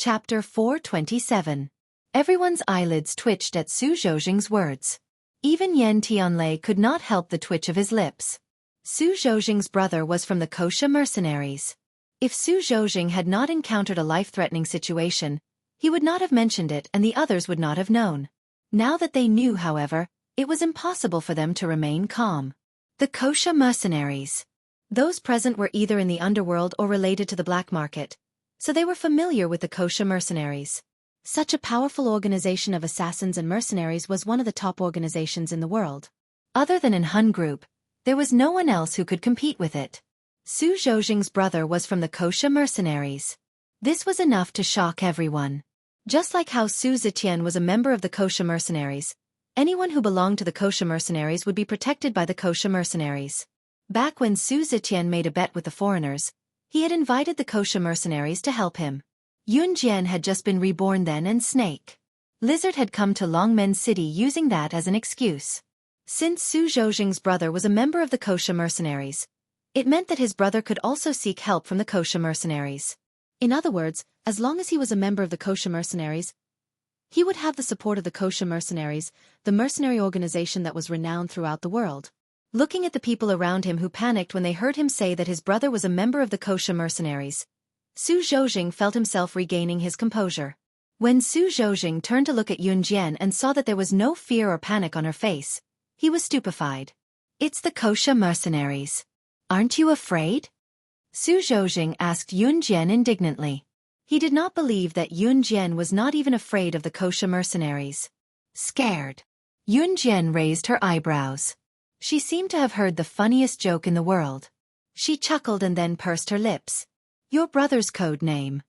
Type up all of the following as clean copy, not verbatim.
Chapter 427. Everyone's eyelids twitched at Su Zhoujing's words. Even Yan Tianlei could not help the twitch of his lips. Su Zhoujing's brother was from the Kosha mercenaries. If Su Zhoujing had not encountered a life-threatening situation, he would not have mentioned it and the others would not have known. Now that they knew, however, it was impossible for them to remain calm. The Kosha mercenaries. Those present were either in the underworld or related to the black market, so they were familiar with the Kosha mercenaries. Such a powerful organization of assassins and mercenaries was one of the top organizations in the world. Other than in Hun Group, there was no one else who could compete with it. Su Zhoujing's brother was from the Kosha mercenaries. This was enough to shock everyone. Just like how Su Zetian was a member of the Kosha mercenaries, anyone who belonged to the Kosha mercenaries would be protected by the Kosha mercenaries. Back when Su Zetian made a bet with the foreigners, he had invited the Kosha mercenaries to help him. Yun Jian had just been reborn then and Snake Lizard had come to Longmen City using that as an excuse. Since Su Zhoujing's brother was a member of the Kosha mercenaries, it meant that his brother could also seek help from the Kosha mercenaries. In other words, as long as he was a member of the Kosha mercenaries, he would have the support of the Kosha mercenaries, the mercenary organization that was renowned throughout the world. Looking at the people around him who panicked when they heard him say that his brother was a member of the Kosha mercenaries, Su Zhoujing felt himself regaining his composure. When Su Zhoujing turned to look at Yun Jian and saw that there was no fear or panic on her face, he was stupefied. "It's the Kosha mercenaries. Aren't you afraid?" Su Zhoujing asked Yun Jian indignantly. He did not believe that Yun Jian was not even afraid of the Kosha mercenaries. Scared. Yun Jian raised her eyebrows. She seemed to have heard the funniest joke in the world. She chuckled and then pursed her lips. "Your brother's code name."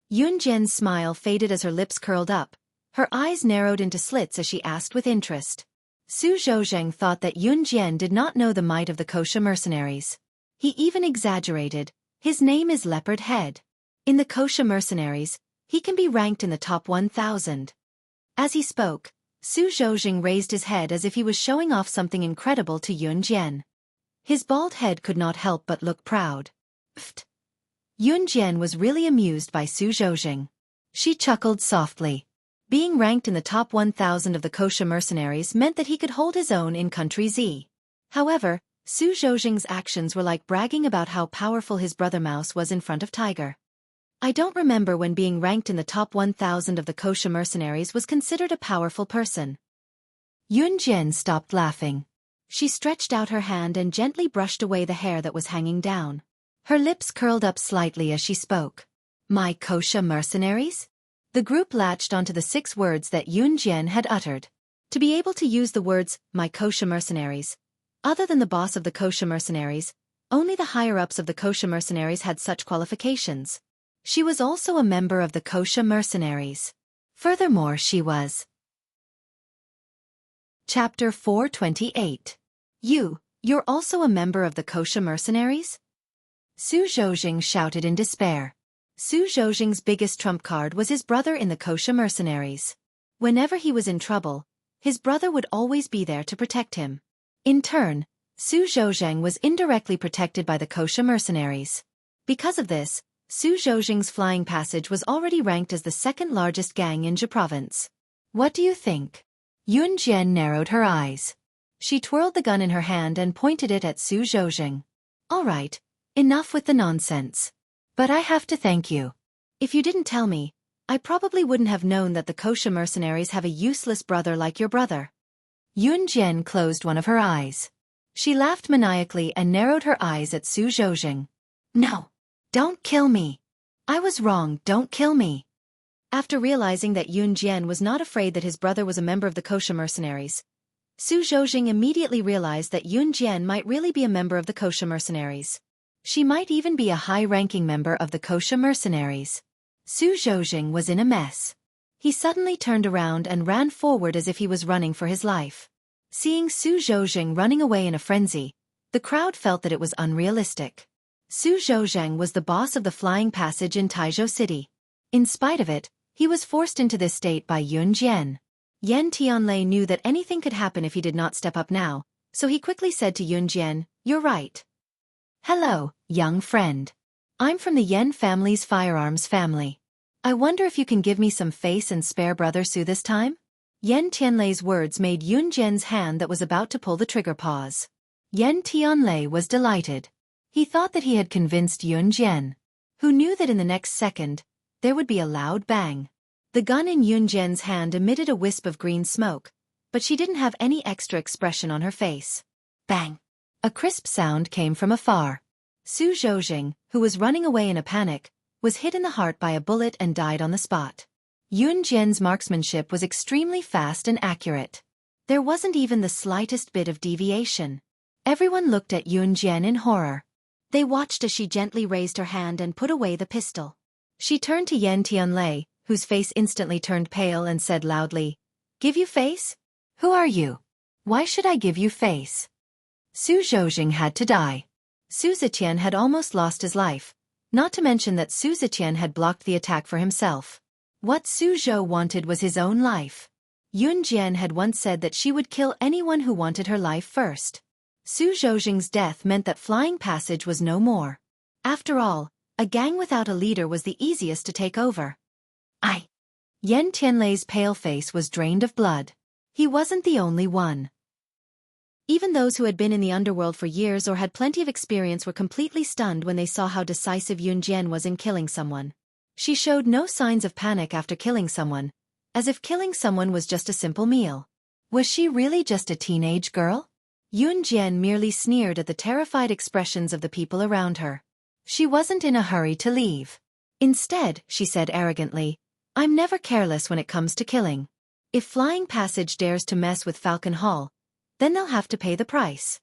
Yun Jian's smile faded as her lips curled up. Her eyes narrowed into slits as she asked with interest. Su Zhoujing thought that Yun Jian did not know the might of the Kosha mercenaries. He even exaggerated. "His name is Leopard Head. In the Kosha mercenaries, he can be ranked in the top 1,000. As he spoke, Su Zhoujing raised his head as if he was showing off something incredible to Yun Jian. His bald head could not help but look proud. Pfft. Yun Jian was really amused by Su Zhoujing. She chuckled softly. Being ranked in the top 1,000 of the Kosha mercenaries meant that he could hold his own in Country Z. However, Su Zhoujing's actions were like bragging about how powerful his brother Mouse was in front of Tiger. "I don't remember when being ranked in the top 1,000 of the Kosha mercenaries was considered a powerful person." Yun Jian stopped laughing. She stretched out her hand and gently brushed away the hair that was hanging down. Her lips curled up slightly as she spoke. "My Kosha mercenaries?" The group latched onto the 6 words that Yun Jian had uttered. To be able to use the words, "my Kosha mercenaries," other than the boss of the Kosha mercenaries, only the higher-ups of the Kosha mercenaries had such qualifications. She was also a member of the Kosha mercenaries. Furthermore, she was. Chapter 428. You're also a member of the Kosha mercenaries? Su Zhoujing shouted in despair. Su Zhoujing's biggest trump card was his brother in the Kosha mercenaries. Whenever he was in trouble, his brother would always be there to protect him. In turn, Su Zhoujing was indirectly protected by the Kosha mercenaries. Because of this, Su Zhoujing's flying passage was already ranked as the 2nd largest gang in Zhe province. "What do you think?" Yun Jian narrowed her eyes. She twirled the gun in her hand and pointed it at Su Zhoujing. "All right, enough with the nonsense. But I have to thank you. If you didn't tell me, I probably wouldn't have known that the Kosha mercenaries have a useless brother like your brother." Yun Jian closed one of her eyes. She laughed maniacally and narrowed her eyes at Su Zhoujing. "No. Don't kill me. I was wrong, don't kill me." After realizing that Yun Jian was not afraid that his brother was a member of the Kosha mercenaries, Su Zhoujing immediately realized that Yun Jian might really be a member of the Kosha mercenaries. She might even be a high-ranking member of the Kosha mercenaries. Su Zhoujing was in a mess. He suddenly turned around and ran forward as if he was running for his life. Seeing Su Zhoujing running away in a frenzy, the crowd felt that it was unrealistic. Su Zhoujing was the boss of the flying passage in Taizhou City. In spite of it, he was forced into this state by Yun Jian. Yan Tianlei knew that anything could happen if he did not step up now, so he quickly said to Yun Jian, "You're right. Hello, young friend. I'm from the Yan family's firearms family. I wonder if you can give me some face and spare brother Su this time? Yan Tianlei's words made Yun Jian's hand that was about to pull the trigger pause. Yan Tianlei was delighted. He thought that he had convinced Yun Jian, who knew that in the next second, there would be a loud bang. The gun in Yun Jian's hand emitted a wisp of green smoke, but she didn't have any extra expression on her face. Bang! A crisp sound came from afar. Su Zhozhing, who was running away in a panic, was hit in the heart by a bullet and died on the spot. Yun Jian's marksmanship was extremely fast and accurate. There wasn't even the slightest bit of deviation. Everyone looked at Yun Jian in horror. They watched as she gently raised her hand and put away the pistol. She turned to Yan Tianlei, whose face instantly turned pale, and said loudly, "Give you face? Who are you? Why should I give you face?" Su Zhozhing had to die. Su Zetian had almost lost his life, not to mention that Su Zetian had blocked the attack for himself. What Su Zhou wanted was his own life. Yun Jian had once said that she would kill anyone who wanted her life first. Su Zhozhing's death meant that Flying Passage was no more. After all, a gang without a leader was the easiest to take over. Yan Tianlei's pale face was drained of blood. He wasn't the only one. Even those who had been in the underworld for years or had plenty of experience were completely stunned when they saw how decisive Yun Jian was in killing someone. She showed no signs of panic after killing someone, as if killing someone was just a simple meal. Was she really just a teenage girl? Yun Jian merely sneered at the terrified expressions of the people around her. She wasn't in a hurry to leave. Instead, she said arrogantly, "I'm never careless when it comes to killing. If Flying Passage dares to mess with Falcon Hall, then they'll have to pay the price.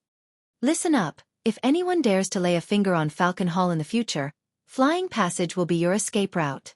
Listen up, if anyone dares to lay a finger on Falcon Hall in the future, Flying Passage will be your escape route."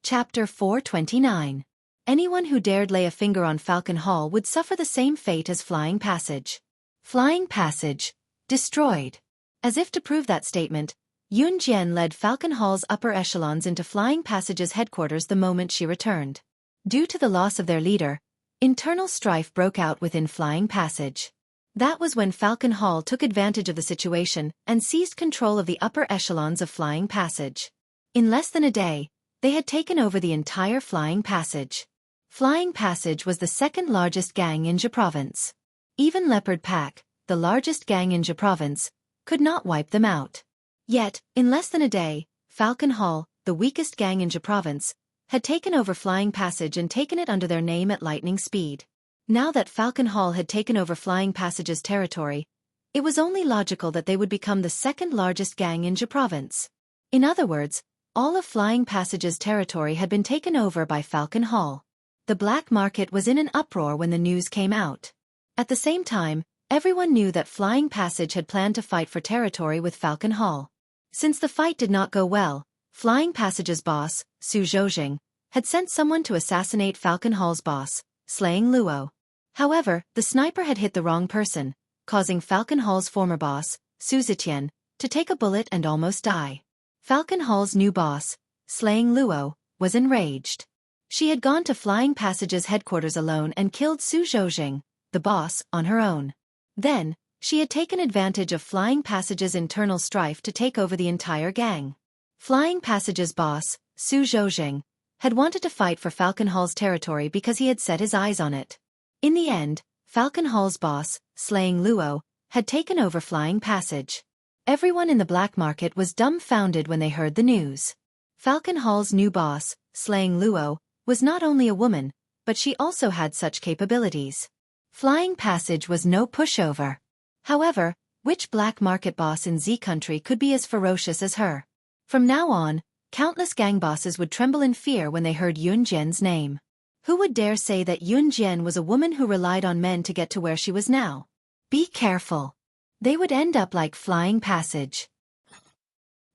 Chapter 429. Anyone who dared lay a finger on Falcon Hall would suffer the same fate as Flying Passage. Flying Passage, destroyed. As if to prove that statement, Yun Jian led Falcon Hall's upper echelons into Flying Passage's headquarters the moment she returned. Due to the loss of their leader, internal strife broke out within Flying Passage. That was when Falcon Hall took advantage of the situation and seized control of the upper echelons of Flying Passage. In less than a day, they had taken over the entire Flying Passage. Flying Passage was the second largest gang in Jia Province. Even Leopard Pack, the largest gang in Jia Province, could not wipe them out. Yet, in less than a day, Falcon Hall, the weakest gang in Jia Province, had taken over Flying Passage and taken it under their name at lightning speed. Now that Falcon Hall had taken over Flying Passage's territory, it was only logical that they would become the second largest gang in Jia Province. In other words, all of Flying Passage's territory had been taken over by Falcon Hall. The black market was in an uproar when the news came out. At the same time, everyone knew that Flying Passage had planned to fight for territory with Falcon Hall. Since the fight did not go well, Flying Passage's boss, Su Zhozhing, had sent someone to assassinate Falcon Hall's boss, slaying Luo. However, the sniper had hit the wrong person, causing Falcon Hall's former boss, Su Zetian, to take a bullet and almost die. Falcon Hall's new boss, slaying Luo, was enraged. She had gone to Flying Passage's headquarters alone and killed Su Zhozhing, the boss, on her own. Then, she had taken advantage of Flying Passage's internal strife to take over the entire gang. Flying Passage's boss, Su Zhozhing, had wanted to fight for Falcon Hall's territory because he had set his eyes on it. In the end, Falcon Hall's boss, slaying Luo, had taken over Flying Passage. Everyone in the black market was dumbfounded when they heard the news. Falcon Hall's new boss, slaying Luo, was not only a woman, but she also had such capabilities. Flying Passage was no pushover. However, which black market boss in Z country could be as ferocious as her? From now on, countless gang bosses would tremble in fear when they heard Yun Jian's name. Who would dare say that Yun Jian was a woman who relied on men to get to where she was now? Be careful. They would end up like Flying Passage.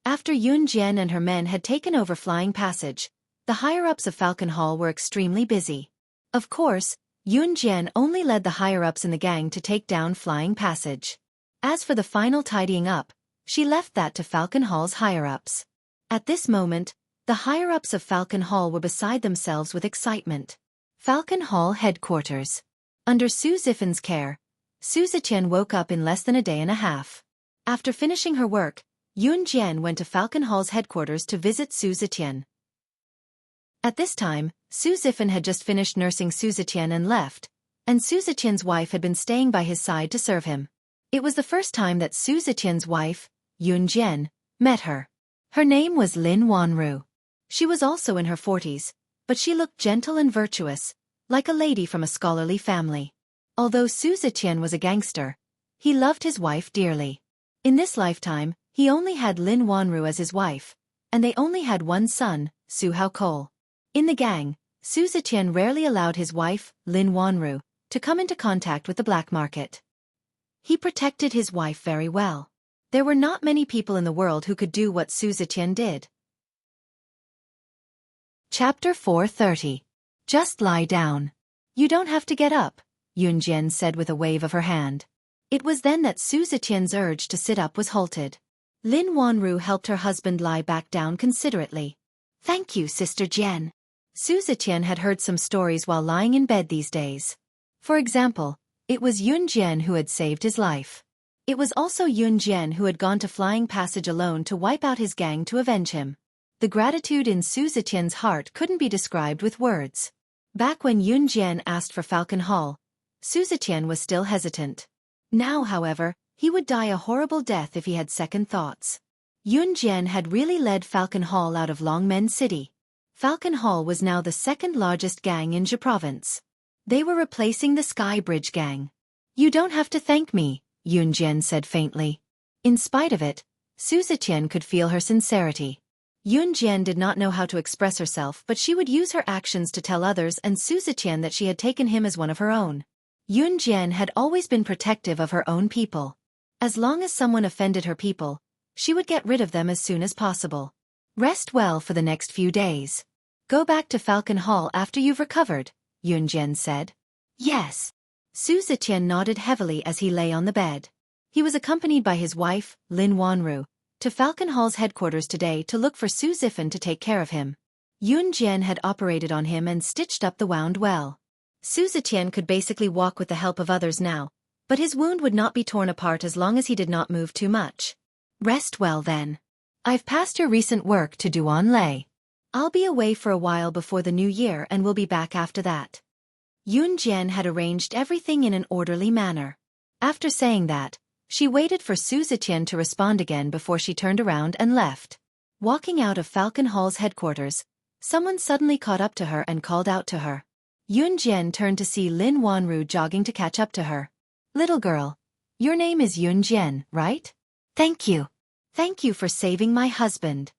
After Yun Jian and her men had taken over Flying Passage, the higher-ups of Falcon Hall were extremely busy. Of course, Yun Jian only led the higher-ups in the gang to take down Flying Passage. As for the final tidying up, she left that to Falcon Hall's higher-ups. At this moment, the higher-ups of Falcon Hall were beside themselves with excitement. Falcon Hall headquarters. Under Su Zifan's care, Su Zetian woke up in less than a day and a half. After finishing her work, Yun Jian went to Falcon Hall's headquarters to visit Su Zetian. At this time, Su Zifan had just finished nursing Su Zetian and left, and Su Zetian's wife had been staying by his side to serve him. It was the first time that Su Zetian's wife, Yun Jian, met her. Her name was Lin Wanru. She was also in her 40s, but she looked gentle and virtuous, like a lady from a scholarly family. Although Su Zetian was a gangster, he loved his wife dearly. In this lifetime, he only had Lin Wanru as his wife, and they only had one son, Su Haokol. In the gang, Su Zetian rarely allowed his wife, Lin Wanru, to come into contact with the black market. He protected his wife very well. There were not many people in the world who could do what Su Zetian did. Chapter 430. Just lie down. You don't have to get up, Yun Jian said with a wave of her hand. It was then that Su Zetian's urge to sit up was halted. Lin Wanru helped her husband lie back down considerately. Thank you, Sister Jian. Su Zetian had heard some stories while lying in bed these days. For example, it was Yun Jian who had saved his life. It was also Yun Jian who had gone to Flying Passage alone to wipe out his gang to avenge him. The gratitude in Su Zetian's heart couldn't be described with words. Back when Yun Jian asked for Falcon Hall, Su Zetian was still hesitant. Now, however, he would die a horrible death if he had second thoughts. Yun Jian had really led Falcon Hall out of Longmen City. Falcon Hall was now the second largest gang in Zhe Province. They were replacing the Sky Bridge gang. You don't have to thank me, Yun Jian said faintly. In spite of it, Su Zetian could feel her sincerity. Yun Jian did not know how to express herself, but she would use her actions to tell others and Su Zetian that she had taken him as one of her own. Yun Jian had always been protective of her own people. As long as someone offended her people, she would get rid of them as soon as possible. Rest well for the next few days. Go back to Falcon Hall after you've recovered, Yun Jian said. Yes. Su Zetian nodded heavily as he lay on the bed. He was accompanied by his wife, Lin Wanru, to Falcon Hall's headquarters today to look for Su Zifan to take care of him. Yun Jian had operated on him and stitched up the wound well. Su Zetian could basically walk with the help of others now, but his wound would not be torn apart as long as he did not move too much. Rest well then. I've passed your recent work to Duan Lei. I'll be away for a while before the new year and will be back after that. Yun Jian had arranged everything in an orderly manner. After saying that, she waited for Su Zetian to respond again before she turned around and left. Walking out of Falcon Hall's headquarters, someone suddenly caught up to her and called out to her. Yun Jian turned to see Lin Wanru jogging to catch up to her. Little girl, your name is Yun Jian, right? Thank you. Thank you for saving my husband.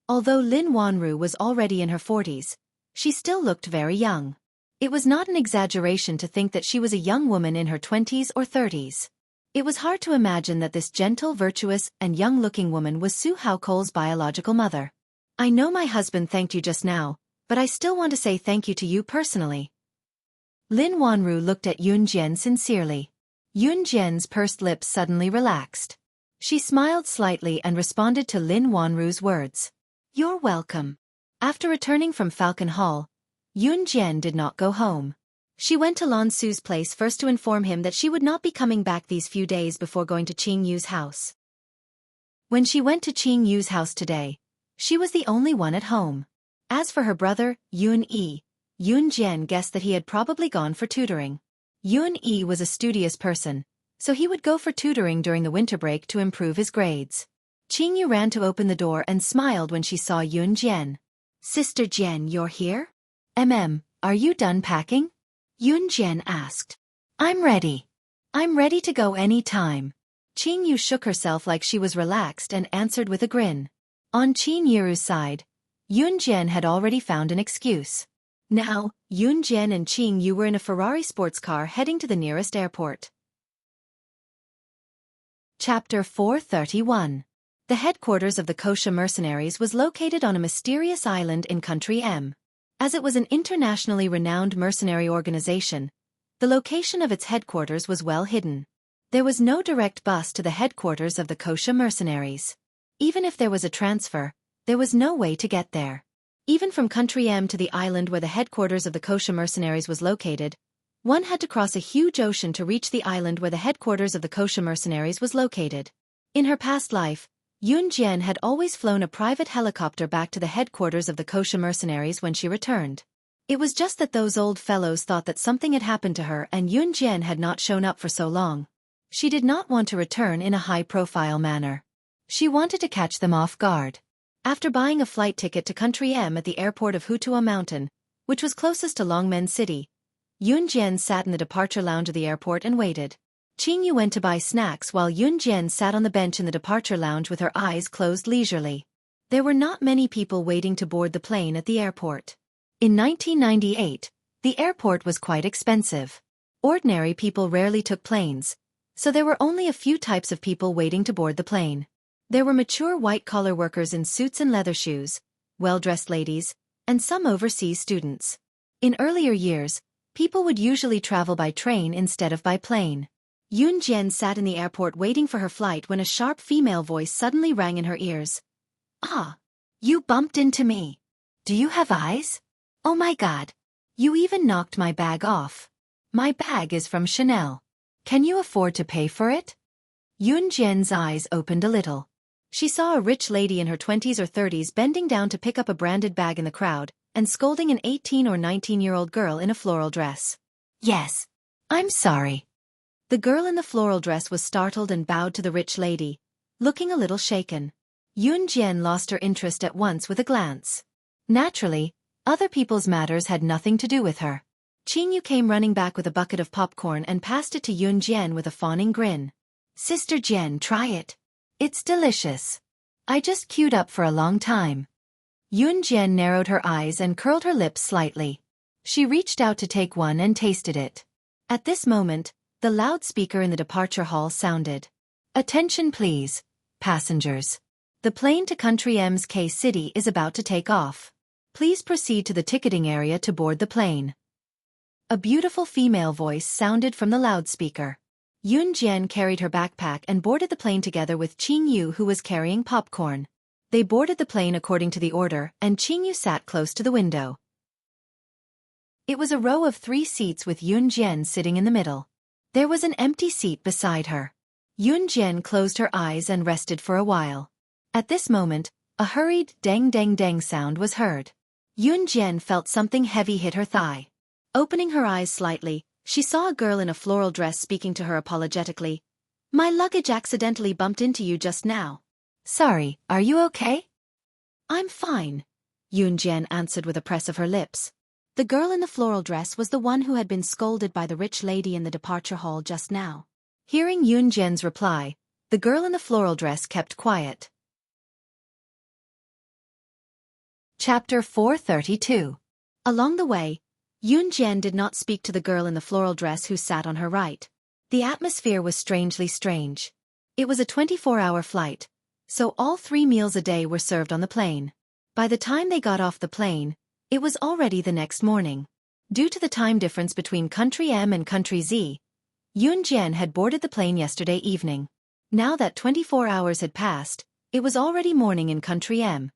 Although Lin Wanru was already in her 40s, she still looked very young. It was not an exaggeration to think that she was a young woman in her 20s or 30s. It was hard to imagine that this gentle, virtuous, and young-looking woman was Su Haokol's biological mother. I know my husband thanked you just now, but I still want to say thank you to you personally. Lin Wanru looked at Yun Jian sincerely. Yun Jian's pursed lips suddenly relaxed. She smiled slightly and responded to Lin Wanru's words. You're welcome. After returning from Falcon Hall, Yun Jian did not go home. She went to Lan Su's place first to inform him that she would not be coming back these few days before going to Qing Yu's house. When she went to Qing Yu's house today, she was the only one at home. As for her brother, Yun Yi, Yun Jian guessed that he had probably gone for tutoring. Yun Yi was a studious person, so he would go for tutoring during the winter break to improve his grades. Qing Yu ran to open the door and smiled when she saw Yun Jian. Sister Jian, you're here? Are you done packing? Yun Jian asked. I'm ready. I'm ready to go any time. Qing Yu shook herself like she was relaxed and answered with a grin. On Qin Yiru's side, Yun Jian had already found an excuse. Now, Yun Jian and Qing Yu were in a Ferrari sports car heading to the nearest airport. Chapter 431. The headquarters of the Kosha mercenaries was located on a mysterious island in Country M. As it was an internationally renowned mercenary organization, the location of its headquarters was well hidden. There was no direct bus to the headquarters of the Kosha mercenaries. Even if there was a transfer, there was no way to get there. Even from Country M to the island where the headquarters of the Kosha mercenaries was located, one had to cross a huge ocean to reach the island where the headquarters of the Kosha mercenaries was located. In her past life, Yun Jian had always flown a private helicopter back to the headquarters of the Kosha mercenaries when she returned. It was just that those old fellows thought that something had happened to her and Yun Jian had not shown up for so long. She did not want to return in a high-profile manner. She wanted to catch them off guard. After buying a flight ticket to Country M at the airport of Hutua Mountain, which was closest to Longmen City, Yun Jian sat in the departure lounge of the airport and waited. Qingyu went to buy snacks while Yun Jian sat on the bench in the departure lounge with her eyes closed leisurely. There were not many people waiting to board the plane at the airport. In 1998, the airport was quite expensive. Ordinary people rarely took planes, so there were only a few types of people waiting to board the plane. There were mature white-collar workers in suits and leather shoes, well-dressed ladies, and some overseas students. In earlier years, people would usually travel by train instead of by plane. Yun Jian sat in the airport waiting for her flight when a sharp female voice suddenly rang in her ears. "Ah! You bumped into me. Do you have eyes? Oh my God! You even knocked my bag off. My bag is from Chanel. Can you afford to pay for it?" Yun Jian's eyes opened a little. She saw a rich lady in her 20s or 30s bending down to pick up a branded bag in the crowd, and scolding an 18 or 19-year-old girl in a floral dress. "Yes. I'm sorry." The girl in the floral dress was startled and bowed to the rich lady, looking a little shaken. Yun Jian lost her interest at once with a glance. Naturally, other people's matters had nothing to do with her. Qingyu came running back with a bucket of popcorn and passed it to Yun Jian with a fawning grin. "Sister Jian, try it. It's delicious. I just queued up for a long time." Yun Jian narrowed her eyes and curled her lips slightly. She reached out to take one and tasted it. At this moment, the loudspeaker in the departure hall sounded. "Attention please, passengers. The plane to Country M's K City is about to take off. Please proceed to the ticketing area to board the plane." A beautiful female voice sounded from the loudspeaker. Yun Jian carried her backpack and boarded the plane together with Qingyu, who was carrying popcorn. They boarded the plane according to the order and Qingyu sat close to the window. It was a row of 3 seats with Yun Jian sitting in the middle. There was an empty seat beside her. Yun Jian closed her eyes and rested for a while. At this moment, a hurried dang-dang-dang sound was heard. Yun Jian felt something heavy hit her thigh. Opening her eyes slightly, she saw a girl in a floral dress speaking to her apologetically. "My luggage accidentally bumped into you just now. Sorry, are you okay?" "I'm fine," Yun Jian answered with a press of her lips. The girl in the floral dress was the one who had been scolded by the rich lady in the departure hall just now. Hearing Yun Jian's reply, the girl in the floral dress kept quiet. Chapter 432. Along the way, Yun Jian did not speak to the girl in the floral dress who sat on her right. The atmosphere was strangely strange. It was a 24-hour flight, so all 3 meals a day were served on the plane. By the time they got off the plane, it was already the next morning. Due to the time difference between Country M and Country Z, Yun Jian had boarded the plane yesterday evening. Now that 24 hours had passed, it was already morning in Country M.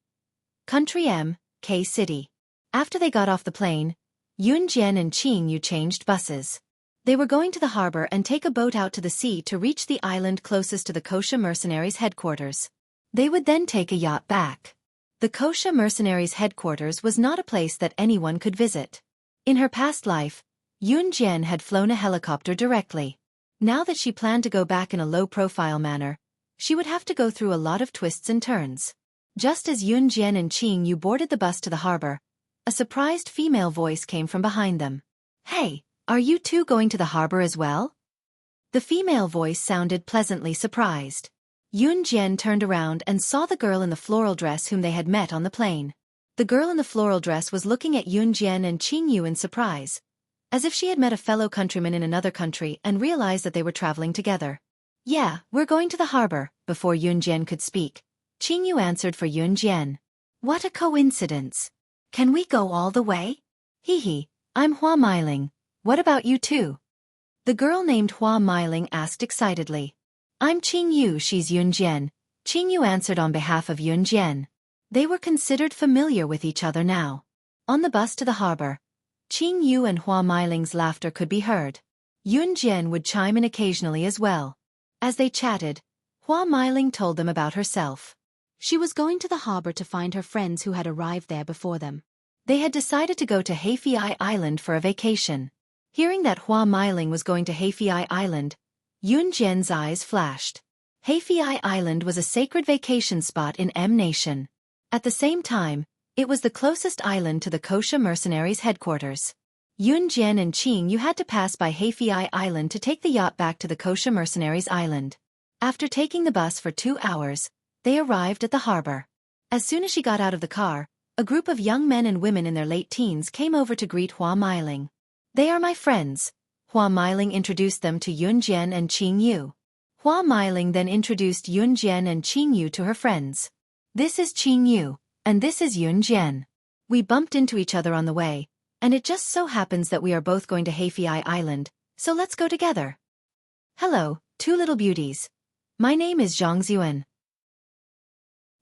Country M, K City. After they got off the plane, Yun Jian and Qingyu changed buses. They were going to the harbor and take a boat out to the sea to reach the island closest to the Kosha mercenaries' headquarters. They would then take a yacht back. The Kosha mercenaries' headquarters was not a place that anyone could visit. In her past life, Yun Jian had flown a helicopter directly. Now that she planned to go back in a low-profile manner, she would have to go through a lot of twists and turns. Just as Yun Jian and Qingyu boarded the bus to the harbor, a surprised female voice came from behind them. "Hey, are you two going to the harbor as well?" The female voice sounded pleasantly surprised. Yun Jian turned around and saw the girl in the floral dress whom they had met on the plane. The girl in the floral dress was looking at Yun Jian and Qingyu in surprise, as if she had met a fellow countryman in another country and realized that they were traveling together. "Yeah, we're going to the harbor." Before Yun Jian could speak, Qingyu answered for Yun Jian. "What a coincidence. Can we go all the way?" "Hee, I'm Hua Meiling. What about you two?" The girl named Hua Meiling asked excitedly. "I'm Qingyu, she's Yun Jian," Qingyu answered on behalf of Yun Jian. They were considered familiar with each other now. On the bus to the harbor, Qingyu and Hua Meiling's laughter could be heard. Yun Jian would chime in occasionally as well. As they chatted, Hua Meiling told them about herself. She was going to the harbor to find her friends who had arrived there before them. They had decided to go to Hefei Island for a vacation. Hearing that Hua Meiling was going to Hefei Island, Yun Jian's eyes flashed. Hefei Island was a sacred vacation spot in M Nation. At the same time, it was the closest island to the Kosha mercenaries' headquarters. Yun Jian and Qing Yu had to pass by Hefei Island to take the yacht back to the Kosha mercenaries' island. After taking the bus for 2 hours, they arrived at the harbor. As soon as she got out of the car, a group of young men and women in their late teens came over to greet Hua Meiling. "They are my friends." Hua Meiling introduced them to Yun Jian and Qing Yu. Hua Meiling then introduced Yun Jian and Qing Yu to her friends. "This is Qing Yu, and this is Yun Jian. We bumped into each other on the way, and it just so happens that we are both going to Hefei Island, so let's go together." "Hello, two little beauties. My name is Zhang Ziyuan.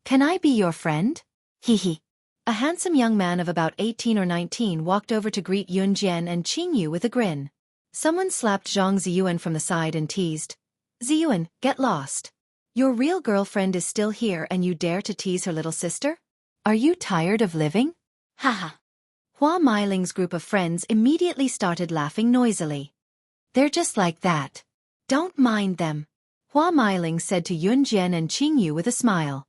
Can I be your friend?" Hee. A handsome young man of about 18 or 19 walked over to greet Yun Jian and Qing Yu with a grin. Someone slapped Zhang Ziyuan from the side and teased, "Ziyuan, get lost. Your real girlfriend is still here and you dare to tease her little sister? Are you tired of living?" Haha. Hua Meiling's group of friends immediately started laughing noisily. "They're just like that. Don't mind them," Hua Meiling said to Yun Jian and Qing Yu with a smile.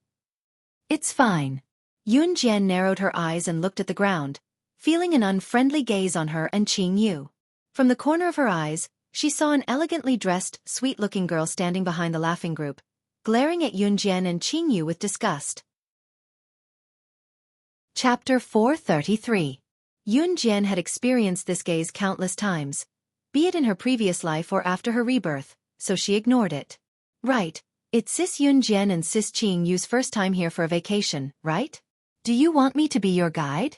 "It's fine." Yun Jian narrowed her eyes and looked at the ground, feeling an unfriendly gaze on her and Qing Yu. From the corner of her eyes, she saw an elegantly dressed, sweet-looking girl standing behind the laughing group, glaring at Yun Jian and Qing Yu with disgust. Chapter 433. Yun Jian had experienced this gaze countless times, be it in her previous life or after her rebirth, so she ignored it. "Right, it's Sis Yun Jian and Sis Qing Yu's first time here for a vacation, right? Do you want me to be your guide?"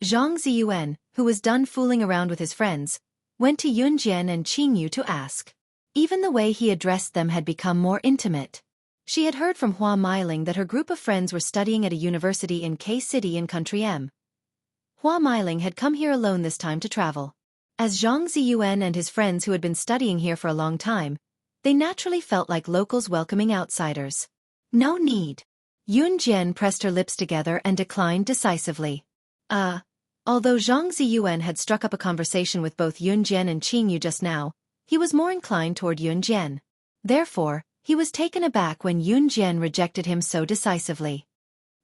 Zhang Ziyuan, who was done fooling around with his friends, went to Yun Jian and Qing Yu to ask. Even the way he addressed them had become more intimate. She had heard from Hua Meiling that her group of friends were studying at a university in K City in Country M. Hua Meiling had come here alone this time to travel. As Zhang Ziyuan and his friends who had been studying here for a long time, they naturally felt like locals welcoming outsiders. "No need." Yun Jian pressed her lips together and declined decisively. Although Zhang Ziyuan had struck up a conversation with both Yun Jian and Qing Yu just now, he was more inclined toward Yun Jian. Therefore, he was taken aback when Yun Jian rejected him so decisively.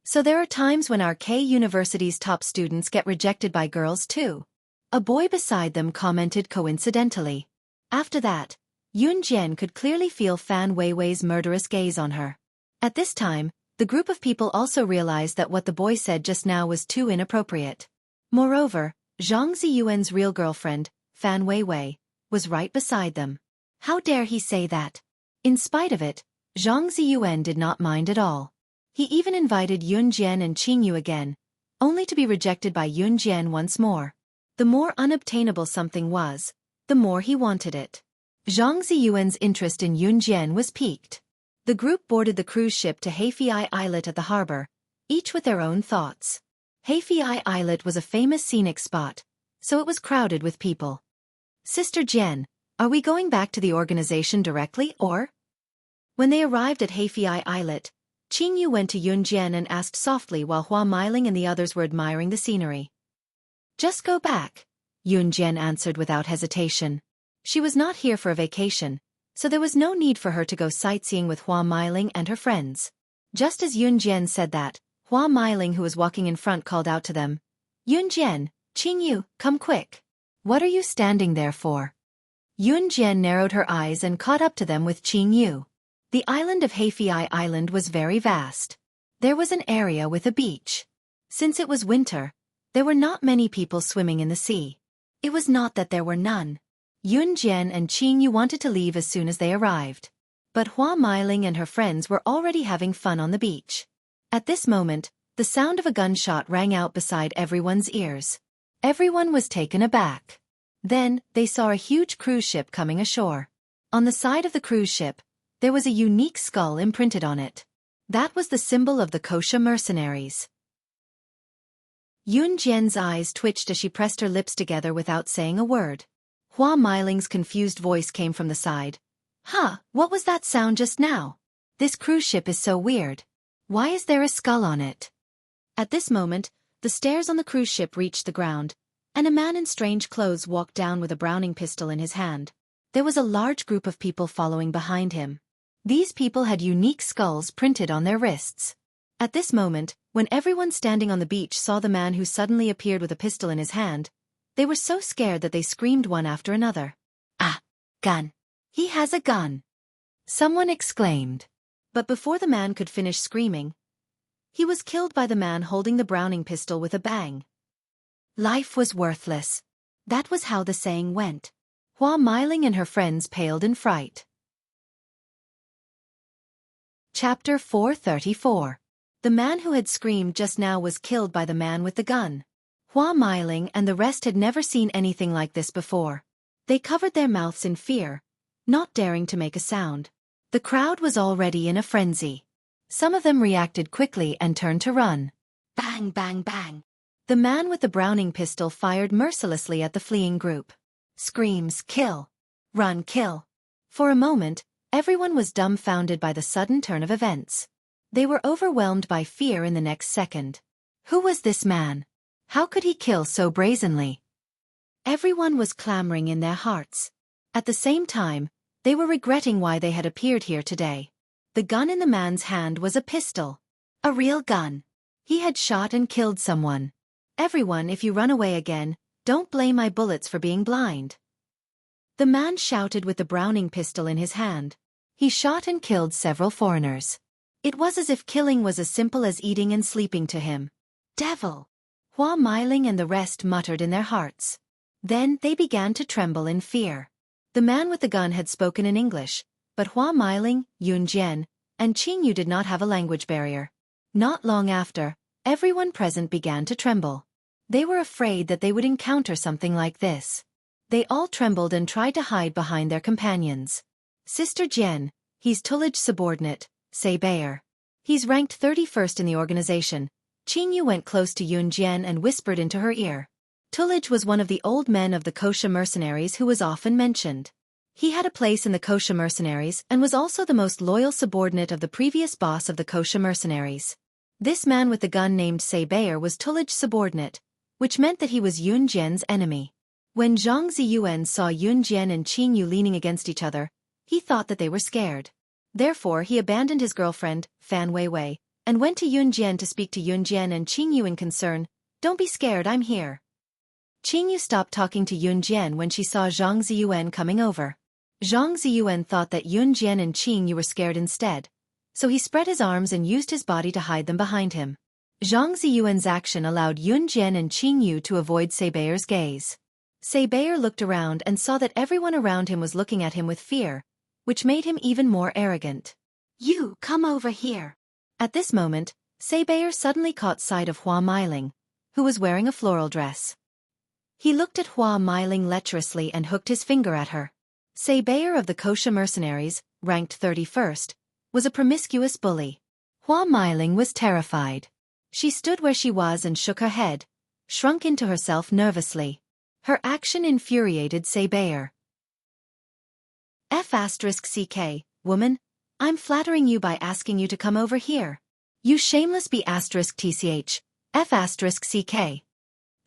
"So there are times when our K University's top students get rejected by girls too," a boy beside them commented coincidentally. After that, Yun Jian could clearly feel Fan Weiwei's murderous gaze on her. At this time, the group of people also realized that what the boy said just now was too inappropriate. Moreover, Zhang Ziyuan's real girlfriend, Fan Weiwei, was right beside them. How dare he say that? In spite of it, Zhang Ziyuan did not mind at all. He even invited Yun Jian and Qing Yu again, only to be rejected by Yun Jian once more. The more unobtainable something was, the more he wanted it. Zhang Ziyuan's interest in Yun Jian was piqued. The group boarded the cruise ship to Hefei Islet at the harbor, each with their own thoughts. Hefei Islet was a famous scenic spot, so it was crowded with people. "Sister Jian, are we going back to the organization directly or?" When they arrived at Hefei Islet, Qing Yu went to Yun Jian and asked softly while Hua Meiling and the others were admiring the scenery. "Just go back," Yun Jian answered without hesitation. She was not here for a vacation, so there was no need for her to go sightseeing with Hua Meiling and her friends. Just as Yun Jian said that, Hua Meiling, who was walking in front, called out to them, "Yun Jian, Qing Yu, come quick. What are you standing there for?" Yun Jian narrowed her eyes and caught up to them with Qing Yu. The island of Hefei Island was very vast. There was an area with a beach. Since it was winter, there were not many people swimming in the sea. It was not that there were none. Yun Jian and Qing Yu wanted to leave as soon as they arrived. But Hua Meiling and her friends were already having fun on the beach. At this moment, the sound of a gunshot rang out beside everyone's ears. Everyone was taken aback. Then, they saw a huge cruise ship coming ashore. On the side of the cruise ship, there was a unique skull imprinted on it. That was the symbol of the Kosha mercenaries. Yun Jian's eyes twitched as she pressed her lips together without saying a word. Hua Meiling's confused voice came from the side. "Huh, what was that sound just now? This cruise ship is so weird. Why is there a skull on it? At this moment, the stairs on the cruise ship reached the ground, and a man in strange clothes walked down with a Browning pistol in his hand. There was a large group of people following behind him. These people had unique skulls printed on their wrists. At this moment, when everyone standing on the beach saw the man who suddenly appeared with a pistol in his hand, they were so scared that they screamed one after another. "Ah, gun! He has a gun!" someone exclaimed. But before the man could finish screaming, he was killed by the man holding the Browning pistol with a bang. Life was worthless. That was how the saying went. Hua Meiling and her friends paled in fright. Chapter 434. The man who had screamed just now was killed by the man with the gun. Hua Meiling and the rest had never seen anything like this before. They covered their mouths in fear, not daring to make a sound. The crowd was already in a frenzy. Some of them reacted quickly and turned to run. Bang, bang, bang. The man with the Browning pistol fired mercilessly at the fleeing group. Screams, "Kill! Run, kill!" For a moment, everyone was dumbfounded by the sudden turn of events. They were overwhelmed by fear in the next second. Who was this man? How could he kill so brazenly? Everyone was clamoring in their hearts. At the same time, they were regretting why they had appeared here today. The gun in the man's hand was a pistol. A real gun. He had shot and killed someone. "Everyone, if you run away again, don't blame my bullets for being blind." The man shouted with the Browning pistol in his hand. He shot and killed several foreigners. It was as if killing was as simple as eating and sleeping to him. "Devil!" Hua Meiling and the rest muttered in their hearts. Then they began to tremble in fear. The man with the gun had spoken in English, but Hua Meiling, Yun Jian, and Qing Yu did not have a language barrier. Not long after, everyone present began to tremble. They were afraid that they would encounter something like this. They all trembled and tried to hide behind their companions. "Sister Jian, he's Tullidge's subordinate, say Bayer. He's ranked 31st in the organization." Qing Yu went close to Yun Jian and whispered into her ear. Tullidge was one of the old men of the kosher mercenaries who was often mentioned. He had a place in the kosher mercenaries and was also the most loyal subordinate of the previous boss of the kosher mercenaries. This man with the gun named Say Bayer was Tullidge's subordinate, which meant that he was Yun Jian's enemy. When Zhang Ziyuan saw Yun Jian and Qing Yu leaning against each other, he thought that they were scared. Therefore he abandoned his girlfriend, Fan Weiwei, and went to Yun Jian to speak to Yun Jian and Qing Yu in concern. "Don't be scared, I'm here." Qing Yu stopped talking to Yun Jian when she saw Zhang Ziyuan coming over. Zhang Ziyuan thought that Yun Jian and Qing Yu were scared instead, so he spread his arms and used his body to hide them behind him. Zhang Ziyuan's action allowed Yun Jian and Qing Yu to avoid Say Bayer's gaze. Say Bayer looked around and saw that everyone around him was looking at him with fear, which made him even more arrogant. "You, come over here." At this moment, Say Bayer suddenly caught sight of Hua Meiling, who was wearing a floral dress. He looked at Hua Meiling lecherously and hooked his finger at her. Say Bayer of the kosher mercenaries, ranked 31st, was a promiscuous bully. Hua Meiling was terrified. She stood where she was and shook her head, shrunk into herself nervously. Her action infuriated Say Bayer. F***ck, woman, I'm flattering you by asking you to come over here. You shameless B***tch, F***ck.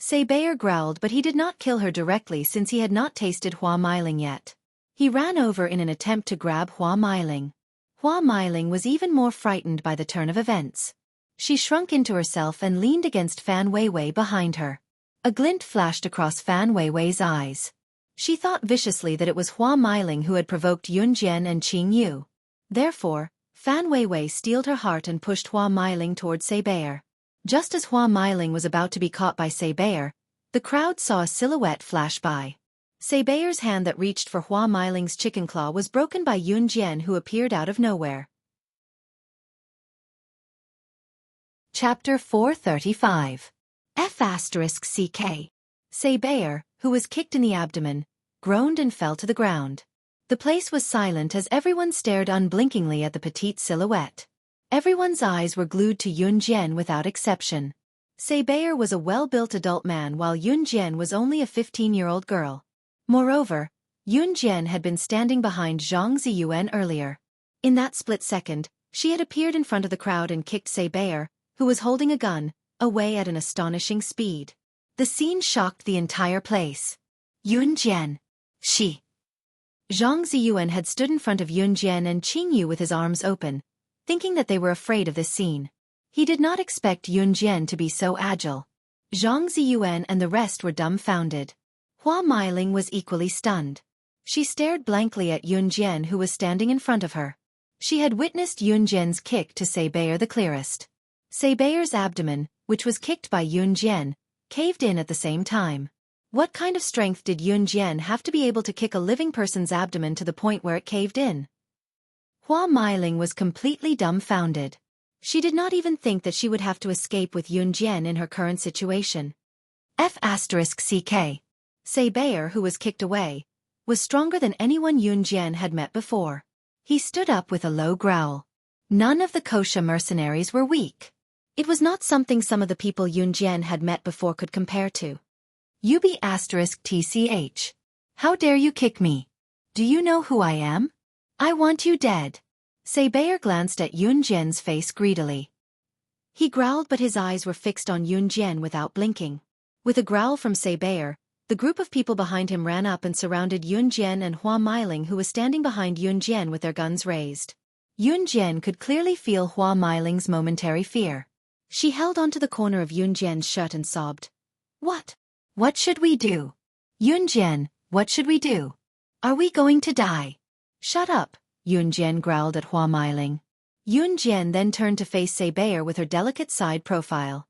Say Bayer growled, but he did not kill her directly since he had not tasted Hua Meiling yet. He ran over in an attempt to grab Hua Meiling. Hua Meiling was even more frightened by the turn of events. She shrunk into herself and leaned against Fan Weiwei behind her. A glint flashed across Fan Weiwei's eyes. She thought viciously that it was Hua Meiling who had provoked Yun Jian and Qing Yu. Therefore, Fan Weiwei steeled her heart and pushed Hua Meiling toward Say Bayer. Just as Hua Meiling was about to be caught by Say Bayer, the crowd saw a silhouette flash by. Say Bayer's hand that reached for Hua Meiling's chicken claw was broken by Yun Jian, who appeared out of nowhere. Chapter 435. F***ck. Say Bayer, who was kicked in the abdomen, groaned and fell to the ground. The place was silent as everyone stared unblinkingly at the petite silhouette. Everyone's eyes were glued to Yun Jian without exception. Say Bayer was a well-built adult man while Yun Jian was only a 15-year-old girl. Moreover, Yun Jian had been standing behind Zhang Ziyuan earlier. In that split second, She had appeared in front of the crowd and kicked Saber, who was holding a gun, away at an astonishing speed. The scene shocked the entire place. Yunjian. She. Zhang Ziyuan had stood in front of Yunjian and Qingyu with his arms open, thinking that they were afraid of this scene. He did not expect Yunjian to be so agile. Zhang Ziyuan and the rest were dumbfounded. Hua Meiling was equally stunned. She stared blankly at Yunjian, who was standing in front of her. She had witnessed Yunjian's kick to Saber the clearest. Saber's abdomen, which was kicked by Yunjian, caved in at the same time. What kind of strength did Yunjian have to be able to kick a living person's abdomen to the point where it caved in? Hua Meiling was completely dumbfounded. She did not even think that she would have to escape with Yunjian in her current situation. F***CK. Saber, who was kicked away, was stronger than anyone Yunjian had met before. He stood up with a low growl. None of the kosher mercenaries were weak. It was not something some of the people Yunjian had met before could compare to. UB**TCH. How dare you kick me? Do you know who I am? I want you dead. Saber glanced at Yunjian's face greedily. He growled, but his eyes were fixed on Yunjian without blinking. With a growl from Saber, the group of people behind him ran up and surrounded Yunjian and Hua Meiling, who was standing behind Yunjian with their guns raised. Yunjian could clearly feel Hua Meiling's momentary fear. She held onto the corner of Yunjian's shirt and sobbed. What? What should we do? Yunjian, what should we do? Are we going to die? Shut up, Yunjian growled at Hua Meiling. Yunjian then turned to face Saber with her delicate side profile.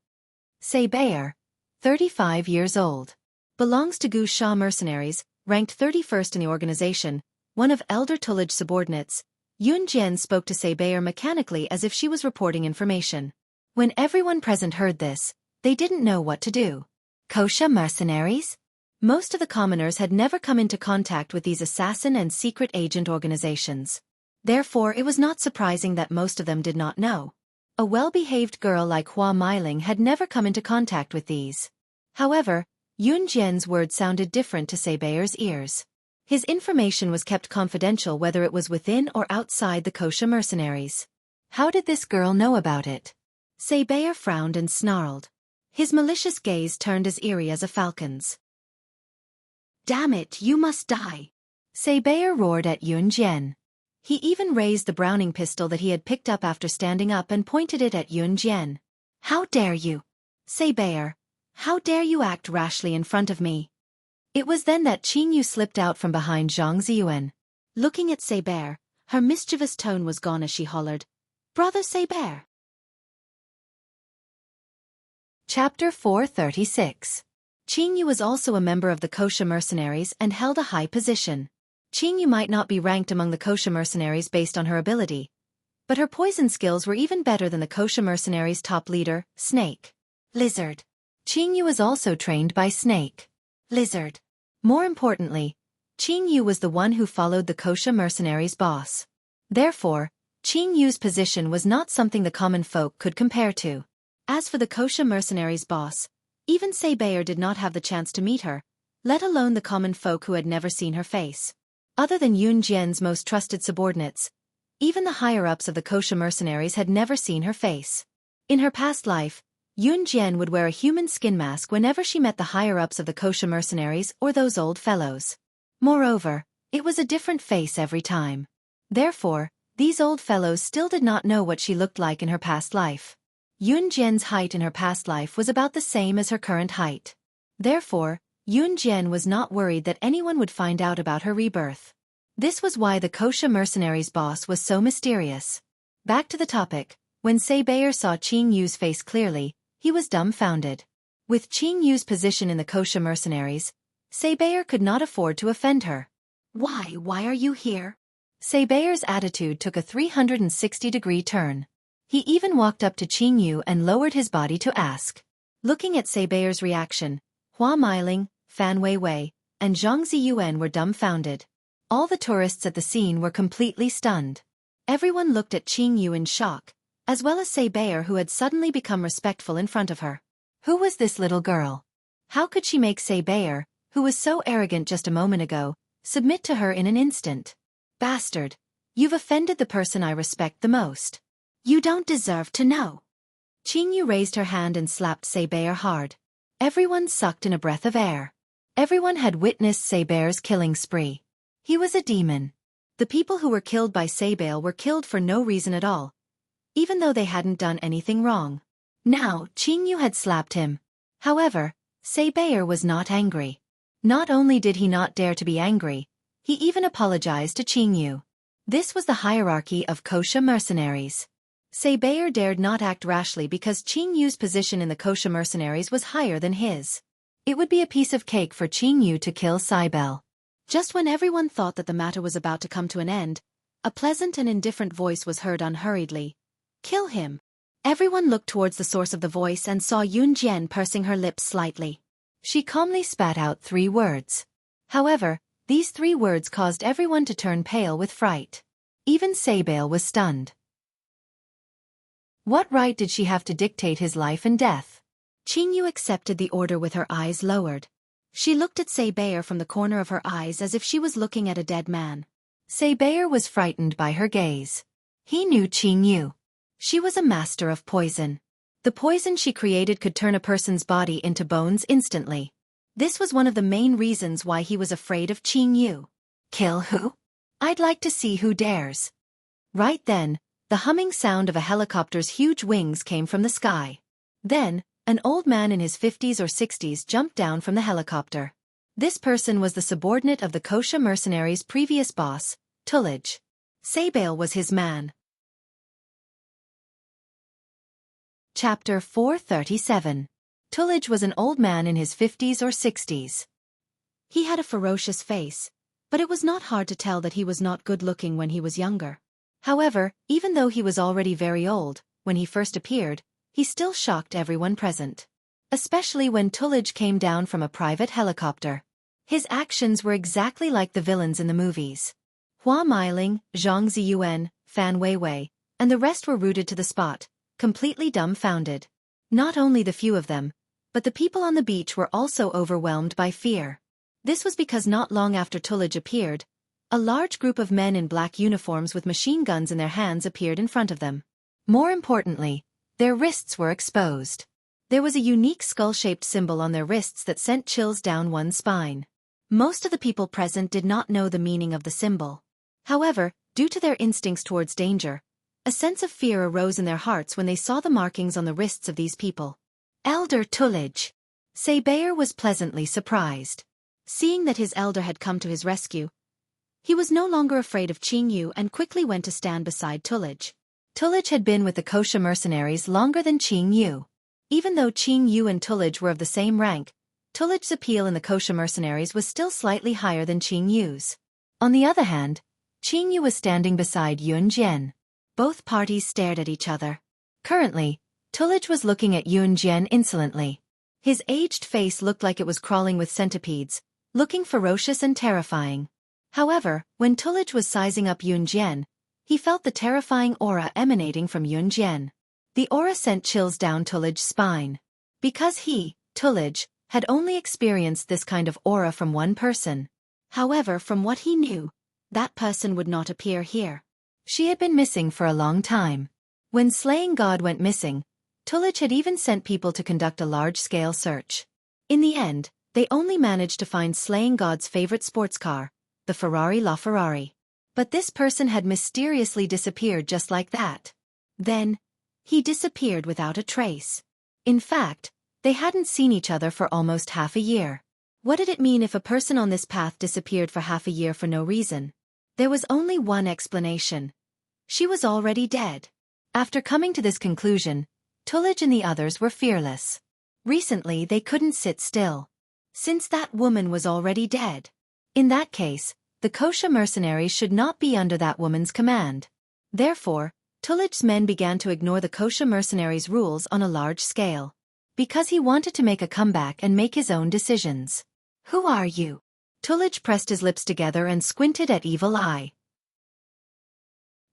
Saber, 35 years old. Belongs to Gu Sha mercenaries, ranked 31st in the organization, one of Elder Tullidge's subordinates. Yunjian spoke to Saber mechanically as if she was reporting information. When everyone present heard this, they didn't know what to do. Kosha mercenaries? Most of the commoners had never come into contact with these assassin and secret agent organizations. Therefore, it was not surprising that most of them did not know. A well-behaved girl like Hua Meiling had never come into contact with these. However, Yunjian's words sounded different to Saber's ears. His information was kept confidential whether it was within or outside the kosha mercenaries. How did this girl know about it? Saber frowned and snarled. His malicious gaze turned as eerie as a falcon's. Damn it, you must die! Saber roared at Yunjian. He even raised the Browning pistol that he had picked up after standing up and pointed it at Yunjian. How dare you? Saber, how dare you act rashly in front of me? It was then that Qingyu slipped out from behind Zhang Ziyuan. Looking at Saber, her mischievous tone was gone as she hollered, Brother Saber! Chapter 436. Qingyu was also a member of the kosha mercenaries and held a high position. Qingyu might not be ranked among the kosha mercenaries based on her ability, but her poison skills were even better than the kosha mercenaries' top leader, Snake. Lizard. Qingyu was also trained by Snake. Lizard. More importantly, Qingyu was the one who followed the kosha mercenaries' boss. Therefore, Qingyu's position was not something the common folk could compare to. As for the kosha mercenaries' boss, even Saber did not have the chance to meet her, let alone the common folk who had never seen her face. Other than Yunjian's most trusted subordinates, even the higher-ups of the kosha mercenaries had never seen her face. In her past life, Yunjian would wear a human skin mask whenever she met the higher-ups of the kosha mercenaries or those old fellows. Moreover, it was a different face every time. Therefore, these old fellows still did not know what she looked like in her past life. Yunjian's height in her past life was about the same as her current height. Therefore, Yunjian was not worried that anyone would find out about her rebirth. This was why the kosha mercenaries' boss was so mysterious. Back to the topic, when Saber saw Qingyu's face clearly, he was dumbfounded. With Qingyu's position in the kosha mercenaries, Saber could not afford to offend her. Why are you here? Saber's attitude took a 360-degree turn. He even walked up to Qingyu and lowered his body to ask. Looking at Saber's reaction, Hua Meiling, Fan Weiwei, and Zhang Ziyuan were dumbfounded. All the tourists at the scene were completely stunned. Everyone looked at Qingyu in shock, as well as Saber, who had suddenly become respectful in front of her. Who was this little girl? How could she make Saber, who was so arrogant just a moment ago, submit to her in an instant? Bastard! You've offended the person I respect the most. You don't deserve to know. Qingyu raised her hand and slapped Saber hard. Everyone sucked in a breath of air. Everyone had witnessed Saber's killing spree. He was a demon. The people who were killed by Saber were killed for no reason at all, even though they hadn't done anything wrong. Now, Qingyu had slapped him. However, Saber was not angry. Not only did he not dare to be angry, he even apologized to Qingyu. This was the hierarchy of kosher mercenaries. Saber dared not act rashly because Qingyu's position in the kosher mercenaries was higher than his. It would be a piece of cake for Qingyu to kill Saibel. Just when everyone thought that the matter was about to come to an end, a pleasant and indifferent voice was heard unhurriedly. Kill him. Everyone looked towards the source of the voice and saw Yunjian pursing her lips slightly. She calmly spat out 3 words. However, these 3 words caused everyone to turn pale with fright. Even Saibel was stunned. What right did she have to dictate his life and death? Qingyu accepted the order with her eyes lowered. She looked at Saber from the corner of her eyes as if she was looking at a dead man. Saber was frightened by her gaze. He knew Qingyu. She was a master of poison. The poison she created could turn a person's body into bones instantly. This was one of the main reasons why he was afraid of Qingyu. Kill who? I'd like to see who dares. Right then, the humming sound of a helicopter's huge wings came from the sky. Then, an old man in his 50s or 60s jumped down from the helicopter. This person was the subordinate of the kosher mercenaries' previous boss, Tullage. Saibel was his man. Chapter 437. Tullage was an old man in his 50s or 60s. He had a ferocious face, but it was not hard to tell that he was not good-looking when he was younger. However, even though he was already very old, when he first appeared, he still shocked everyone present. Especially when Tullage came down from a private helicopter. His actions were exactly like the villains in the movies. Hua Meiling, Zhang Ziyuan, Fan Weiwei, and the rest were rooted to the spot, completely dumbfounded. Not only the few of them, but the people on the beach were also overwhelmed by fear. This was because not long after Tullage appeared, a large group of men in black uniforms with machine guns in their hands appeared in front of them. More importantly, their wrists were exposed. There was a unique skull-shaped symbol on their wrists that sent chills down one's spine. Most of the people present did not know the meaning of the symbol. However, due to their instincts towards danger, a sense of fear arose in their hearts when they saw the markings on the wrists of these people. Elder Tullage. Saber was pleasantly surprised. Seeing that his elder had come to his rescue, he was no longer afraid of Qingyu and quickly went to stand beside Tullage. Tullage had been with the kosher mercenaries longer than Qingyu. Even though Qingyu and Tullage were of the same rank, Tullage's appeal in the kosher mercenaries was still slightly higher than Qingyu's. On the other hand, Qingyu was standing beside Yunjian. Both parties stared at each other. Currently, Tullage was looking at Yunjian insolently. His aged face looked like it was crawling with centipedes, looking ferocious and terrifying. However, when Tullage was sizing up Yunjian, he felt the terrifying aura emanating from Yunjian. The aura sent chills down Tullage's spine. Because he, Tullage, had only experienced this kind of aura from one person. However, from what he knew, that person would not appear here. She had been missing for a long time. When Slaying God went missing, Tullage had even sent people to conduct a large-scale search. In the end, they only managed to find Slaying God's favorite sports car, the Ferrari LaFerrari. But this person had mysteriously disappeared just like that. Then, he disappeared without a trace. In fact, they hadn't seen each other for almost half a year. What did it mean if a person on this path disappeared for half a year for no reason? There was only one explanation. She was already dead. After coming to this conclusion, Tullage and the others were fearless. Recently they couldn't sit still. Since that woman was already dead. In that case, the kosher mercenaries should not be under that woman's command. Therefore, Tullage's men began to ignore the kosher mercenaries' rules on a large scale. Because he wanted to make a comeback and make his own decisions. Who are you? Tullage pressed his lips together and squinted at Evil Eye.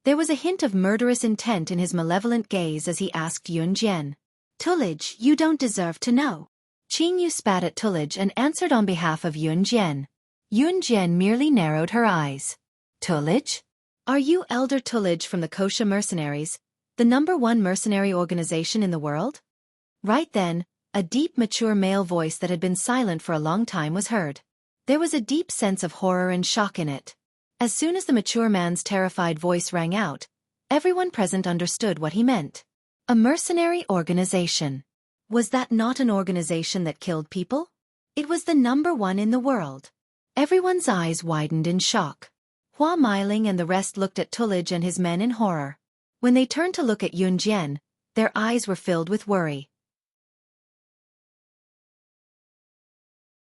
There was a hint of murderous intent in his malevolent gaze as he asked Yunjian. Tullage, you don't deserve to know. Qingyu spat at Tullage and answered on behalf of Yunjian. Yunjian merely narrowed her eyes. Tullage? Are you Elder Tullage from the kosher mercenaries? The #1 mercenary organization in the world? Right then, a deep, mature male voice that had been silent for a long time was heard. There was a deep sense of horror and shock in it. As soon as the mature man's terrified voice rang out, everyone present understood what he meant. A mercenary organization. Was that not an organization that killed people? It was the #1 in the world. Everyone's eyes widened in shock. Hua Meiling and the rest looked at Tullidge and his men in horror. When they turned to look at Yun Jian, their eyes were filled with worry.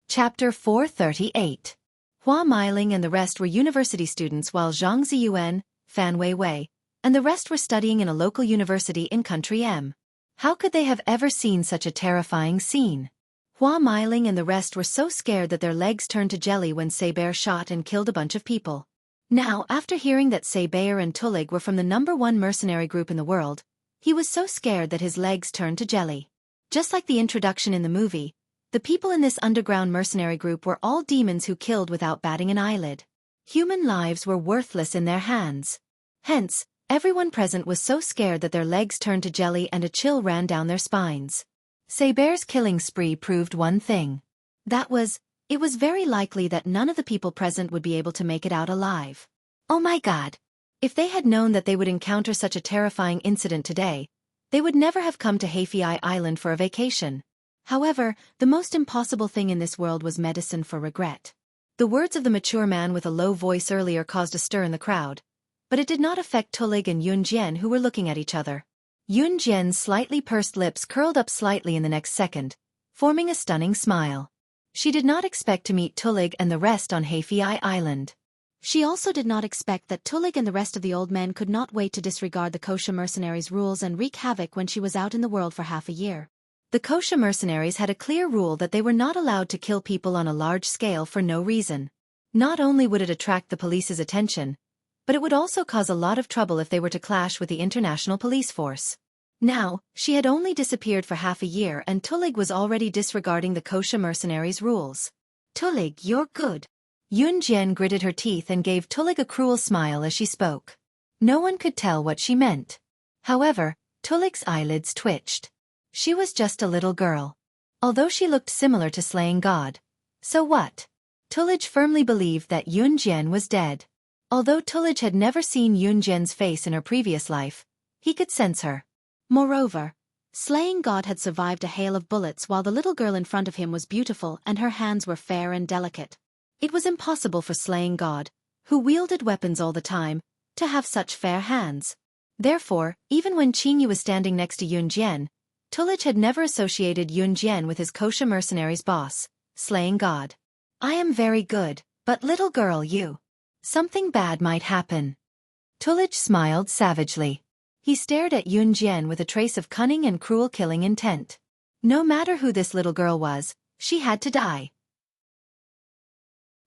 Chapter 438. Hua Meiling and the rest were university students while Zhang Ziyuan, Fan Weiwei, and the rest were studying in a local university in Country M. How could they have ever seen such a terrifying scene? Hua Meiling and the rest were so scared that their legs turned to jelly when Saber shot and killed a bunch of people. Now, after hearing that Saber and Tulig were from the #1 mercenary group in the world, he was so scared that his legs turned to jelly. Just like the introduction in the movie, the people in this underground mercenary group were all demons who killed without batting an eyelid. Human lives were worthless in their hands. Hence, everyone present was so scared that their legs turned to jelly and a chill ran down their spines. Saber's killing spree proved one thing. It was very likely that none of the people present would be able to make it out alive. Oh my God! If they had known that they would encounter such a terrifying incident today, they would never have come to Heifei Island for a vacation. However, the most impossible thing in this world was medicine for regret. The words of the mature man with a low voice earlier caused a stir in the crowd, but it did not affect Tulig and Yun Jian who were looking at each other. Yun Jian's slightly pursed lips curled up slightly in the next second, forming a stunning smile. She did not expect to meet Tulig and the rest on Heifei Island. She also did not expect that Tulig and the rest of the old men could not wait to disregard the Kosha mercenaries' rules and wreak havoc when she was out in the world for half a year. The Kosha mercenaries had a clear rule that they were not allowed to kill people on a large scale for no reason. Not only would it attract the police's attention, but it would also cause a lot of trouble if they were to clash with the international police force. Now, she had only disappeared for half a year and Tulig was already disregarding the Kosha mercenaries' rules. Tulig, you're good. Yun Jian gritted her teeth and gave Tulig a cruel smile as she spoke. No one could tell what she meant. However, Tulig's eyelids twitched. She was just a little girl. Although she looked similar to slaying God. So what? Tulig firmly believed that Yun Jian was dead. Although Tulig had never seen Yun Jian's face in her previous life, he could sense her. Moreover, slaying God had survived a hail of bullets while the little girl in front of him was beautiful and her hands were fair and delicate. It was impossible for slaying God, who wielded weapons all the time, to have such fair hands. Therefore, even when Qingyu was standing next to Yun Jian, Tulig had never associated Yun Jian with his Kosha mercenaries' boss, slaying God. I am very good, but little girl you. Something bad might happen. Tulig smiled savagely. He stared at Yun Jian with a trace of cunning and cruel killing intent. No matter who this little girl was, she had to die.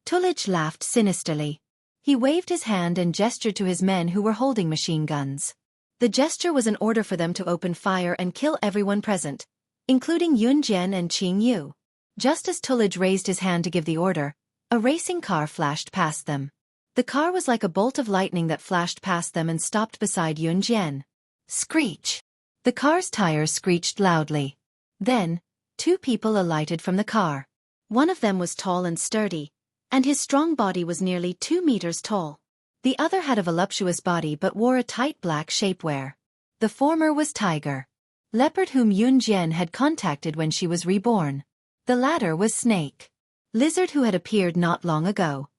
Tulig laughed sinisterly. He waved his hand and gestured to his men who were holding machine guns. The gesture was an order for them to open fire and kill everyone present, including Yun Jian and Qing Yu. Just as Tulig raised his hand to give the order, a racing car flashed past them. The car was like a bolt of lightning that flashed past them and stopped beside Yun Jian. Screech! The car's tires screeched loudly. Then, two people alighted from the car. One of them was tall and sturdy, and his strong body was nearly 2 meters tall. The other had a voluptuous body but wore a tight black shapewear. The former was Tiger, Leopard whom Yun Jian had contacted when she was reborn. The latter was Snake, Lizard who had appeared not long ago.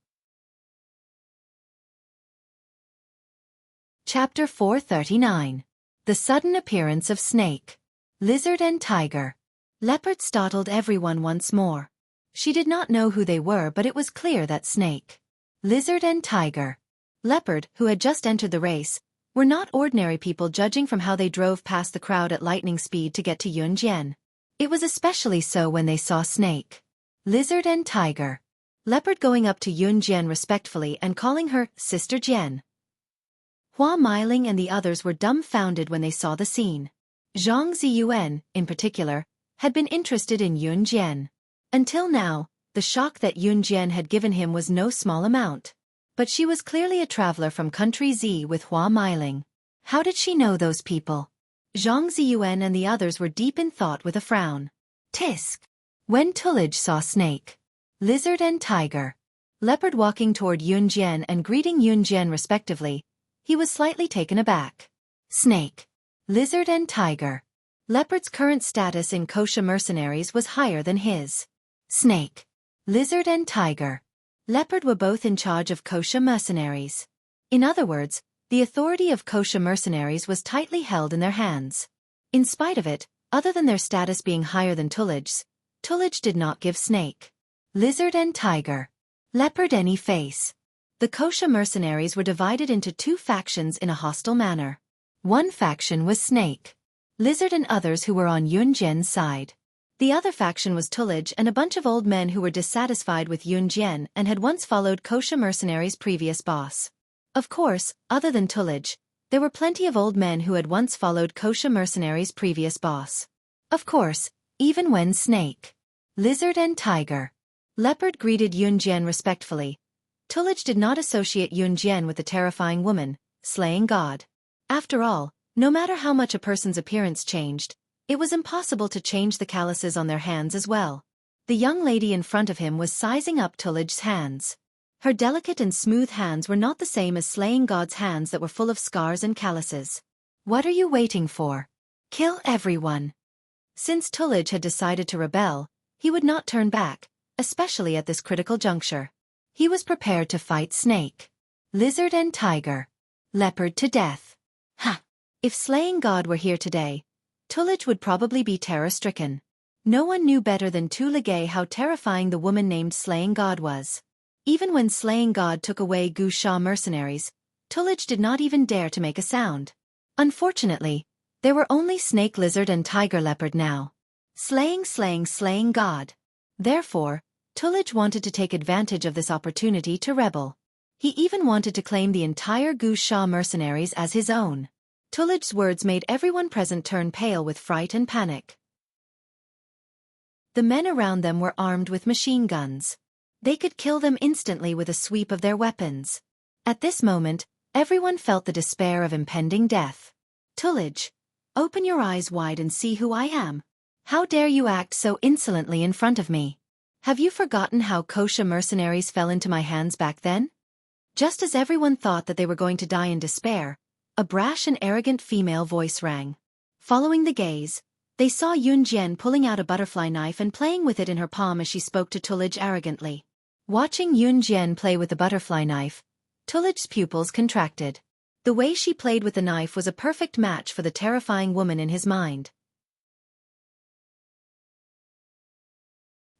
Chapter 439. The Sudden Appearance of Snake, Lizard and Tiger. Leopard startled everyone once more. She did not know who they were, but it was clear that Snake, Lizard and Tiger, Leopard, who had just entered the race, were not ordinary people judging from how they drove past the crowd at lightning speed to get to Yun Jian. It was especially so when they saw Snake, Lizard and Tiger, Leopard going up to Yun Jian respectfully and calling her Sister Jian. Hua Meiling and the others were dumbfounded when they saw the scene. Zhang Ziyuan, in particular, had been interested in Yun Jian. Until now, the shock that Yun Jian had given him was no small amount. But she was clearly a traveler from Country Z with Hua Meiling. How did she know those people? Zhang Ziyuan and the others were deep in thought with a frown. Tisk. When Tullidge saw snake, lizard and tiger, leopard walking toward Yun Jian and greeting Yun Jian respectively, he was slightly taken aback. Snake, lizard and tiger. Leopard's current status in kosher mercenaries was higher than his. Snake, lizard and tiger. Leopard were both in charge of kosher mercenaries. In other words, the authority of kosher mercenaries was tightly held in their hands. In spite of it, other than their status being higher than Tullidge's, Tullidge did not give snake, lizard and tiger, leopard any face. The kosher mercenaries were divided into two factions in a hostile manner. One faction was snake, lizard and others who were on Yun Jian's side. The other faction was Tullidge and a bunch of old men who were dissatisfied with Yun Jian and had once followed kosher mercenaries' previous boss. Of course, other than Tullidge, there were plenty of old men who had once followed kosher mercenaries' previous boss. Of course, even when snake, lizard and tiger, leopard greeted Yun Jian respectfully, Tullidge did not associate Yun Jian with the terrifying woman, slaying god. After all, no matter how much a person's appearance changed, it was impossible to change the calluses on their hands as well. The young lady in front of him was sizing up Tullidge's hands. Her delicate and smooth hands were not the same as slaying god's hands that were full of scars and calluses. What are you waiting for? Kill everyone. Since Tullidge had decided to rebel, he would not turn back, especially at this critical juncture. He was prepared to fight snake, lizard and tiger, leopard to death. Ha! If slaying god were here today, Tullidge would probably be terror-stricken. No one knew better than Tu Ligay how terrifying the woman named Slaying God was. Even when Slaying God took away Gu Sha mercenaries, Tullidge did not even dare to make a sound. Unfortunately, there were only snake, lizard and tiger leopard now. Slaying God. Therefore, Tullidge wanted to take advantage of this opportunity to rebel. He even wanted to claim the entire Gu Sha mercenaries as his own. Tullidge's words made everyone present turn pale with fright and panic. The men around them were armed with machine guns. They could kill them instantly with a sweep of their weapons. At this moment, everyone felt the despair of impending death. Tullidge, open your eyes wide and see who I am. How dare you act so insolently in front of me? Have you forgotten how kosher mercenaries fell into my hands back then? Just as everyone thought that they were going to die in despair, a brash and arrogant female voice rang. Following the gaze, they saw Yun Jian pulling out a butterfly knife and playing with it in her palm as she spoke to Tullidge arrogantly. Watching Yun Jian play with the butterfly knife, Tullidge's pupils contracted. The way she played with the knife was a perfect match for the terrifying woman in his mind.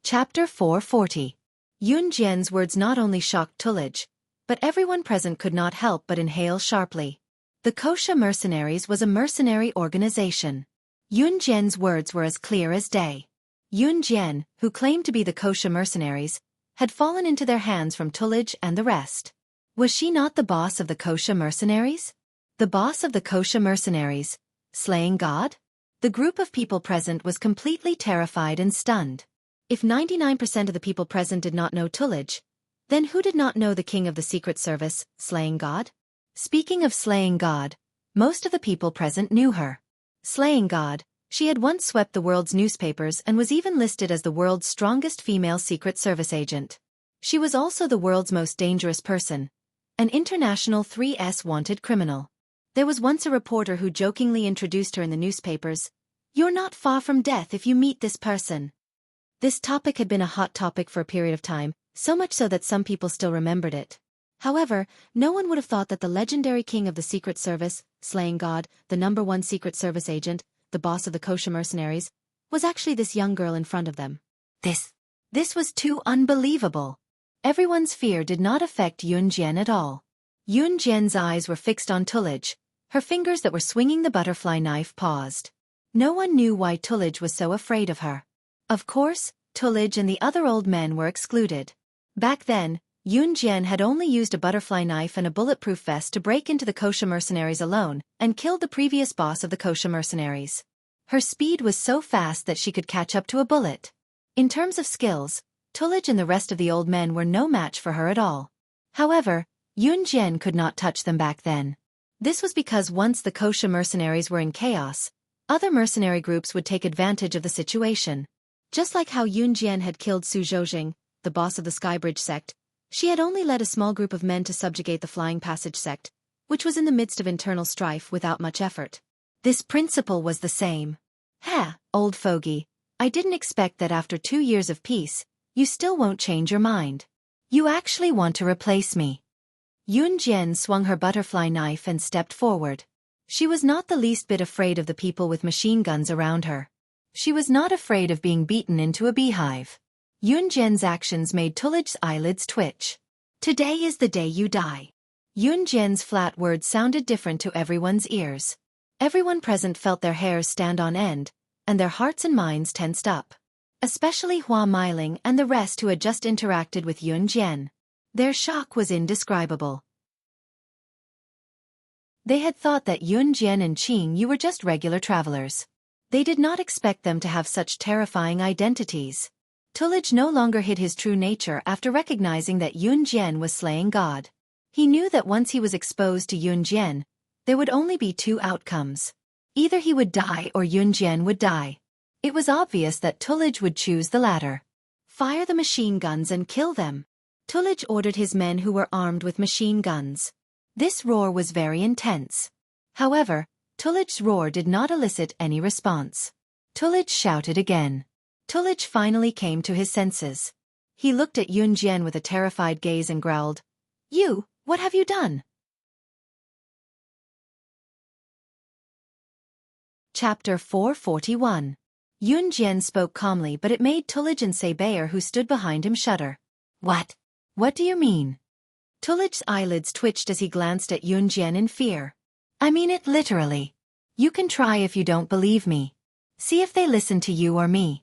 Chapter 440. Yun Jian's words not only shocked Tullidge, but everyone present could not help but inhale sharply. The kosher mercenaries was a mercenary organization. Yun Jian's words were as clear as day. Yun Jian, who claimed to be the kosher mercenaries, had fallen into their hands from Tullidge and the rest. Was she not the boss of the kosher mercenaries? The boss of the kosher mercenaries, slaying God? The group of people present was completely terrified and stunned. If 99% of the people present did not know Tullidge, then who did not know the king of the Secret Service, Slaying God? Speaking of Slaying God, most of the people present knew her. Slaying God, she had once swept the world's newspapers and was even listed as the world's strongest female Secret Service agent. She was also the world's most dangerous person, an international 3S wanted criminal. There was once a reporter who jokingly introduced her in the newspapers. "You're not far from death if you meet this person." This topic had been a hot topic for a period of time, so much so that some people still remembered it. However, no one would have thought that the legendary king of the Secret Service, Slaying God, the #1 Secret Service agent, the boss of the kosher mercenaries, was actually this young girl in front of them. This was too unbelievable. Everyone's fear did not affect Yun Jian at all. Yun Jian's eyes were fixed on Tullidge. Her fingers that were swinging the butterfly knife paused. No one knew why Tullidge was so afraid of her. Of course, Tullidge and the other old men were excluded. Back then, Yun Jian had only used a butterfly knife and a bulletproof vest to break into the kosher mercenaries alone and killed the previous boss of the kosher mercenaries. Her speed was so fast that she could catch up to a bullet. In terms of skills, Tullidge and the rest of the old men were no match for her at all. However, Yun Jian could not touch them back then. This was because once the kosher mercenaries were in chaos, other mercenary groups would take advantage of the situation. Just like how Yun Jian had killed Su Zhoujing, the boss of the Skybridge sect, she had only led a small group of men to subjugate the Flying Passage sect, which was in the midst of internal strife without much effort. This principle was the same. Old fogey, I didn't expect that after 2 years of peace, you still won't change your mind. You actually want to replace me. Yun Jian swung her butterfly knife and stepped forward. She was not the least bit afraid of the people with machine guns around her. She was not afraid of being beaten into a beehive. Yun Jian's actions made Tulij's eyelids twitch. Today is the day you die. Yun Jian's flat words sounded different to everyone's ears. Everyone present felt their hairs stand on end, and their hearts and minds tensed up. Especially Hua Meiling and the rest who had just interacted with Yun Jian. Their shock was indescribable. They had thought that Yun Jian and Qing Yu were just regular travelers. They did not expect them to have such terrifying identities. Tulij no longer hid his true nature after recognizing that Yun Jian was slaying God. He knew that once he was exposed to Yun Jian, there would only be 2 outcomes. Either he would die or Yun Jian would die. It was obvious that Tulij would choose the latter. Fire the machine guns and kill them. Tulij ordered his men who were armed with machine guns. This roar was very intense. However, Tulij's roar did not elicit any response. Tulij shouted again. Tulij finally came to his senses. He looked at Yun Jian with a terrified gaze and growled, "You, what have you done?" Chapter 441. Yun Jian spoke calmly, but it made Tulij and Saber who stood behind him shudder. What? What do you mean? Tulij's eyelids twitched as he glanced at Yun Jian in fear. I mean it literally. You can try if you don't believe me. See if they listen to you or me.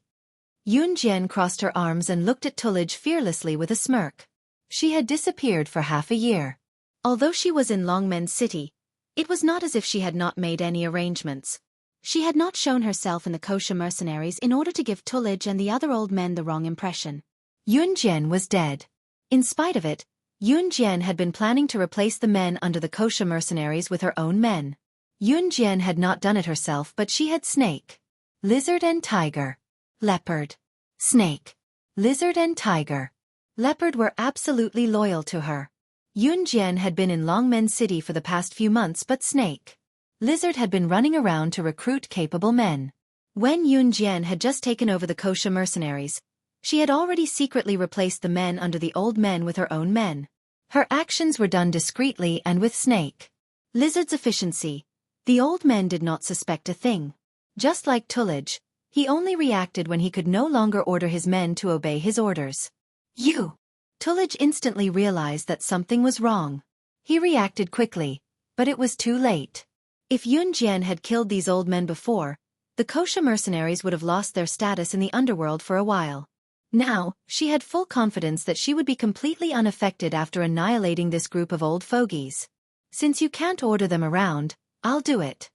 Yun Jian crossed her arms and looked at Tulij fearlessly with a smirk. She had disappeared for half a year. Although she was in Longmen City, it was not as if she had not made any arrangements. She had not shown herself in the kosher mercenaries in order to give Tulij and the other old men the wrong impression. Yun Jian was dead. In spite of it, Yun Jian had been planning to replace the men under the kosher mercenaries with her own men. Yun Jian had not done it herself, but she had snake, lizard and tiger, leopard, snake, lizard and tiger. Leopard were absolutely loyal to her. Yun Jian had been in Longmen City for the past few months, but snake, lizard had been running around to recruit capable men. When Yun Jian had just taken over the kosher mercenaries, she had already secretly replaced the men under the old men with her own men. Her actions were done discreetly and with snake, lizard's efficiency. The old men did not suspect a thing. Just like Tulij, he only reacted when he could no longer order his men to obey his orders. You! Tulij instantly realized that something was wrong. He reacted quickly, but it was too late. If Yun Jian had killed these old men before, the kosher mercenaries would have lost their status in the underworld for a while. Now, she had full confidence that she would be completely unaffected after annihilating this group of old fogies. Since you can't order them around, I'll do it.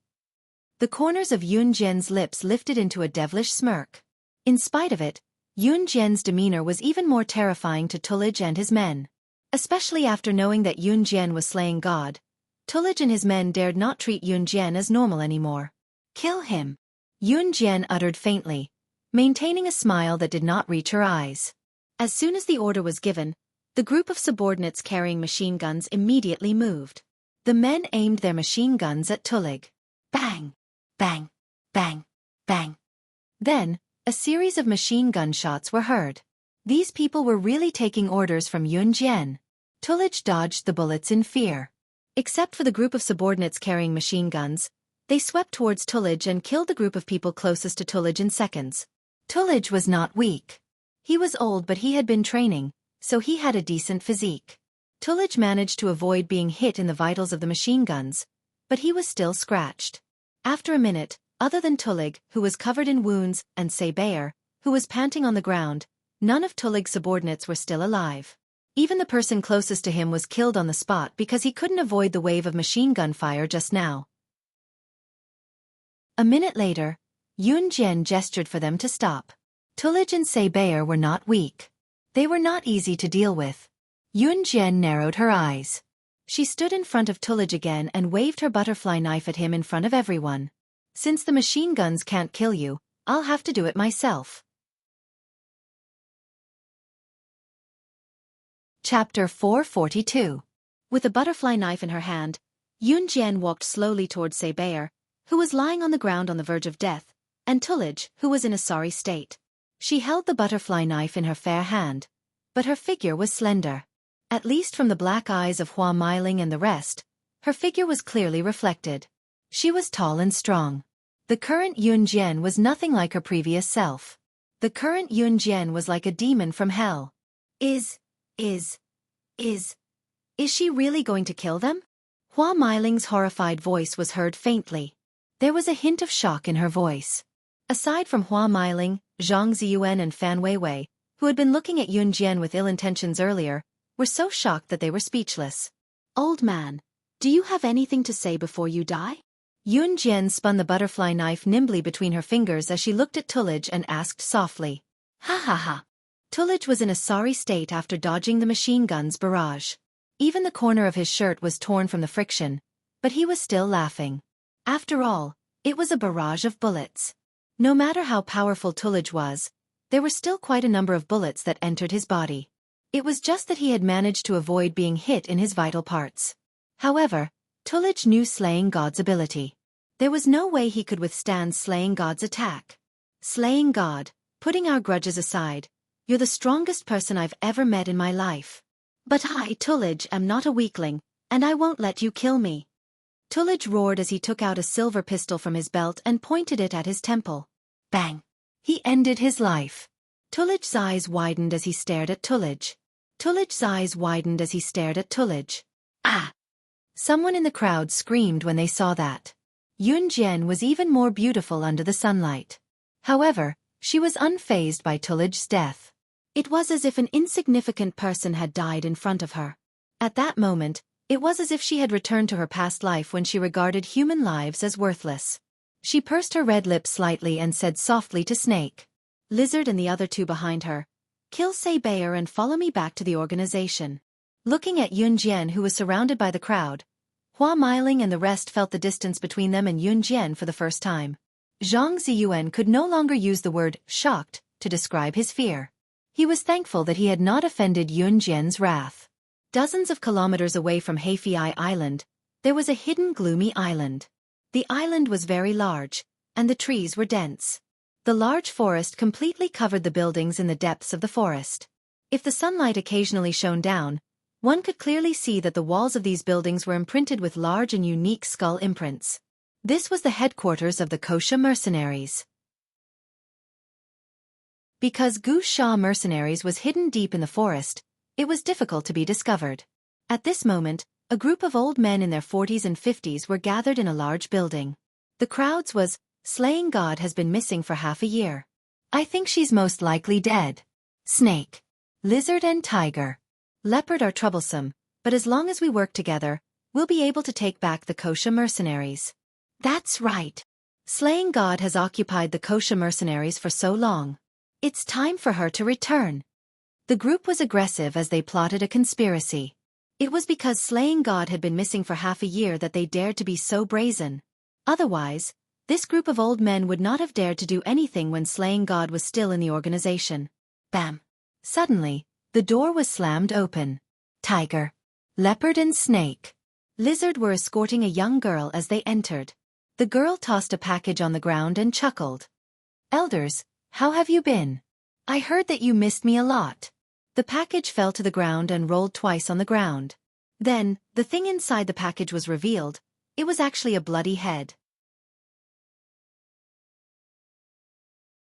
The corners of Yun Jian's lips lifted into a devilish smirk. In spite of it, Yun Jian's demeanor was even more terrifying to Tulij and his men. Especially after knowing that Yun Jian was slaying God, Tulij and his men dared not treat Yun Jian as normal anymore. Kill him. Yun Jian uttered faintly, maintaining a smile that did not reach her eyes. As soon as the order was given, the group of subordinates carrying machine guns immediately moved. The men aimed their machine guns at Tulij. Bang! Bang! Bang! Bang! Then, a series of machine gun shots were heard. These people were really taking orders from Yun Jian. Tulij dodged the bullets in fear. Except for the group of subordinates carrying machine guns, they swept towards Tulij and killed the group of people closest to Tulij in seconds. Tulij was not weak. He was old, but he had been training, so he had a decent physique. Tulij managed to avoid being hit in the vitals of the machine guns, but he was still scratched. After a minute, other than Tulij, who was covered in wounds, and Saber, who was panting on the ground, none of Tulij's subordinates were still alive. Even the person closest to him was killed on the spot because he couldn't avoid the wave of machine gun fire just now. A minute later, Yun Jian gestured for them to stop. Tulij and Saber were not weak. They were not easy to deal with. Yun Jian narrowed her eyes. She stood in front of Tullidge again and waved her butterfly knife at him in front of everyone. Since the machine guns can't kill you, I'll have to do it myself. Chapter 442. With a butterfly knife in her hand, Yun Jian walked slowly towards Saga, who was lying on the ground on the verge of death, and Tullidge, who was in a sorry state. She held the butterfly knife in her fair hand, but her figure was slender. At least from the black eyes of Hua Meiling and the rest, her figure was clearly reflected. She was tall and strong. The current Yun Jian was nothing like her previous self. The current Yun Jian was like a demon from hell. Is she really going to kill them? Hua Meiling's horrified voice was heard faintly. There was a hint of shock in her voice. Aside from Hua Meiling, Zhang Ziyuan and Fan Weiwei, who had been looking at Yun Jian with ill intentions earlier, were so shocked that they were speechless. Old man, do you have anything to say before you die? Yun Jian spun the butterfly knife nimbly between her fingers as she looked at Tullidge and asked softly. Ha ha ha. Tullidge was in a sorry state after dodging the machine gun's barrage. Even the corner of his shirt was torn from the friction, but he was still laughing. After all, it was a barrage of bullets. No matter how powerful Tullidge was, there were still quite a number of bullets that entered his body. It was just that he had managed to avoid being hit in his vital parts. However, Tullidge knew Slaying God's ability. There was no way he could withstand Slaying God's attack. Slaying God, putting our grudges aside, you're the strongest person I've ever met in my life. But I, Tullidge, am not a weakling, and I won't let you kill me. Tullidge roared as he took out a silver pistol from his belt and pointed it at his temple. Bang! He ended his life. Tullidge's eyes widened as he stared at Tullidge. Tullidge's eyes widened as he stared at Tullidge. Ah! Someone in the crowd screamed when they saw that. Yun Jian was even more beautiful under the sunlight. However, she was unfazed by Tullidge's death. It was as if an insignificant person had died in front of her. At that moment, it was as if she had returned to her past life when she regarded human lives as worthless. She pursed her red lips slightly and said softly to Snake, Lizard and the other two behind her, kill Saga and follow me back to the organization. Looking at Yun Jian, who was surrounded by the crowd, Hua Meiling and the rest felt the distance between them and Yun Jian for the first time. Zhang Ziyuan could no longer use the word shocked to describe his fear. He was thankful that he had not offended Yun Jian's wrath. Dozens of kilometers away from Heifei Island, there was a hidden gloomy island. The island was very large, and the trees were dense. The large forest completely covered the buildings in the depths of the forest. If the sunlight occasionally shone down, one could clearly see that the walls of these buildings were imprinted with large and unique skull imprints. This was the headquarters of the Kosha mercenaries. Because Gu Sha mercenaries was hidden deep in the forest, it was difficult to be discovered. At this moment, a group of old men in their 40s and 50s were gathered in a large building. The crowd's was, Slaying God has been missing for half a year. I think she's most likely dead. Snake, lizard and tiger. Leopard are troublesome, but as long as we work together, we'll be able to take back the Kosha mercenaries. That's right. Slaying God has occupied the Kosha mercenaries for so long. It's time for her to return. The group was aggressive as they plotted a conspiracy. It was because Slaying God had been missing for half a year that they dared to be so brazen. Otherwise, this group of old men would not have dared to do anything when Slaying God was still in the organization. Bam! Suddenly, the door was slammed open. Tiger, leopard and snake. Lizard were escorting a young girl as they entered. The girl tossed a package on the ground and chuckled. Elders, how have you been? I heard that you missed me a lot. The package fell to the ground and rolled twice on the ground. Then, the thing inside the package was revealed. It was actually a bloody head.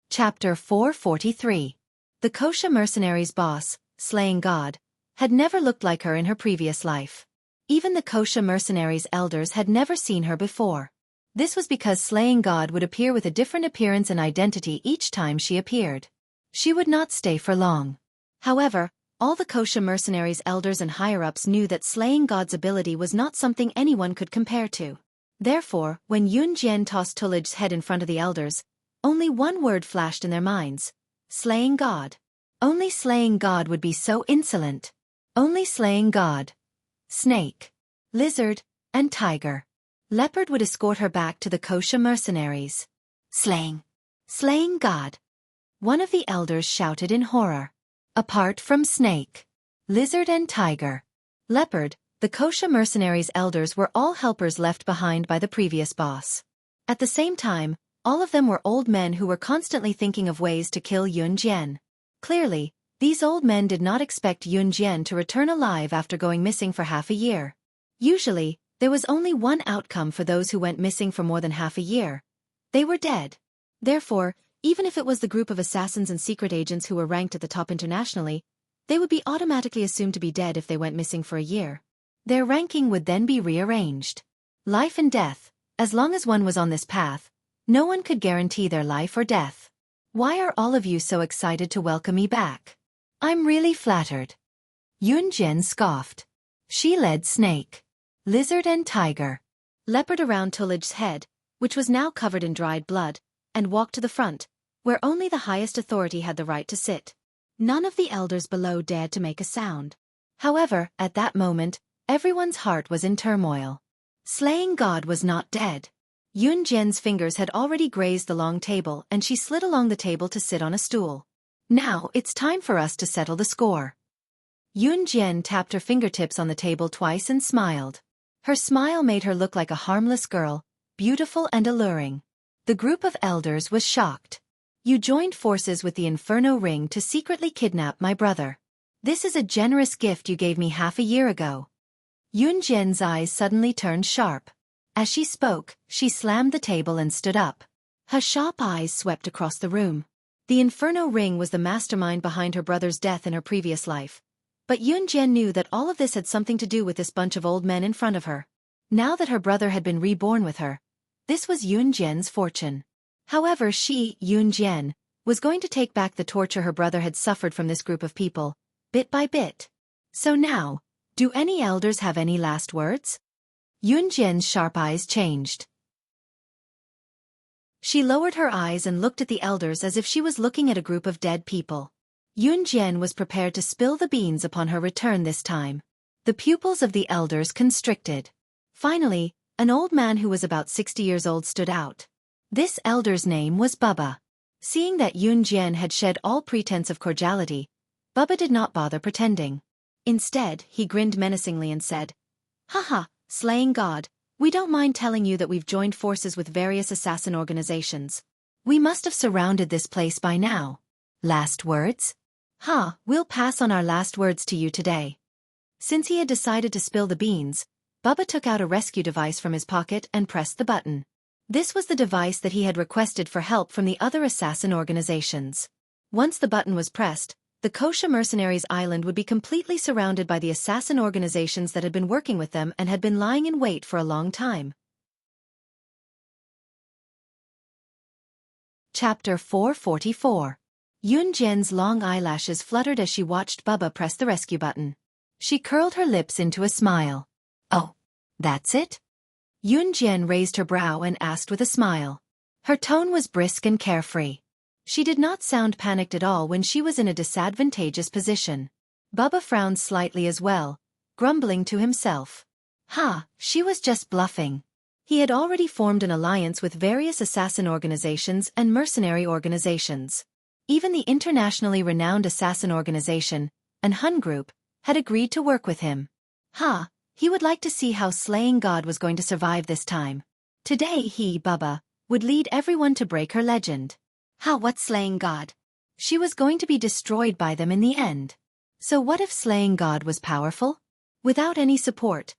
Chapter 443. The Kosha mercenaries' boss, Slaying God, had never looked like her in her previous life. Even the Kosha mercenaries' elders had never seen her before. This was because Slaying God would appear with a different appearance and identity each time she appeared. She would not stay for long. However, all the Kosha mercenaries' elders and higher-ups knew that Slaying God's ability was not something anyone could compare to. Therefore, when Yun Jian tossed Tullidge's head in front of the elders, only one word flashed in their minds. Slaying God. Only Slaying God would be so insolent. Only Slaying God. Snake. lizard, and tiger. Leopard would escort her back to the kosher mercenaries. Slaying God. One of the elders shouted in horror. Apart from snake, lizard and tiger, leopard, the kosher mercenaries' elders were all helpers left behind by the previous boss. At the same time, all of them were old men who were constantly thinking of ways to kill Yun Jian. Clearly, these old men did not expect Yun Jian to return alive after going missing for half a year. Usually, there was only one outcome for those who went missing for more than half a year. They were dead. Therefore, even if it was the group of assassins and secret agents who were ranked at the top internationally, they would be automatically assumed to be dead if they went missing for a year. Their ranking would then be rearranged. Life and death, as long as one was on this path, no one could guarantee their life or death. Why are all of you so excited to welcome me back? I'm really flattered. Yun Jian scoffed. She led snake, lizard and tiger, leopard around Tulidge's head, which was now covered in dried blood, and walked to the front, where only the highest authority had the right to sit. None of the elders below dared to make a sound. However, at that moment, everyone's heart was in turmoil. Slaying God was not dead. Yun Jian's fingers had already grazed the long table and she slid along the table to sit on a stool. Now it's time for us to settle the score. Yun Jian tapped her fingertips on the table twice and smiled. Her smile made her look like a harmless girl, beautiful and alluring. The group of elders was shocked. You joined forces with the Inferno Ring to secretly kidnap my brother. This is a generous gift you gave me half a year ago. Yun Jian's eyes suddenly turned sharp. As she spoke, she slammed the table and stood up. Her sharp eyes swept across the room. The Inferno Ring was the mastermind behind her brother's death in her previous life. But Yun Jian knew that all of this had something to do with this bunch of old men in front of her. Now that her brother had been reborn with her, this was Yun Jian's fortune. However, she, Yun Jian, was going to take back the torture her brother had suffered from this group of people, bit by bit. So now, do any elders have any last words? Yun Jian's sharp eyes changed. She lowered her eyes and looked at the elders as if she was looking at a group of dead people. Yun Jian was prepared to spill the beans upon her return this time. The pupils of the elders constricted. Finally, an old man who was about 60 years old stood out. This elder's name was Bubba. Seeing that Yun Jian had shed all pretense of cordiality, Bubba did not bother pretending. Instead, he grinned menacingly and said, "Haha, Slaying God, we don't mind telling you that we've joined forces with various assassin organizations. We must have surrounded this place by now. Last words? We'll pass on our last words to you today." Since he had decided to spill the beans, Bubba took out a rescue device from his pocket and pressed the button. This was the device that he had requested for help from the other assassin organizations. Once the button was pressed, the Kosha Mercenaries Island would be completely surrounded by the assassin organizations that had been working with them and had been lying in wait for a long time. Chapter 444. Yun Jian's long eyelashes fluttered as she watched Bubba press the rescue button. She curled her lips into a smile. "Oh, that's it?" Yun Jian raised her brow and asked with a smile. Her tone was brisk and carefree. She did not sound panicked at all when she was in a disadvantageous position. Bubba frowned slightly as well, grumbling to himself. She was just bluffing. He had already formed an alliance with various assassin organizations and mercenary organizations. Even the internationally renowned assassin organization, an Hun group, had agreed to work with him. He would like to see how Slaying God was going to survive this time. Today he, Bubba, would lead everyone to break her legend. What's Slaying God? She was going to be destroyed by them in the end. So what if Slaying God was powerful? Without any support,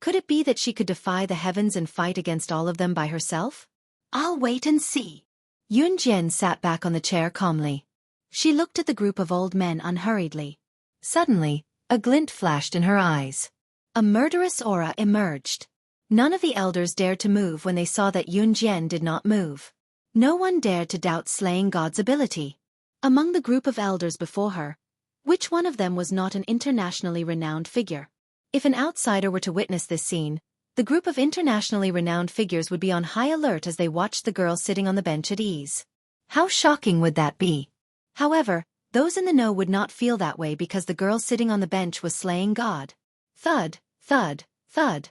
could it be that she could defy the heavens and fight against all of them by herself? I'll wait and see. Yun Jian sat back on the chair calmly. She looked at the group of old men unhurriedly. Suddenly, a glint flashed in her eyes. A murderous aura emerged. None of the elders dared to move when they saw that Yun Jian did not move. No one dared to doubt Slaying God's ability. Among the group of elders before her, which one of them was not an internationally renowned figure? If an outsider were to witness this scene, the group of internationally renowned figures would be on high alert as they watched the girl sitting on the bench at ease. How shocking would that be? However, those in the know would not feel that way because the girl sitting on the bench was Slaying God. Thud, thud, Thud.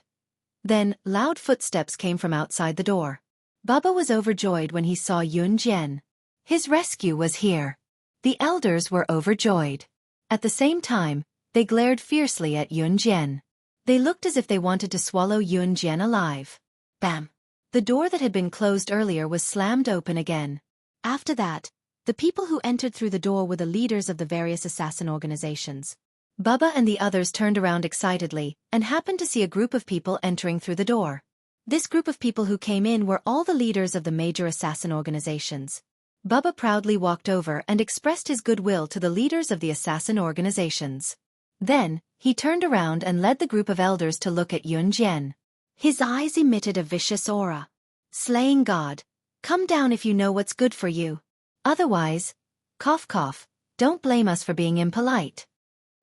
Then, loud footsteps came from outside the door. Bubba was overjoyed when he saw Yun Jian. His rescue was here. The elders were overjoyed. At the same time, they glared fiercely at Yun Jian. They looked as if they wanted to swallow Yun Jian alive. Bam! The door that had been closed earlier was slammed open again. After that, the people who entered through the door were the leaders of the various assassin organizations. Bubba and the others turned around excitedly and happened to see a group of people entering through the door. This group of people who came in were all the leaders of the major assassin organizations. Bubba proudly walked over and expressed his goodwill to the leaders of the assassin organizations. Then, he turned around and led the group of elders to look at Yun Jian. His eyes emitted a vicious aura. Slaying God, come down if you know what's good for you. Otherwise, cough cough, don't blame us for being impolite.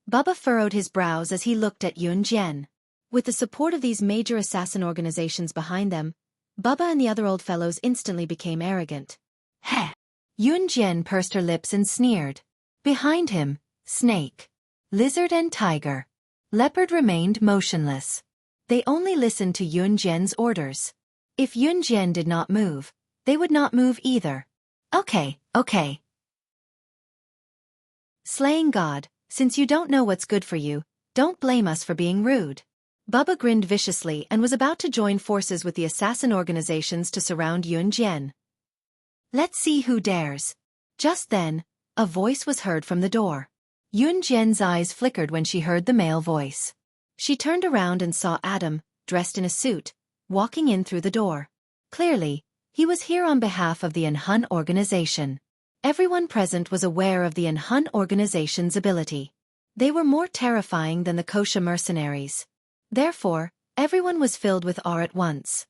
Bubba furrowed his brows as he looked at Yun Jian. With the support of these major assassin organizations behind them, Bubba and the other old fellows instantly became arrogant. Heh! Yun Jian pursed her lips and sneered. Behind him, snake, lizard and tiger. Leopard remained motionless. They only listened to Yun Jian's orders. If Yun Jian did not move, they would not move either. Okay. Slaying God, since you don't know what's good for you, don't blame us for being rude. Bubba grinned viciously and was about to join forces with the assassin organizations to surround Yun Jian. Let's see who dares. Just then, a voice was heard from the door. Yun Jian's eyes flickered when she heard the male voice. She turned around and saw Adam, dressed in a suit, walking in through the door. Clearly, he was here on behalf of the Enhun organization. Everyone present was aware of the Enhun organization's ability. They were more terrifying than the Kosha mercenaries. Therefore, everyone was filled with awe at once.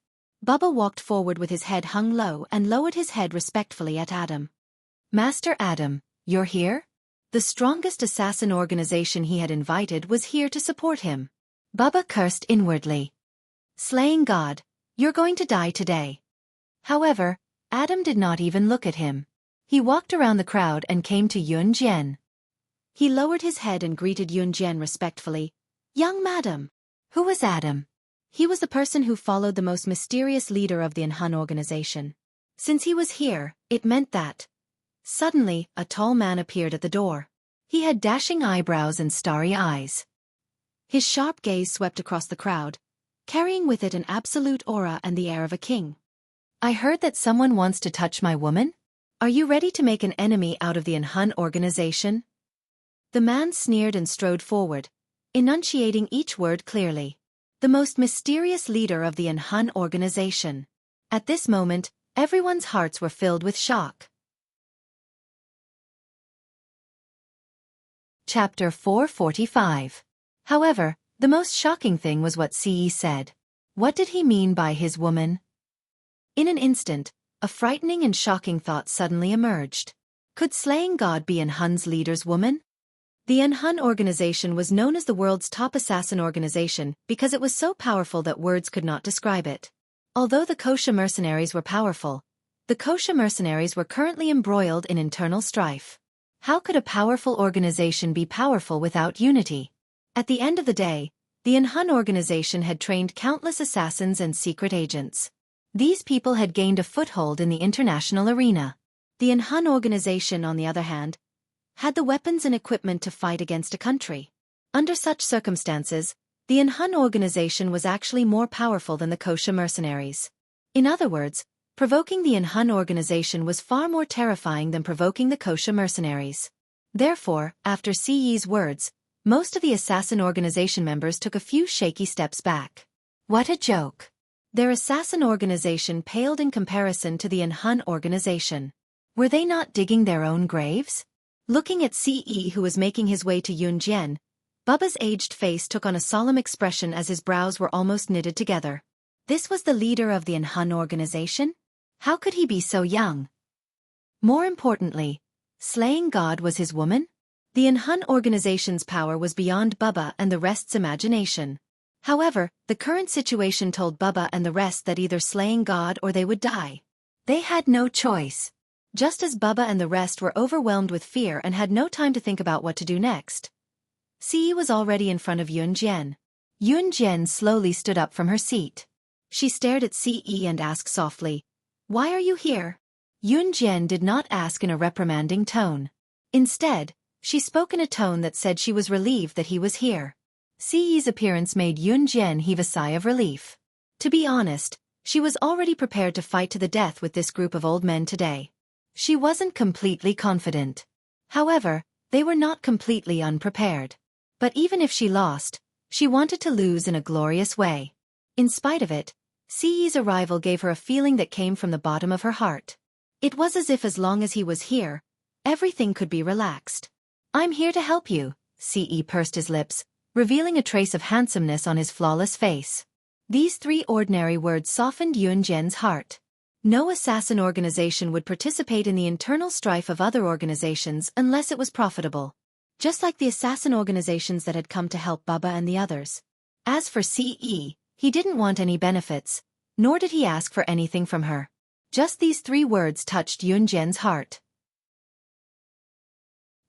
Bubba walked forward with his head hung low and lowered his head respectfully at Adam. Master Adam, you're here? The strongest assassin organization he had invited was here to support him. Bubba cursed inwardly. Slaying God, you're going to die today. However, Adam did not even look at him. He walked around the crowd and came to Yun Jian. He lowered his head and greeted Yun Jian respectfully. Young madam. Who was Adam? He was the person who followed the most mysterious leader of the Enhun organization. Since he was here, it meant that. Suddenly, a tall man appeared at the door. He had dashing eyebrows and starry eyes. His sharp gaze swept across the crowd, carrying with it an absolute aura and the air of a king. I heard that someone wants to touch my woman? Are you ready to make an enemy out of the Enhun organization? The man sneered and strode forward, enunciating each word clearly. The most mysterious leader of the Enhun organization. At this moment, everyone's hearts were filled with shock. Chapter 445. However, the most shocking thing was what Ce said. What did he mean by his woman? In an instant, a frightening and shocking thought suddenly emerged. Could Slaying God be Enhun's leader's woman? The Enhun organization was known as the world's top assassin organization because it was so powerful that words could not describe it. Although the Kosha mercenaries were powerful, the Kosha mercenaries were currently embroiled in internal strife. How could a powerful organization be powerful without unity? At the end of the day, the Enhun organization had trained countless assassins and secret agents. These people had gained a foothold in the international arena. The Enhun organization, on the other hand, had the weapons and equipment to fight against a country. Under such circumstances, the Enhun organization was actually more powerful than the Kosha mercenaries. In other words, provoking the Enhun organization was far more terrifying than provoking the Kosha mercenaries. Therefore, after Ce's words, most of the assassin organization members took a few shaky steps back. What a joke! Their assassin organization paled in comparison to the Enhun organization. Were they not digging their own graves? Looking at Ce, who was making his way to Yun Jian, Bubba's aged face took on a solemn expression as his brows were almost knitted together. This was the leader of the Enhun organization? How could he be so young? More importantly, Slaying God was his woman? The Enhun organization's power was beyond Bubba and the rest's imagination. However, the current situation told Bubba and the rest that either Slaying God or they would die. They had no choice. Just as Bubba and the rest were overwhelmed with fear and had no time to think about what to do next, Ce was already in front of Yun Jian. Yun Jian slowly stood up from her seat. She stared at Ce and asked softly, "Why are you here?" Yun Jian did not ask in a reprimanding tone. Instead, she spoke in a tone that said she was relieved that he was here. Ce's appearance made Yun Jian heave a sigh of relief. To be honest, she was already prepared to fight to the death with this group of old men today. She wasn't completely confident. However, they were not completely unprepared. But even if she lost, she wanted to lose in a glorious way. In spite of it, Ce's arrival gave her a feeling that came from the bottom of her heart. It was as if as long as he was here, everything could be relaxed. "I'm here to help you," Ce pursed his lips, revealing a trace of handsomeness on his flawless face. These 3 ordinary words softened Yun Jian's heart. No assassin organization would participate in the internal strife of other organizations unless it was profitable. Just like the assassin organizations that had come to help Baba and the others. As for Ce, he didn't want any benefits, nor did he ask for anything from her. Just these 3 words touched Yun Jian's heart.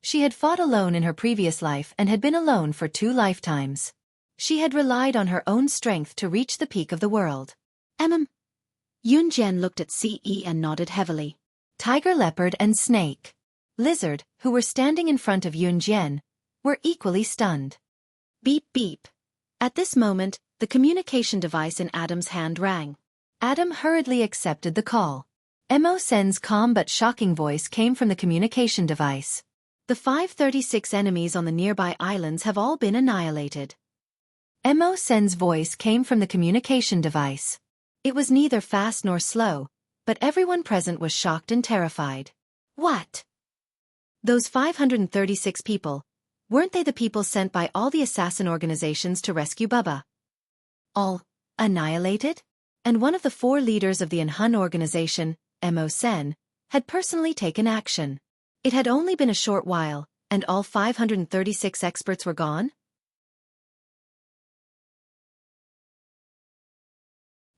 She had fought alone in her previous life and had been alone for 2 lifetimes. She had relied on her own strength to reach the peak of the world. Yun Jian looked at Ce and nodded heavily. Tiger, leopard and snake, lizard, who were standing in front of Yun Jian, were equally stunned. Beep beep. At this moment, the communication device in Adam's hand rang. Adam hurriedly accepted the call. Mo Sen's calm but shocking voice came from the communication device. "The 536 enemies on the nearby islands have all been annihilated." Mo Sen's voice came from the communication device. It was neither fast nor slow, but everyone present was shocked and terrified. What? Those 536 people, weren't they the people sent by all the assassin organizations to rescue Baba? All annihilated? And one of the 4 leaders of the Hun organization, Mo Sen, had personally taken action. It had only been a short while, and all 536 experts were gone?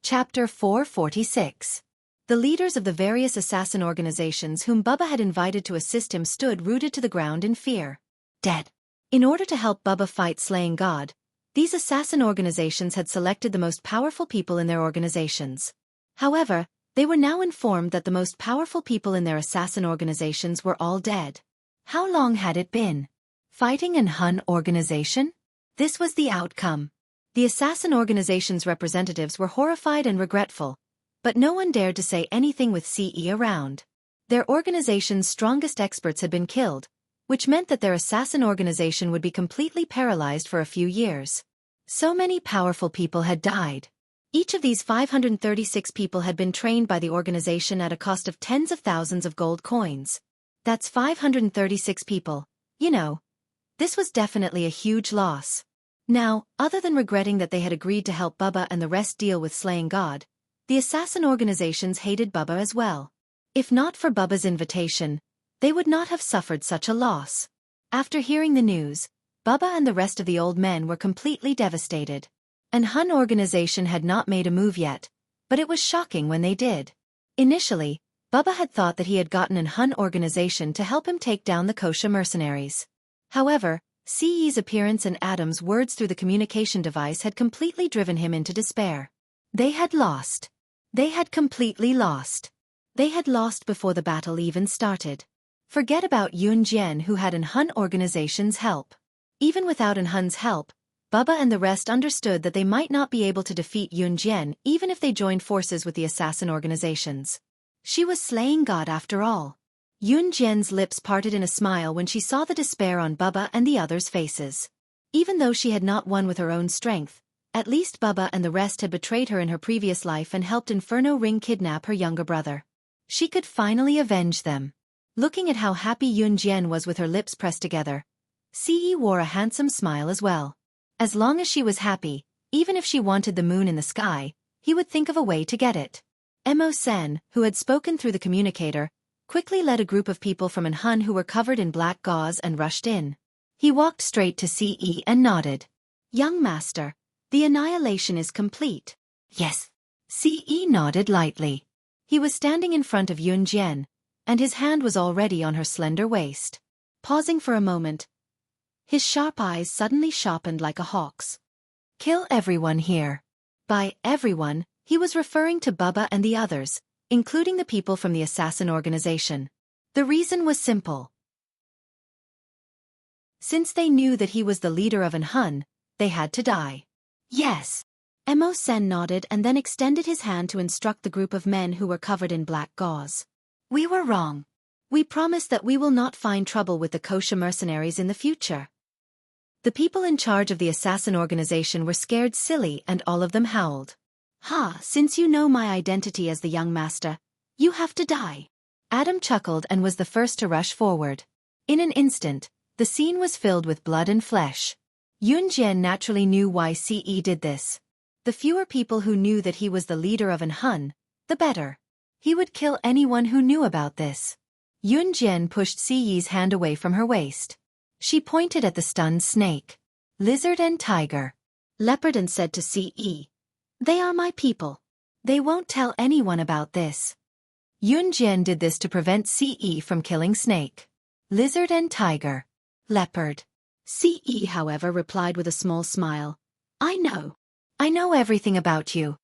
Chapter 446. The leaders of the various assassin organizations whom Baba had invited to assist him stood rooted to the ground in fear. Dead. In order to help Baba fight Slaying God, these assassin organizations had selected the most powerful people in their organizations. However, they were now informed that the most powerful people in their assassin organizations were all dead. How long had it been? Fighting an Hun organization? This was the outcome. The assassin organization's representatives were horrified and regretful, but no one dared to say anything with Ce around. Their organization's strongest experts had been killed, which meant that their assassin organization would be completely paralyzed for a few years. So many powerful people had died. Each of these 536 people had been trained by the organization at a cost of tens of thousands of gold coins. That's 536 people, you know. This was definitely a huge loss. Now, other than regretting that they had agreed to help Baba and the rest deal with Slaying God, the assassin organizations hated Baba as well. If not for Baba's invitation, they would not have suffered such a loss. After hearing the news, Baba and the rest of the old men were completely devastated. An Hun organization had not made a move yet, but it was shocking when they did. Initially, Baba had thought that he had gotten an Hun organization to help him take down the Kosha mercenaries. However, Ce's appearance and Adam's words through the communication device had completely driven him into despair. They had lost. They had completely lost. They had lost before the battle even started. Forget about Yun Jian, who had an Hun organization's help. Even without an Hun's help, Baba and the rest understood that they might not be able to defeat Yun Jian even if they joined forces with the assassin organizations. She was Slaying God after all. Yun Jian's lips parted in a smile when she saw the despair on Baba and the others' faces. Even though she had not won with her own strength, at least Baba and the rest had betrayed her in her previous life and helped Inferno Ring kidnap her younger brother. She could finally avenge them. Looking at how happy Yun Jian was with her lips pressed together, Ce wore a handsome smile as well. As long as she was happy, even if she wanted the moon in the sky, he would think of a way to get it. Mo Sen, who had spoken through the communicator, quickly led a group of people from an Hun who were covered in black gauze and rushed in. He walked straight to Ce and nodded. "Young master, the annihilation is complete." "Yes." Ce nodded lightly. He was standing in front of Yun Jian, and his hand was already on her slender waist. Pausing for a moment, his sharp eyes suddenly sharpened like a hawk's. Kill everyone here. By everyone, he was referring to Bubba and the others, including the people from the assassin organization. The reason was simple. Since they knew that he was the leader of an Hun, they had to die. Yes. Sen nodded and then extended his hand to instruct the group of men who were covered in black gauze. We were wrong. We promise that we will not find trouble with the kosher mercenaries in the future. The people in charge of the assassin organization were scared silly and all of them howled. Since you know my identity as the young master, you have to die. Adam chuckled and was the first to rush forward. In an instant, the scene was filled with blood and flesh. Yunjian naturally knew why Ce did this. The fewer people who knew that he was the leader of an Hun, the better. He would kill anyone who knew about this. Yunjian pushed Ce's hand away from her waist. She pointed at the stunned snake, lizard and tiger, leopard and said to Ce, "They are my people. They won't tell anyone about this." Yunjian did this to prevent Ce from killing snake, lizard and tiger, leopard. Ce, however, replied with a small smile, I know everything about you.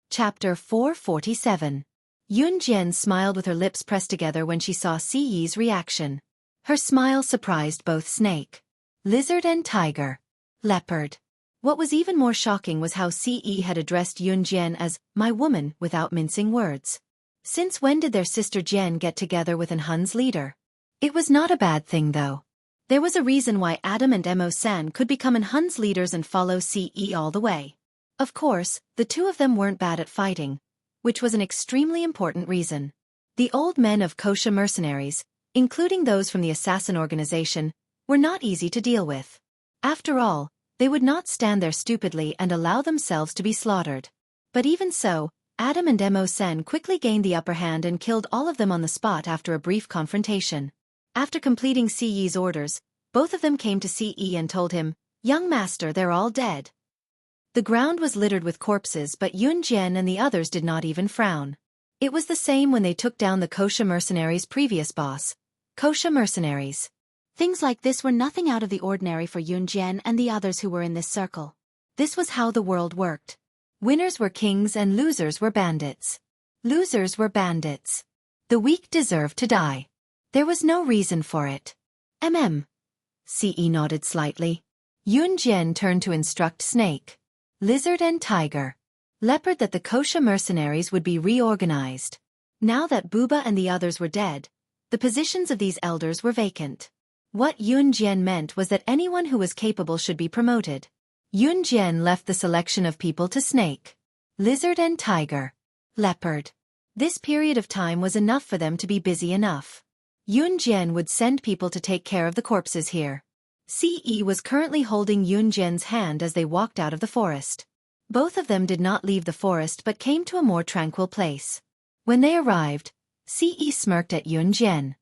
Chapter 447. Yunjian smiled with her lips pressed together when she saw Ce's reaction. Her smile surprised both snake, lizard and tiger, leopard. What was even more shocking was how Ce had addressed Yunjian as my woman without mincing words. Since when did their sister Jian get together with an Hun's leader? It was not a bad thing though. There was a reason why Adam and San could become an Hun's leaders and follow Ce all the way. Of course, the two of them weren't bad at fighting, which was an extremely important reason. The old men of kosher mercenaries, including those from the assassin organization, were not easy to deal with. After all, they would not stand there stupidly and allow themselves to be slaughtered. But even so, Adam and Sen quickly gained the upper hand and killed all of them on the spot after a brief confrontation. After completing Ce's orders, both of them came to Ce and told him, "Young master, they're all dead." The ground was littered with corpses, but Yunjian and the others did not even frown. It was the same when they took down the kosher mercenaries' previous boss, kosher mercenaries. Things like this were nothing out of the ordinary for Yunjian and the others who were in this circle. This was how the world worked. Winners were kings and losers were bandits. Losers were bandits. The weak deserved to die. There was no reason for it. Ce nodded slightly. Yunjian turned to instruct Snake, Lizard and Tiger, Leopard that the kosher mercenaries would be reorganized. Now that Booba and the others were dead, the positions of these elders were vacant. What Yunjian meant was that anyone who was capable should be promoted. Yunjian left the selection of people to Snake, Lizard and Tiger, Leopard. This period of time was enough for them to be busy enough. Yunjian would send people to take care of the corpses here. Ce was currently holding Yunjian's hand as they walked out of the forest. Both of them did not leave the forest but came to a more tranquil place. When they arrived, Ce smirked at Yunjian.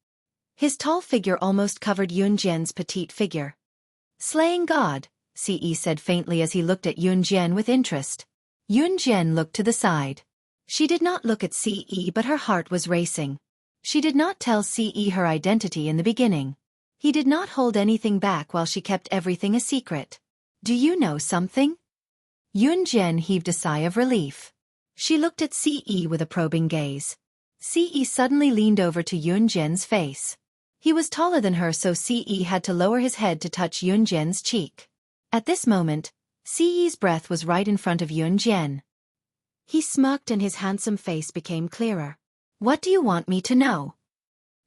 His tall figure almost covered Yunjian's petite figure. "Slaying God," Ce said faintly as he looked at Yunjian with interest. Yunjian looked to the side. She did not look at Ce but her heart was racing. She did not tell Ce her identity in the beginning. He did not hold anything back while she kept everything a secret. "Do you know something?" Yunjian heaved a sigh of relief. She looked at Ce with a probing gaze. Ce suddenly leaned over to Yunjian's face. He was taller than her, so Ce had to lower his head to touch Yunjian's cheek. At this moment, Ce's breath was right in front of Yunjian. He smirked and his handsome face became clearer. "What do you want me to know?"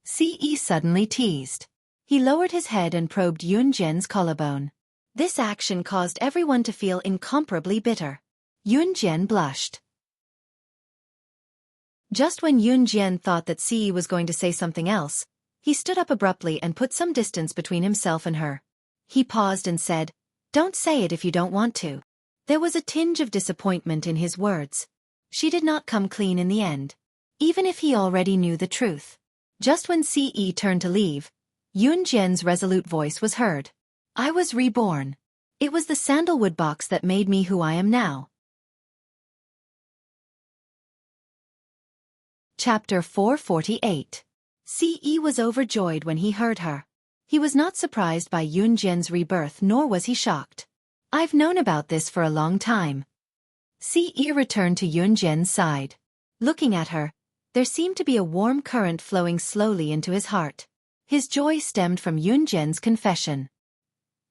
Ce suddenly teased. He lowered his head and probed Yunjian's collarbone. This action caused everyone to feel incomparably bitter. Yunjian blushed. Just when Yunjian thought that Ce was going to say something else, he stood up abruptly and put some distance between himself and her. He paused and said, "Don't say it if you don't want to." There was a tinge of disappointment in his words. She did not come clean in the end. Even if he already knew the truth. Just when Ce turned to leave, Yunjian's resolute voice was heard. "I was reborn. It was the sandalwood box that made me who I am now." Chapter 448. Ce was overjoyed when he heard her. He was not surprised by Yunjian's rebirth, nor was he shocked. I've known about this for a long time. Ce returned to Yunjian's side. Looking at her, there seemed to be a warm current flowing slowly into his heart. His joy stemmed from Yunjian's confession.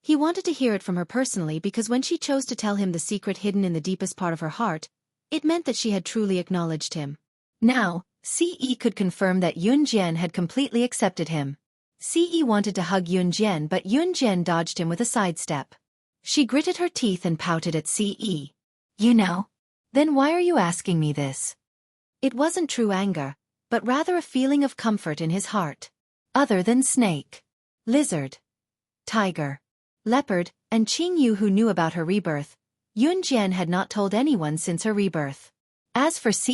He wanted to hear it from her personally because when she chose to tell him the secret hidden in the deepest part of her heart, it meant that she had truly acknowledged him. Now, Ce could confirm that Yunjian had completely accepted him. Ce wanted to hug Yunjian, but Yunjian dodged him with a sidestep. She gritted her teeth and pouted at Ce. You know? Then why are you asking me this? It wasn't true anger, but rather a feeling of comfort in his heart. Other than snake, lizard, tiger, leopard, and Qingyu who knew about her rebirth, Yunjian had not told anyone since her rebirth. As for Ce,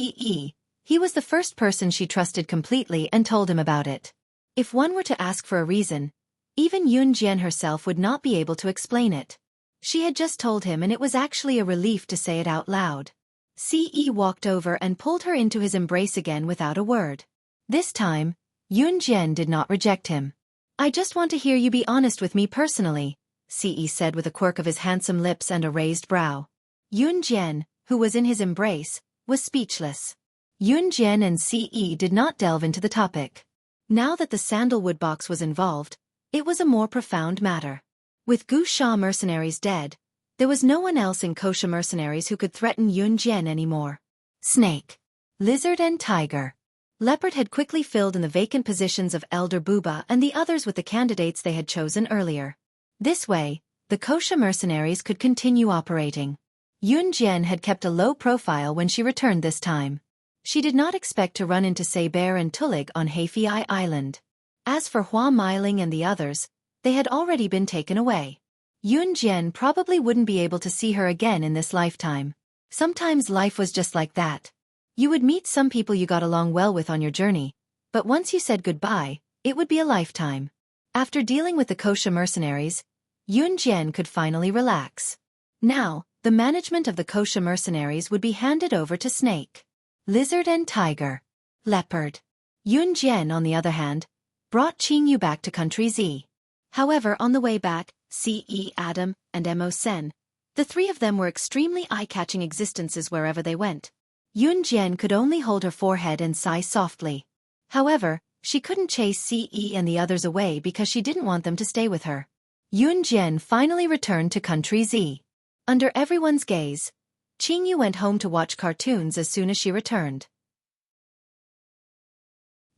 he was the first person she trusted completely and told him about it. If one were to ask for a reason, even Yunjian herself would not be able to explain it. She had just told him, and it was actually a relief to say it out loud. Ce walked over and pulled her into his embrace again without a word. This time, Yunjian did not reject him. I just want to hear you be honest with me personally, Ce said with a quirk of his handsome lips and a raised brow. Yunjian, who was in his embrace, was speechless. Yunjian and Ce did not delve into the topic. Now that the sandalwood box was involved, it was a more profound matter. With Gu Sha mercenaries dead, there was no one else in Kosha mercenaries who could threaten Yunjian anymore. Snake, lizard and tiger. Leopard had quickly filled in the vacant positions of Elder Booba and the others with the candidates they had chosen earlier. This way, the Kosha mercenaries could continue operating. Yunjian had kept a low profile when she returned this time. She did not expect to run into Saber and Tulig on Heifei Island. As for Hua Meiling and the others, they had already been taken away. Yunjian probably wouldn't be able to see her again in this lifetime. Sometimes life was just like that. You would meet some people you got along well with on your journey, but once you said goodbye, it would be a lifetime. After dealing with the Kosha mercenaries, Yunjian could finally relax. Now, the management of the Kosha mercenaries would be handed over to Snake, Lizard and Tiger, Leopard. Yunjian, on the other hand, brought Qingyu back to Country Z. However, on the way back, Ce, Adam, and Mo Sen, the three of them were extremely eye-catching existences wherever they went. Yunjian could only hold her forehead and sigh softly. However, she couldn't chase Ce and the others away because she didn't want them to stay with her. Yunjian finally returned to Country Z. Under everyone's gaze, Qingyu went home to watch cartoons as soon as she returned.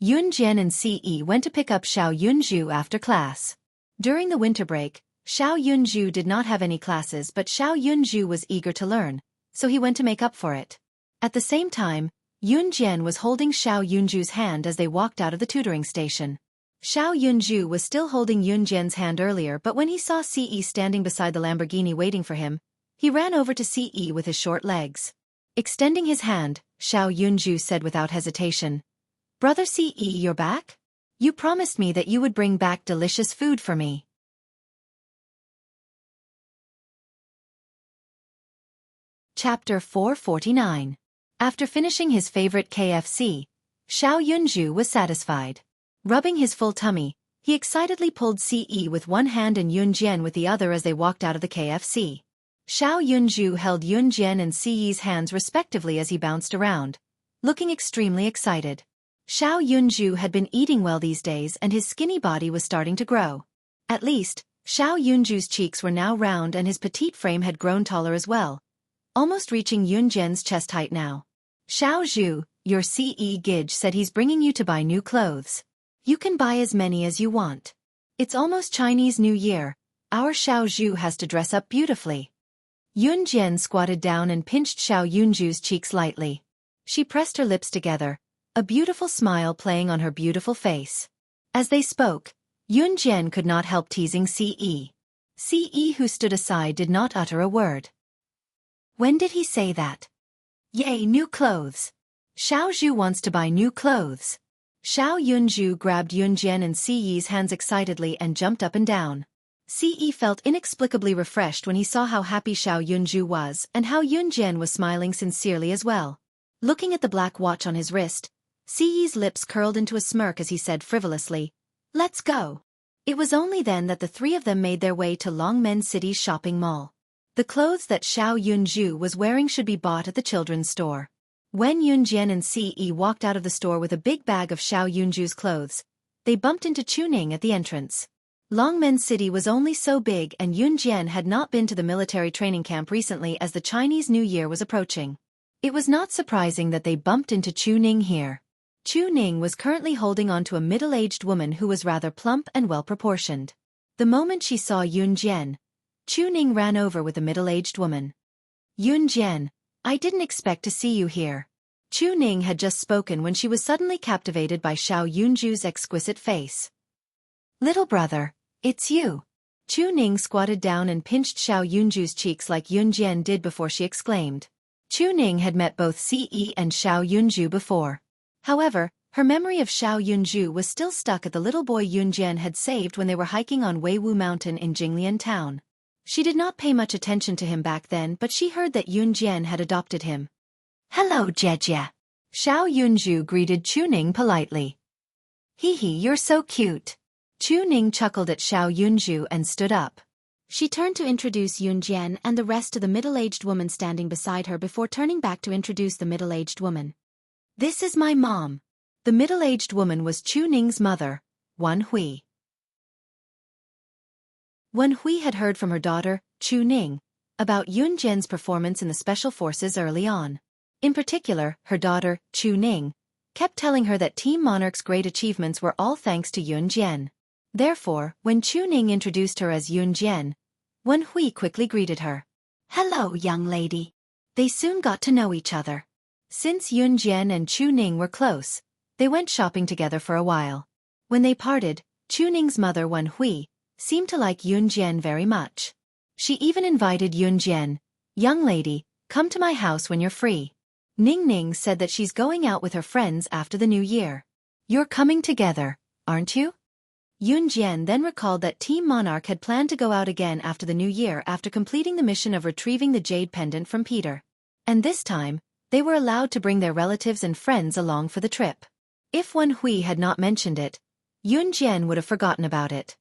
Yunjian and Ce went to pick up Xiao Yunju after class. During the winter break, Xiao Yunju did not have any classes, but Xiao Yunju was eager to learn, so he went to make up for it. At the same time, Yunjian was holding Xiao Yunju's hand as they walked out of the tutoring station. Xiao Yunju was still holding Yunjian's hand earlier, but when he saw Ce standing beside the Lamborghini waiting for him, he ran over to Ce with his short legs. Extending his hand, Xiao Yunju said without hesitation, "Brother Ce, you're back? You promised me that you would bring back delicious food for me." Chapter 449. After finishing his favorite KFC, Xiao Yunju was satisfied. Rubbing his full tummy, he excitedly pulled Ce with one hand and Yunjian with the other as they walked out of the KFC. Xiao Yunju held Yunjian and Ce's hands respectively as he bounced around, looking extremely excited. Xiao Yunju had been eating well these days and his skinny body was starting to grow. At least, Xiao Yunju's cheeks were now round and his petite frame had grown taller as well, almost reaching Yunjian's chest height now. "Xiao Zhu, your Ce Gidge said he's bringing you to buy new clothes. You can buy as many as you want. It's almost Chinese New Year, our Xiao Zhu has to dress up beautifully." Yunjian squatted down and pinched Xiao Yunju's cheeks lightly. She pressed her lips together, a beautiful smile playing on her beautiful face. As they spoke, Yunjian could not help teasing Ce. Ce, who stood aside, did not utter a word. When did he say that? Yay, new clothes. Xiao Zhu wants to buy new clothes. Xiao Yunju grabbed Yunjian and Ce's hands excitedly and jumped up and down. Ce felt inexplicably refreshed when he saw how happy Xiao Yunju was and how Yunjian was smiling sincerely as well. Looking at the black watch on his wrist, Ce's lips curled into a smirk as he said frivolously, "Let's go." It was only then that the three of them made their way to Longmen City's shopping mall. The clothes that Xiao Yunju was wearing should be bought at the children's store. When Yunjian and Ce walked out of the store with a big bag of Xiao Yunju's clothes, they bumped into Chuning at the entrance. Longmen City was only so big and Yunjian had not been to the military training camp recently as the Chinese New Year was approaching. It was not surprising that they bumped into Chuning here. Chuning was currently holding on to a middle-aged woman who was rather plump and well-proportioned. The moment she saw Yunjian, Chuning ran over with the middle-aged woman. Yunjian, I didn't expect to see you here. Chuning had just spoken when she was suddenly captivated by Xiao Yunju's exquisite face. Little brother, it's you. Chuning squatted down and pinched Xiao Yunju's cheeks like Yunjian did before she exclaimed. Chuning had met both Ce and Xiao Yunju before. However, her memory of Xiao Yunju was still stuck at the little boy Yunjian had saved when they were hiking on Weiwu Mountain in Jinglian town. She did not pay much attention to him back then, but she heard that Yunjian had adopted him. Hello, Jejia. Xiao Yunju greeted Chuning politely. Hee hee, you're so cute. Chuning chuckled at Xiao Yunju and stood up. She turned to introduce Yunjian and the rest to the middle-aged woman standing beside her before turning back to introduce the middle-aged woman. This is my mom. The middle-aged woman was Chuning's mother, Wan Hui. Wan Hui had heard from her daughter, Chuning, about Yunjian's performance in the special forces early on. In particular, her daughter, Chuning, kept telling her that Team Monarch's great achievements were all thanks to Yunjian. Therefore, when Chuning introduced her as Yunjian, Wan Hui quickly greeted her. Hello, young lady. They soon got to know each other. Since Yunjian and Chuning were close, they went shopping together for a while. When they parted, Chuning's mother Wan Hui seemed to like Yunjian very much. She even invited Yunjian, young lady, come to my house when you're free. Ning Ning said that she's going out with her friends after the new year. You're coming together, aren't you? Yunjian then recalled that Team Monarch had planned to go out again after the new year after completing the mission of retrieving the jade pendant from Peter. And this time, they were allowed to bring their relatives and friends along for the trip. If Wan Hui had not mentioned it, Yunjian would have forgotten about it.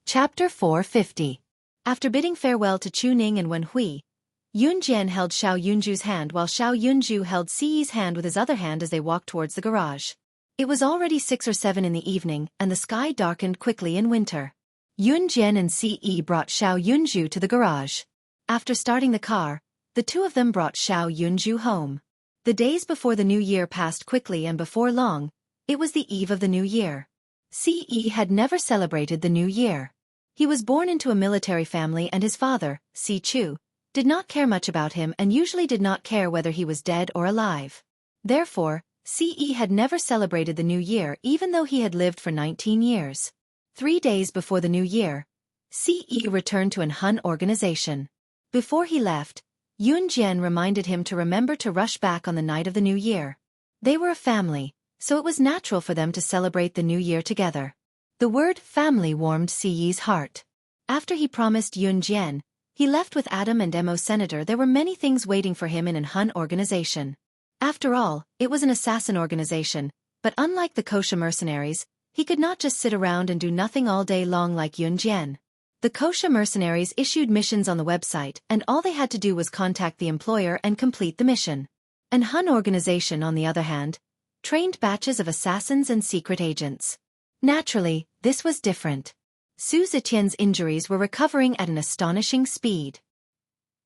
Chapter 450. After bidding farewell to Chuning and Wan Hui, Yunjian held Xiao Yunju's hand while Xiao Yunju held Ce's hand with his other hand as they walked towards the garage. It was already 6 or 7 in the evening and the sky darkened quickly in winter. Yunjian and Ce brought Xiao Yunju to the garage. After starting the car, the two of them brought Xiao Yunju home. The days before the new year passed quickly and before long, it was the eve of the new year. Ce had never celebrated the new year. He was born into a military family and his father, Ce Chu, did not care much about him and usually did not care whether he was dead or alive. Therefore, Ce had never celebrated the new year even though he had lived for 19 years. 3 days before the new year, Ce returned to an Hun organization. Before he left, Yunjian reminded him to remember to rush back on the night of the new year. They were a family, so it was natural for them to celebrate the new year together. The word family warmed Ce's heart. After he promised Yunjian, he left with Adam and Mo Senator. There were many things waiting for him in an Hun organization. After all, it was an assassin organization, but unlike the kosher mercenaries, he could not just sit around and do nothing all day long like Yunjian. The kosher mercenaries issued missions on the website and all they had to do was contact the employer and complete the mission. An Hun organization, on the other hand, trained batches of assassins and secret agents. Naturally, this was different. Su Zetian's injuries were recovering at an astonishing speed.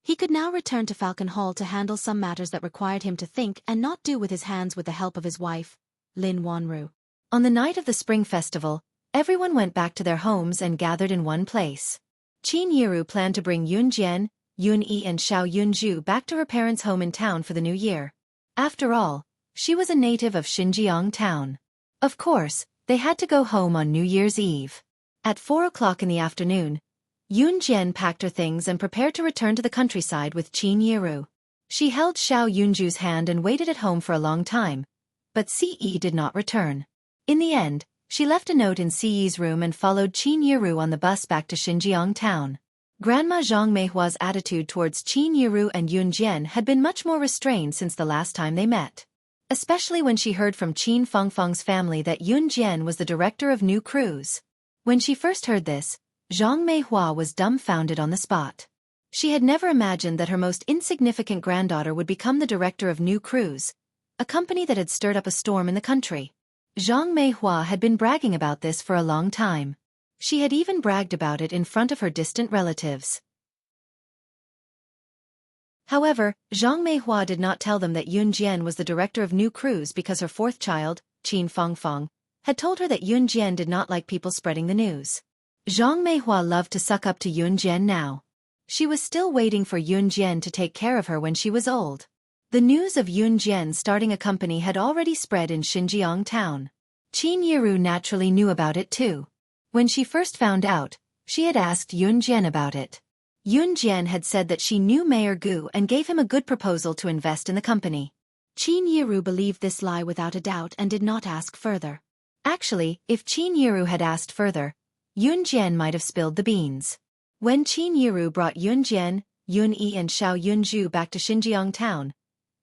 He could now return to Falcon Hall to handle some matters that required him to think and not do with his hands with the help of his wife, Lin Wanru. On the night of the Spring Festival, everyone went back to their homes and gathered in one place. Qin Yiru planned to bring Yunjian, Yunyi and Xiao Yunju back to her parents' home in town for the new year. After all, she was a native of Xinjiang town. Of course, they had to go home on New Year's Eve. At 4 o'clock in the afternoon, Yunjian packed her things and prepared to return to the countryside with Qin Yiru. She held Xiao Yunju's hand and waited at home for a long time, but Ce did not return. In the end, she left a note in Ce's room and followed Qin Yiru on the bus back to Xinjiang town. Grandma Zhang Meihua's attitude towards Qin Yiru and Yunjian had been much more restrained since the last time they met. especially when she heard from Qin Fengfeng's family that Yun Jian was the director of new crews. When she first heard this, Zhang Meihua was dumbfounded on the spot. She had never imagined that her most insignificant granddaughter would become the director of new crews, a company that had stirred up a storm in the country. Zhang Meihua had been bragging about this for a long time. She had even bragged about it in front of her distant relatives. However, Zhang Meihua did not tell them that Yun Jian was the director of new crews because her fourth child, Qin Fengfeng, had told her that Yun Jian did not like people spreading the news. Zhang Meihua loved to suck up to Yun Jian now. She was still waiting for Yun Jian to take care of her when she was old. The news of Yun Jian starting a company had already spread in Xinjiang town. Qin Yiru naturally knew about it too. When she first found out, she had asked Yun Jian about it. Yun Jian had said that she knew Mayor Gu and gave him a good proposal to invest in the company. Qin Yiru believed this lie without a doubt and did not ask further. Actually, if Qin Yiru had asked further, Yun Jian might have spilled the beans. When Qin Yiru brought Yun Jian, Yun Yi and Xiao Yunju back to Xinjiang town,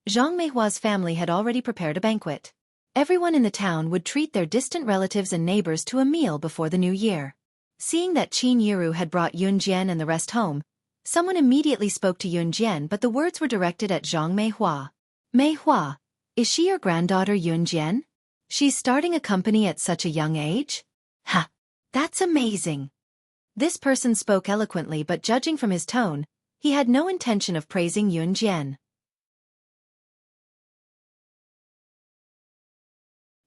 Zhang Meihua's family had already prepared a banquet. Everyone in the town would treat their distant relatives and neighbors to a meal before the new year. Seeing that Qin Yiru had brought Yun Jian and the rest home, someone immediately spoke to Yun Jian, but the words were directed at Zhang Meihua. Meihua, is she your granddaughter Yun Jian? She's starting a company at such a young age? Ha! That's amazing. This person spoke eloquently, but judging from his tone, he had no intention of praising Yun Jian.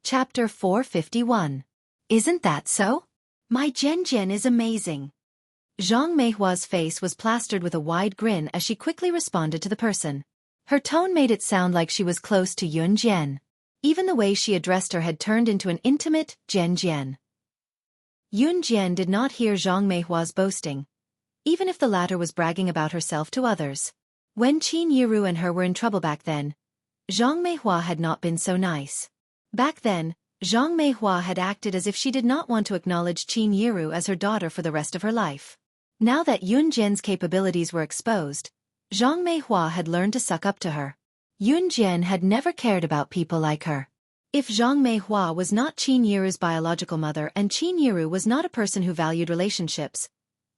Chapter 451. Isn't that so? My Jian is amazing. Zhang Meihua's face was plastered with a wide grin as she quickly responded to the person. Her tone made it sound like she was close to Yun Jian. Even the way she addressed her had turned into an intimate Jian. Yun Jian did not hear Zhang Meihua's boasting, even if the latter was bragging about herself to others. When Qin Yiru and her were in trouble back then, Zhang Meihua had not been so nice. Back then, Zhang Meihua had acted as if she did not want to acknowledge Qin Yiru as her daughter for the rest of her life. Now that Yun Jian's capabilities were exposed, Zhang Meihua had learned to suck up to her. Yun Jian had never cared about people like her. If Zhang Meihua was not Qin Yiru's biological mother and Qin Yiru was not a person who valued relationships,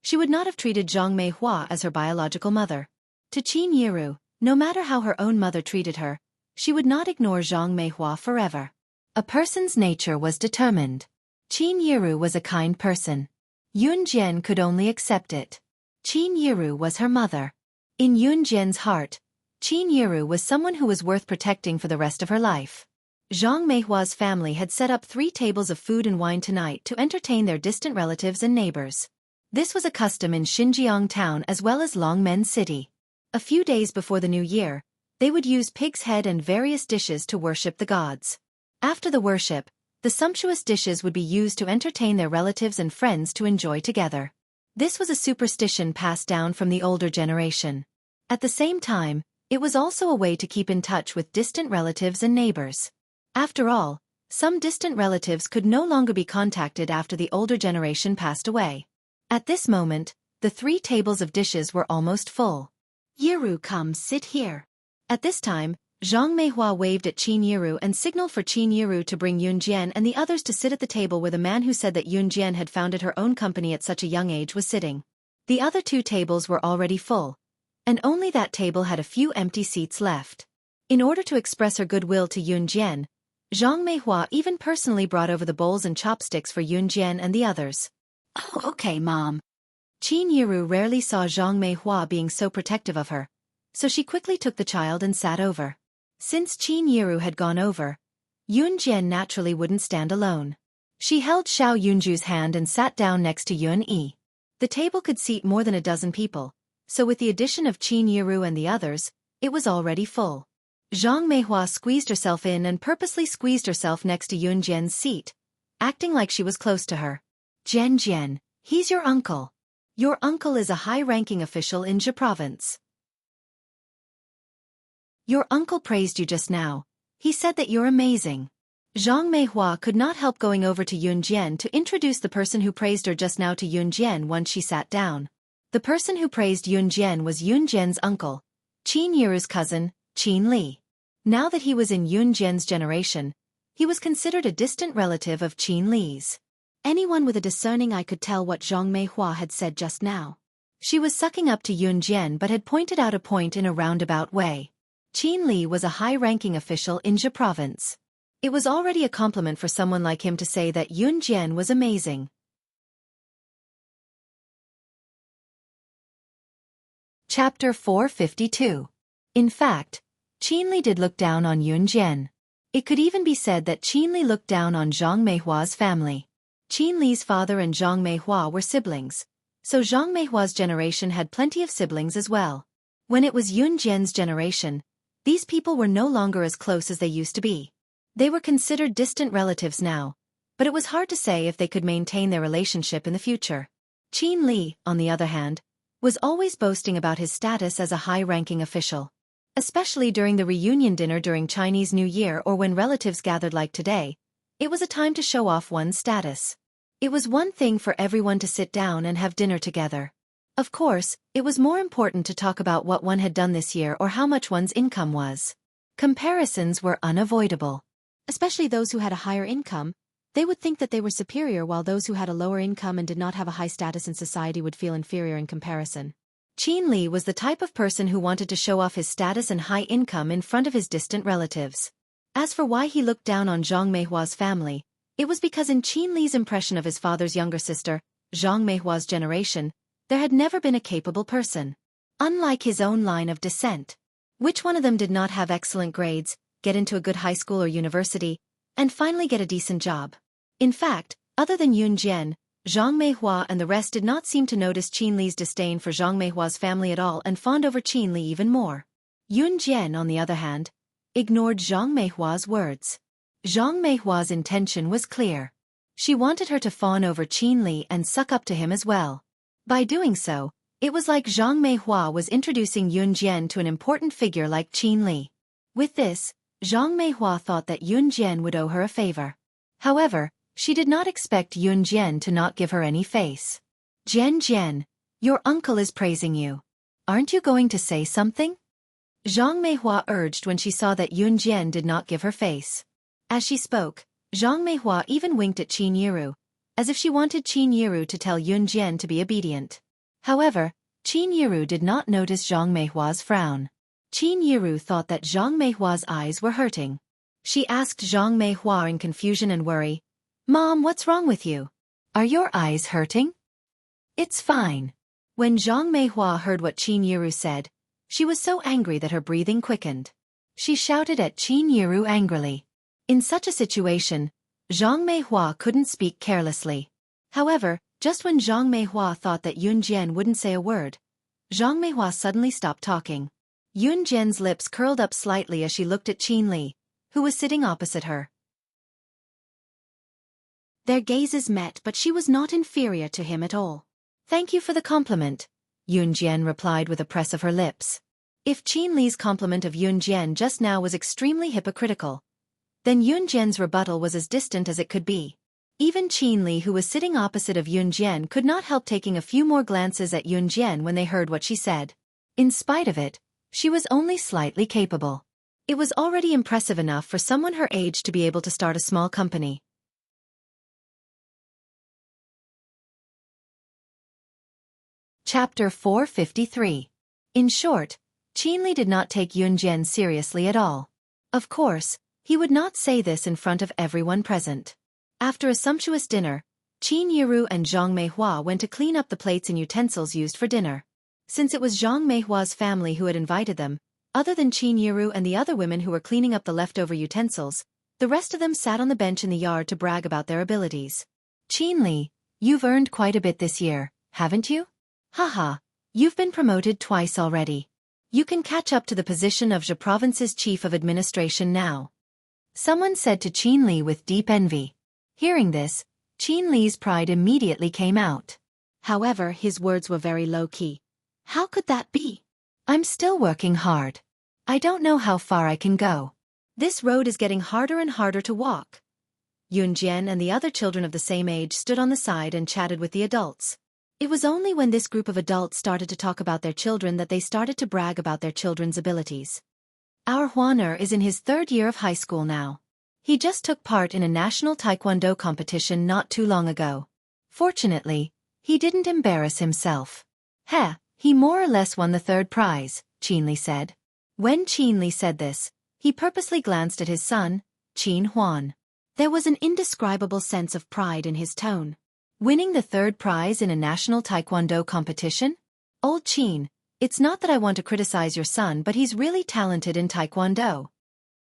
she would not have treated Zhang Meihua as her biological mother. To Qin Yiru, no matter how her own mother treated her, she would not ignore Zhang Meihua forever. A person's nature was determined. Qin Yiru was a kind person. Yun Jian could only accept it. Qin Yiru was her mother. In Yun Jian's heart, Qin Yiru was someone who was worth protecting for the rest of her life. Zhang Meihua's family had set up 3 tables of food and wine tonight to entertain their distant relatives and neighbors. This was a custom in Xinjiang town as well as Longmen City. A few days before the new year, they would use pig's head and various dishes to worship the gods. After the worship, the sumptuous dishes would be used to entertain their relatives and friends to enjoy together. This was a superstition passed down from the older generation. At the same time, it was also a way to keep in touch with distant relatives and neighbors. After all, some distant relatives could no longer be contacted after the older generation passed away. At this moment, the 3 tables of dishes were almost full. Yiru, come sit here. At this time, Zhang Meihua waved at Qin Yiru and signaled for Qin Yiru to bring Yun Jian and the others to sit at the table where the man who said that Yun Jian had founded her own company at such a young age was sitting. The other 2 tables were already full, and only that table had a few empty seats left. In order to express her goodwill to Yun Jian, Zhang Meihua even personally brought over the bowls and chopsticks for Yun Jian and the others. Oh, okay, Mom. Qin Yiru rarely saw Zhang Meihua being so protective of her, so she quickly took the child and sat over. Since Qin Yiru had gone over, Yun Jian naturally wouldn't stand alone. She held Xiao Yunju's hand and sat down next to Yun Yi. The table could seat more than a dozen people, so with the addition of Qin Yiru and the others, it was already full. Zhang Meihua squeezed herself in and purposely squeezed herself next to Yun Jian's seat, acting like she was close to her. Jian, he's your uncle. Your uncle is a high-ranking official in Zhe province. Your uncle praised you just now. He said that you're amazing. Zhang Meihua could not help going over to Yun Jian to introduce the person who praised her just now to Yun Jian once she sat down. The person who praised Yun Jian was Yun Jian's uncle, Qin Yiru's cousin, Qin Li. Now that he was in Yun Jian's generation, he was considered a distant relative of Qin Li's. Anyone with a discerning eye could tell what Zhang Meihua had said just now. She was sucking up to Yun Jian but had pointed out a point in a roundabout way. Qin Li was a high-ranking official in Zhe province. It was already a compliment for someone like him to say that Yun Jian was amazing. Chapter 452. In fact, Qin Li did look down on Yun Jian. It could even be said that Qin Li looked down on Zhang Meihua's family. Qin Li's father and Zhang Meihua were siblings, so Zhang Meihua's generation had plenty of siblings as well. When it was Yun Jian's generation, these people were no longer as close as they used to be. They were considered distant relatives now, but it was hard to say if they could maintain their relationship in the future. Qin Li, on the other hand, was always boasting about his status as a high-ranking official. Especially during the reunion dinner during Chinese New Year or when relatives gathered like today, it was a time to show off one's status. It was one thing for everyone to sit down and have dinner together. Of course, it was more important to talk about what one had done this year or how much one's income was. Comparisons were unavoidable. Especially those who had a higher income, they would think that they were superior while those who had a lower income and did not have a high status in society would feel inferior in comparison. Qin Li was the type of person who wanted to show off his status and high income in front of his distant relatives. As for why he looked down on Zhang Meihua's family, it was because in Qin Li's impression of his father's younger sister, Zhang Meihua's generation, there had never been a capable person. Unlike his own line of descent. Which one of them did not have excellent grades, get into a good high school or university, and finally get a decent job? In fact, other than Yun Jian, Zhang Meihua and the rest did not seem to notice Qin Li's disdain for Zhang Meihua's family at all and fawned over Qin Li even more. Yun Jian, on the other hand, ignored Zhang Meihua's words. Zhang Meihua's intention was clear. She wanted her to fawn over Qin Li and suck up to him as well. By doing so, it was like Zhang Meihua was introducing Yun Jian to an important figure like Qin Li. With this, Zhang Meihua thought that Yun Jian would owe her a favor. However, she did not expect Yun Jian to not give her any face. Jian, your uncle is praising you. Aren't you going to say something? Zhang Meihua urged when she saw that Yun Jian did not give her face. As she spoke, Zhang Meihua even winked at Qin Yiru, as if she wanted Qin Yiru to tell Yun Jian to be obedient. However, Qin Yiru did not notice Zhang Meihua's frown. Qin Yiru thought that Zhang Meihua's eyes were hurting. She asked Zhang Meihua in confusion and worry, "Mom, what's wrong with you? Are your eyes hurting?" "It's fine." When Zhang Meihua heard what Qin Yiru said, she was so angry that her breathing quickened. She shouted at Qin Yiru angrily. In such a situation, Zhang Meihua couldn't speak carelessly. However, just when Zhang Meihua thought that Yun Jian wouldn't say a word, Zhang Meihua suddenly stopped talking. Yun Jian's lips curled up slightly as she looked at Qin Li, who was sitting opposite her. Their gazes met, but she was not inferior to him at all. "Thank you for the compliment," Yun Jian replied with a press of her lips. If Qin Li's compliment of Yun Jian just now was extremely hypocritical, then Yun Jian's rebuttal was as distant as it could be. Even Qin Li, who was sitting opposite of Yun Jian, could not help taking a few more glances at Yun Jian when they heard what she said. In spite of it, she was only slightly capable. It was already impressive enough for someone her age to be able to start a small company. Chapter 453. In short, Qin Li did not take Yun Jian seriously at all. Of course, he would not say this in front of everyone present. After a sumptuous dinner, Qin Yiru and Zhang Meihua went to clean up the plates and utensils used for dinner. Since it was Zhang Meihua's family who had invited them, other than Qin Yiru and the other women who were cleaning up the leftover utensils, the rest of them sat on the bench in the yard to brag about their abilities. "Qin Li, you've earned quite a bit this year, haven't you? Haha, you've been promoted twice already. You can catch up to the position of Zhe Province's chief of administration now," someone said to Qin Li with deep envy. Hearing this, Qin Li's pride immediately came out. However, his words were very low-key. "How could that be? I'm still working hard. I don't know how far I can go. This road is getting harder and harder to walk." Yun Jian and the other children of the same age stood on the side and chatted with the adults. It was only when this group of adults started to talk about their children that they started to brag about their children's abilities. Our Huaner is in his 3rd year of high school now. He just took part in a national taekwondo competition not too long ago. Fortunately, he didn't embarrass himself. He more or less won the 3rd prize, Qinli said. When Qinli said this, he purposely glanced at his son, Qin Huan. There was an indescribable sense of pride in his tone. Winning the 3rd prize in a national taekwondo competition? Old Qin, it's not that I want to criticize your son, but he's really talented in taekwondo.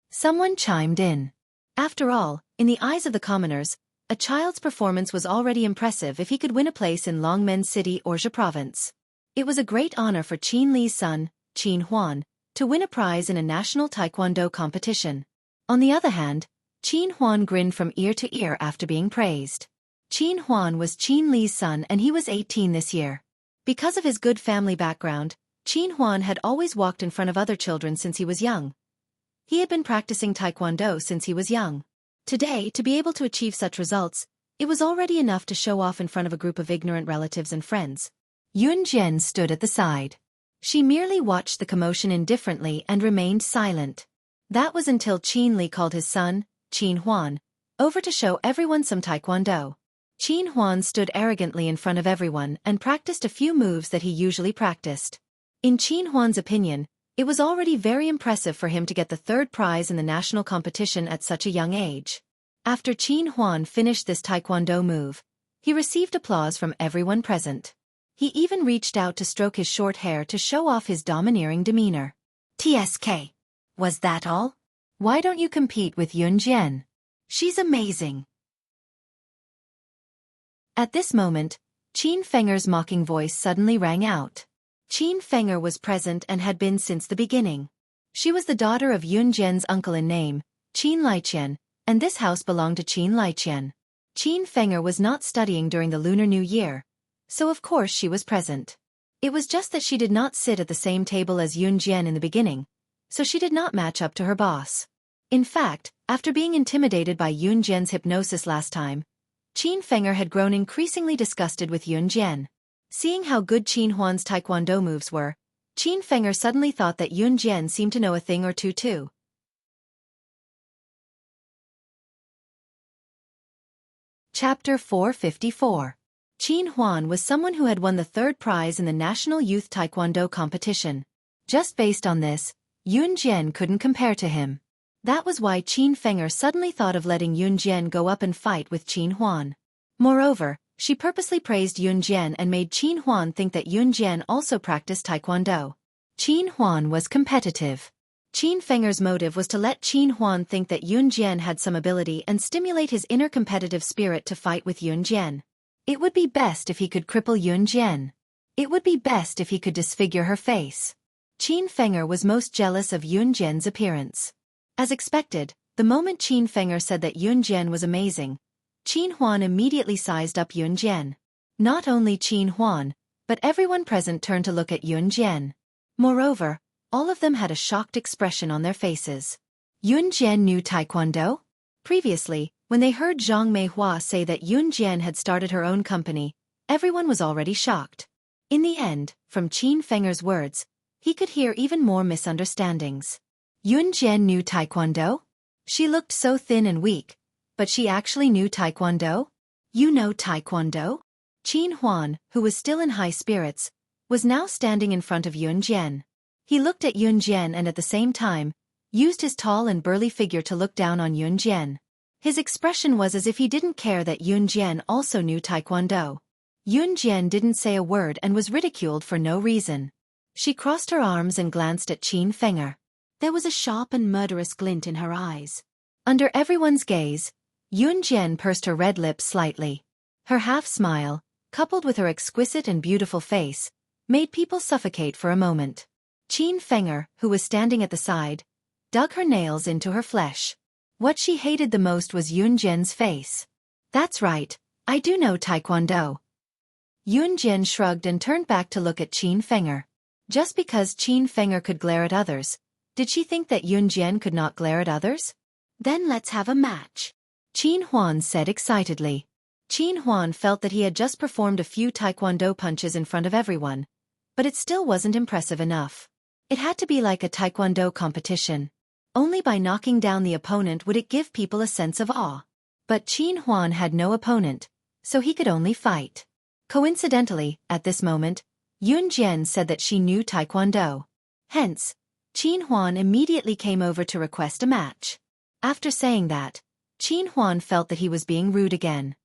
Someone chimed in. After all, in the eyes of the commoners, a child's performance was already impressive if he could win a place in Longmen City or Zhe Province. It was a great honor for Qin Li's son, Qin Huan, to win a prize in a national taekwondo competition. On the other hand, Qin Huan grinned from ear to ear after being praised. Qin Huan was Qin Li's son and he was 18 this year. Because of his good family background, Qin Huan had always walked in front of other children since he was young. He had been practicing taekwondo since he was young. Today, to be able to achieve such results, it was already enough to show off in front of a group of ignorant relatives and friends. Yun Jian stood at the side. She merely watched the commotion indifferently and remained silent. That was until Qin Li called his son, Qin Huan, over to show everyone some taekwondo. Qin Huan stood arrogantly in front of everyone and practiced a few moves that he usually practiced. In Qin Huan's opinion, it was already very impressive for him to get the 3rd prize in the national competition at such a young age. After Qin Huan finished this taekwondo move, he received applause from everyone present. He even reached out to stroke his short hair to show off his domineering demeanor. TSK. Was that all? Why don't you compete with Yun Jian? She's amazing. At this moment, Qin Fenger's mocking voice suddenly rang out. Qin Fenger was present and had been since the beginning. She was the daughter of Yun Jian's uncle in name, Qin Liqian, and this house belonged to Qin Liqian. Qin Fenger was not studying during the Lunar New Year, so of course she was present. It was just that she did not sit at the same table as Yun Jian in the beginning, so she did not match up to her boss. In fact, after being intimidated by Yun Jian's hypnosis last time, Qin Fenger had grown increasingly disgusted with Yun Jian. Seeing how good Qin Huan's taekwondo moves were, Qin Fenger suddenly thought that Yun Jian seemed to know a thing or two too. Chapter 454. Qin Huan was someone who had won the 3rd prize in the National Youth Taekwondo competition. Just based on this, Yun Jian couldn't compare to him. That was why Qin Fenger suddenly thought of letting Yun Jian go up and fight with Qin Huan. Moreover, she purposely praised Yun Jian and made Qin Huan think that Yun Jian also practiced taekwondo. Qin Huan was competitive. Qin Fenger's motive was to let Qin Huan think that Yun Jian had some ability and stimulate his inner competitive spirit to fight with Yun Jian. It would be best if he could cripple Yun Jian. It would be best if he could disfigure her face. Qin Fenger was most jealous of Yun Jian's appearance. As expected, the moment Qin Fenger said that Yun Jian was amazing, Qin Huan immediately sized up Yun Jian. Not only Qin Huan, but everyone present turned to look at Yun Jian. Moreover, all of them had a shocked expression on their faces. Yun Jian knew taekwondo? Previously, when they heard Zhang Meihua say that Yun Jian had started her own company, everyone was already shocked. In the end, from Qin Fenger's words, he could hear even more misunderstandings. Yun Jian knew taekwondo? She looked so thin and weak, but she actually knew taekwondo? You know taekwondo? Qin Huan, who was still in high spirits, was now standing in front of Yun Jian. He looked at Yun Jian and at the same time, used his tall and burly figure to look down on Yun Jian. His expression was as if he didn't care that Yun Jian also knew taekwondo. Yun Jian didn't say a word and was ridiculed for no reason. She crossed her arms and glanced at Qin Fenger. There was a sharp and murderous glint in her eyes. Under everyone's gaze, Yun Jian pursed her red lips slightly. Her half-smile, coupled with her exquisite and beautiful face, made people suffocate for a moment. Qin Fenger, who was standing at the side, dug her nails into her flesh. What she hated the most was Yun Jian's face. That's right, I do know taekwondo. Yun Jian shrugged and turned back to look at Qin Fenger. Just because Qin Fenger could glare at others, did she think that Yun Jian could not glare at others? Then let's have a match, Qin Huan said excitedly. Qin Huan felt that he had just performed a few taekwondo punches in front of everyone, but it still wasn't impressive enough. It had to be like a taekwondo competition. Only by knocking down the opponent would it give people a sense of awe. But Qin Huan had no opponent, so he could only fight. Coincidentally, at this moment, Yun Jian said that she knew Taekwondo. Hence, Qin Huan immediately came over to request a match. After saying that, Qin Huan felt that he was being rude again.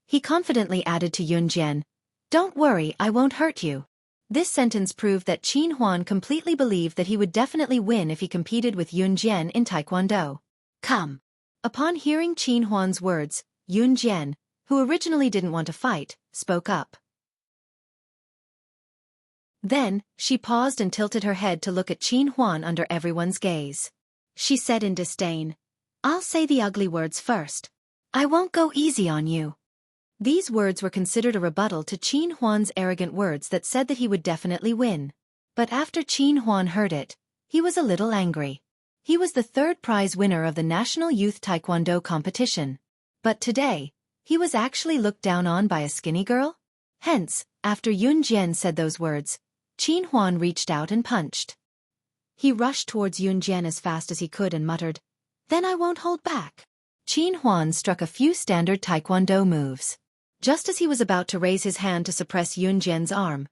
He confidently added to Yun Jian, "Don't worry, I won't hurt you." This sentence proved that Qin Huan completely believed that he would definitely win if he competed with Yun Jian in Taekwondo. Come. Upon hearing Qin Huan's words, Yun Jian, who originally didn't want to fight, spoke up. Then, she paused and tilted her head to look at Qin Huan under everyone's gaze. She said in disdain, "I'll say the ugly words first. I won't go easy on you." These words were considered a rebuttal to Qin Huan's arrogant words that said that he would definitely win. But after Qin Huan heard it, he was a little angry. He was the third prize winner of the National Youth Taekwondo competition. But today, he was actually looked down on by a skinny girl? Hence, after Yun Jian said those words, Qin Huan reached out and punched. He rushed towards Yun Jian as fast as he could and muttered, "Then I won't hold back." Qin Huan struck a few standard Taekwondo moves. Just as he was about to raise his hand to suppress Yun Jian's arm,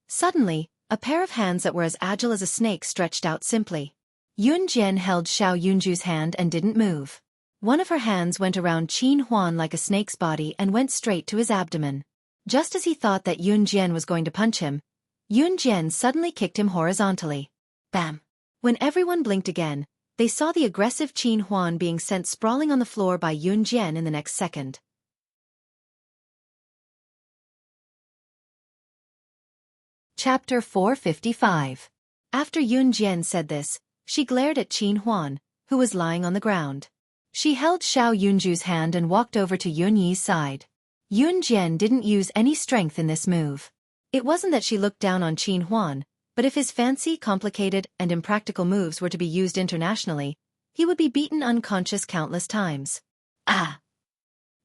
suddenly, a pair of hands that were as agile as a snake stretched out simply. Yun Jian held Xiao Yunju's hand and didn't move. One of her hands went around Qin Huan like a snake's body and went straight to his abdomen. Just as he thought that Yun Jian was going to punch him, Yun Jian suddenly kicked him horizontally. Bam! When everyone blinked again, they saw the aggressive Qin Huan being sent sprawling on the floor by Yun Jian in the next second. Chapter 455. After Yun Jian said this, she glared at Qin Huan, who was lying on the ground. She held Xiao Yunju's hand and walked over to Yun Yi's side. Yun Jian didn't use any strength in this move. It wasn't that she looked down on Qin Huan, but if his fancy, complicated, and impractical moves were to be used internationally, he would be beaten unconscious countless times. Ah!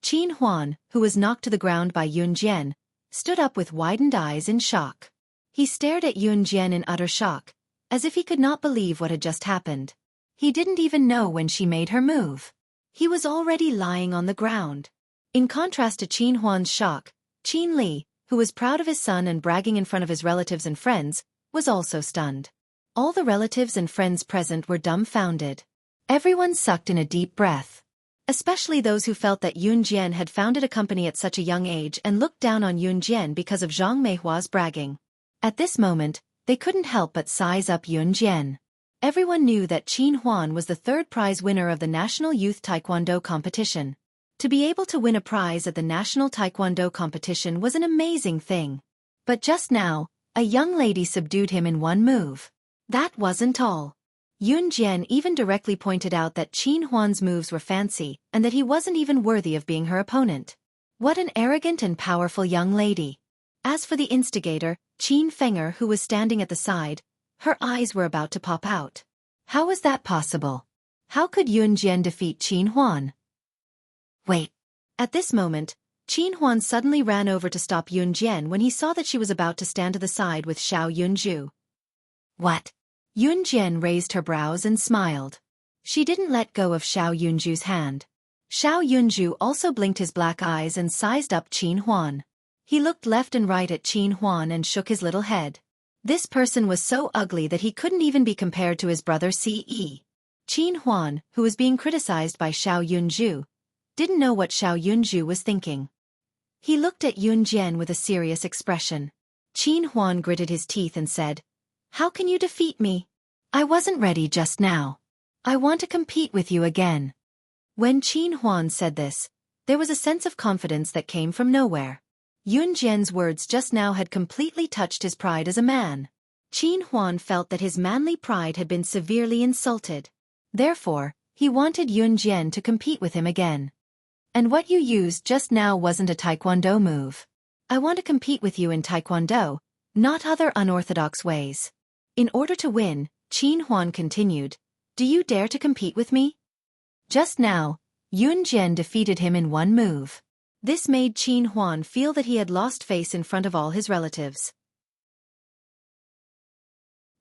Qin Huan, who was knocked to the ground by Yun Jian, stood up with widened eyes in shock. He stared at Yun Jian in utter shock, as if he could not believe what had just happened. He didn't even know when she made her move. He was already lying on the ground. In contrast to Qin Huan's shock, Qin Li, who was proud of his son and bragging in front of his relatives and friends, was also stunned. All the relatives and friends present were dumbfounded. Everyone sucked in a deep breath. Especially those who felt that Yun Jian had founded a company at such a young age and looked down on Yun Jian because of Zhang Meihua's bragging. At this moment, they couldn't help but size up Yun Jian. Everyone knew that Qin Huan was the third prize winner of the National Youth Taekwondo competition. To be able to win a prize at the National Taekwondo competition was an amazing thing. But just now, a young lady subdued him in one move. That wasn't all. Yun Jian even directly pointed out that Qin Huan's moves were fancy and that he wasn't even worthy of being her opponent. What an arrogant and powerful young lady. As for the instigator, Qin Fenger, who was standing at the side, her eyes were about to pop out. How was that possible? How could Yun Jian defeat Qin Huan? Wait. At this moment, Qin Huan suddenly ran over to stop Yun Jian when he saw that she was about to stand to the side with Xiao Yunju. What? Yun Jian raised her brows and smiled. She didn't let go of Xiao Yunju's hand. Xiao Yunju also blinked his black eyes and sized up Qin Huan. He looked left and right at Qin Huan and shook his little head. This person was so ugly that he couldn't even be compared to his brother Ce. Qin Huan, who was being criticized by Xiao Yunju, didn't know what Xiao Yunju was thinking. He looked at Yun Jian with a serious expression. Qin Huan gritted his teeth and said, "How can you defeat me? I wasn't ready just now. I want to compete with you again." When Qin Huan said this, there was a sense of confidence that came from nowhere. Yun Jian's words just now had completely touched his pride as a man. Qin Huan felt that his manly pride had been severely insulted. Therefore, he wanted Yun Jian to compete with him again. "And what you used just now wasn't a Taekwondo move. I want to compete with you in Taekwondo, not other unorthodox ways." In order to win, Qin Huan continued, "Do you dare to compete with me?" Just now, Yun Jian defeated him in one move. This made Qin Huan feel that he had lost face in front of all his relatives.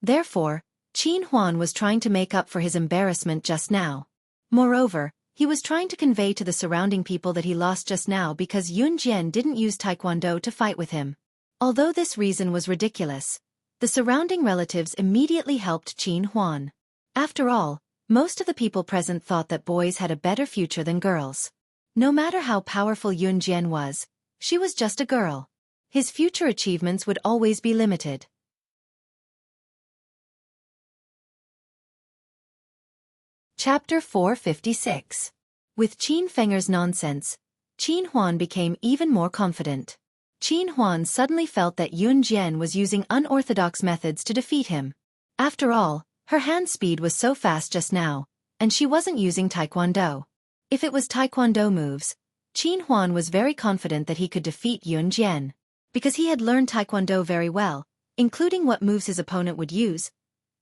Therefore, Qin Huan was trying to make up for his embarrassment just now. Moreover, he was trying to convey to the surrounding people that he lost just now because Yun Jian didn't use Taekwondo to fight with him. Although this reason was ridiculous, the surrounding relatives immediately helped Qin Huan. After all, most of the people present thought that boys had a better future than girls. No matter how powerful Yun Jian was, she was just a girl. His future achievements would always be limited. Chapter 456. With Qin Fenger's nonsense, Qin Huan became even more confident. Qin Huan suddenly felt that Yun Jian was using unorthodox methods to defeat him. After all, her hand speed was so fast just now, and she wasn't using Taekwondo. If it was Taekwondo moves, Qin Huan was very confident that he could defeat Yun Jian. Because he had learned Taekwondo very well, including what moves his opponent would use,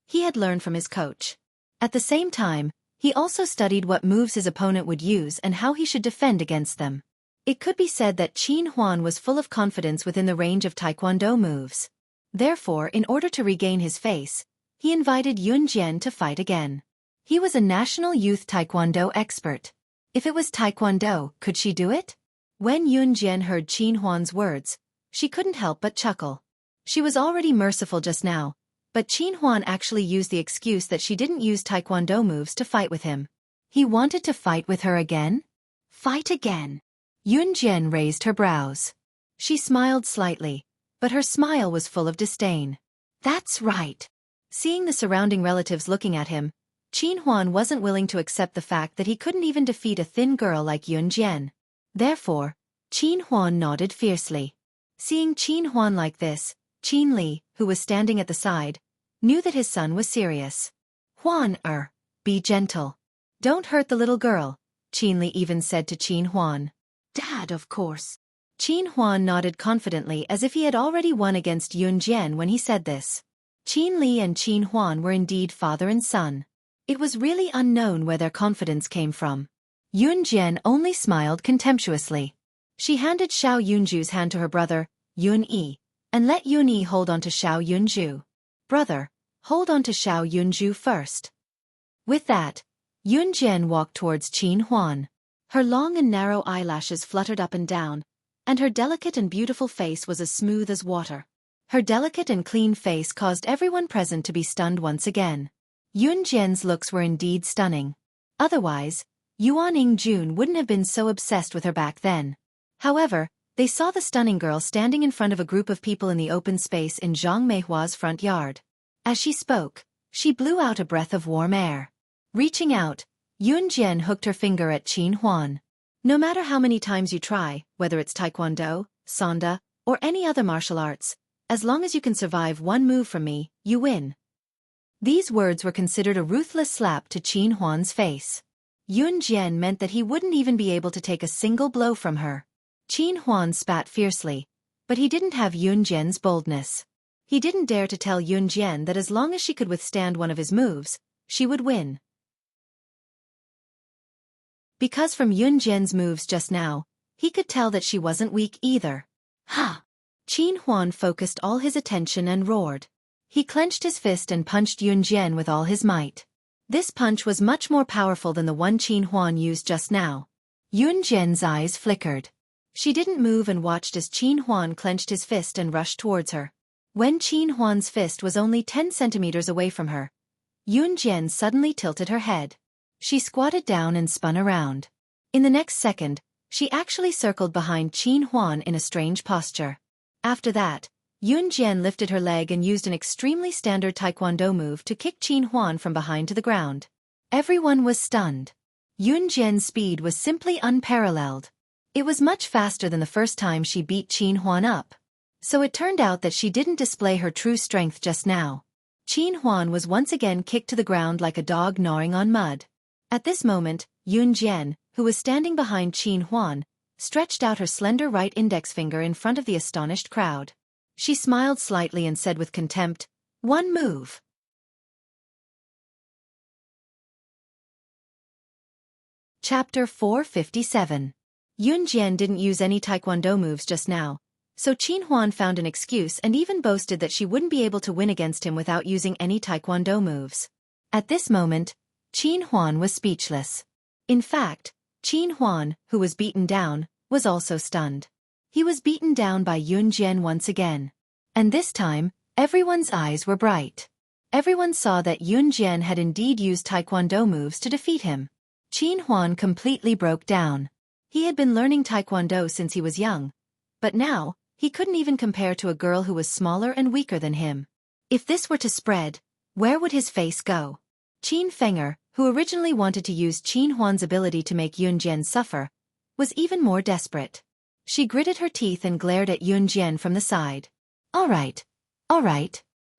he had learned from his coach. At the same time, he also studied what moves his opponent would use and how he should defend against them. It could be said that Qin Huan was full of confidence within the range of Taekwondo moves. Therefore, in order to regain his face, he invited Yun Jian to fight again. He was a national youth Taekwondo expert. If it was Taekwondo, could she do it? When Yun Jian heard Qin Huan's words, she couldn't help but chuckle. She was already merciful just now, but Qin Huan actually used the excuse that she didn't use Taekwondo moves to fight with him. He wanted to fight with her again? Fight again? Yun Jian raised her brows. She smiled slightly, but her smile was full of disdain. That's right. Seeing the surrounding relatives looking at him, Qin Huan wasn't willing to accept the fact that he couldn't even defeat a thin girl like Yun Jian. Therefore, Qin Huan nodded fiercely. Seeing Qin Huan like this, Qin Li, who was standing at the side, knew that his son was serious. Huan, be gentle. Don't hurt the little girl, Qin Li even said to Qin Huan. Dad, of course. Qin Huan nodded confidently as if he had already won against Yun Jian when he said this. Qin Li and Qin Huan were indeed father and son. It was really unknown where their confidence came from. Yun Jian only smiled contemptuously. She handed Xiao Yunju's hand to her brother, Yun Yi, and let Yun Yi hold on to Xiao Yunju. Brother, hold on to Xiao Yunju first. With that, Yun Jian walked towards Qin Huan. Her long and narrow eyelashes fluttered up and down, and her delicate and beautiful face was as smooth as water. Her delicate and clean face caused everyone present to be stunned once again. Yun Jian's looks were indeed stunning. Otherwise, Yuan Yingjun wouldn't have been so obsessed with her back then. However, they saw the stunning girl standing in front of a group of people in the open space in Zhang Meihua's front yard. As she spoke, she blew out a breath of warm air. Reaching out, Yun Jian hooked her finger at Qin Huan. No matter how many times you try, whether it's Taekwondo, Sanda, or any other martial arts, as long as you can survive one move from me, you win. These words were considered a ruthless slap to Qin Huan's face. Yun Jian meant that he wouldn't even be able to take a single blow from her. Qin Huan spat fiercely, but he didn't have Yun Jian's boldness. He didn't dare to tell Yun Jian that as long as she could withstand one of his moves, she would win. Because from Yun Jian's moves just now, he could tell that she wasn't weak either. Ha! Qin Huan focused all his attention and roared. He clenched his fist and punched Yun Jian with all his might. This punch was much more powerful than the one Qin Huan used just now. Yun Jian's eyes flickered. She didn't move and watched as Qin Huan clenched his fist and rushed towards her. When Qin Huan's fist was only 10 centimeters away from her, Yun Jian suddenly tilted her head. She squatted down and spun around. In the next second, she actually circled behind Qin Huan in a strange posture. After that, Yun Jian lifted her leg and used an extremely standard Taekwondo move to kick Qin Huan from behind to the ground. Everyone was stunned. Yun Jian's speed was simply unparalleled. It was much faster than the first time she beat Qin Huan up. So it turned out that she didn't display her true strength just now. Qin Huan was once again kicked to the ground like a dog gnawing on mud. At this moment, Yun Jian, who was standing behind Qin Huan, stretched out her slender right index finger in front of the astonished crowd. She smiled slightly and said with contempt, "One move." Chapter 457. Yun Jian didn't use any Taekwondo moves just now, So Qin Huan found an excuse and even boasted that she wouldn't be able to win against him without using any taekwondo moves. At this moment, Qin Huan was speechless. In fact, Qin Huan, who was beaten down, was also stunned. He was beaten down by Yun Jian once again. And this time, everyone's eyes were bright. Everyone saw that Yun Jian had indeed used taekwondo moves to defeat him. Qin Huan completely broke down. He had been learning taekwondo since he was young, but now, he couldn't even compare to a girl who was smaller and weaker than him. If this were to spread, where would his face go? Qin Fenger, who originally wanted to use Qin Huan's ability to make Yun Jian suffer, was even more desperate. She gritted her teeth and glared at Yun Jian from the side. All right.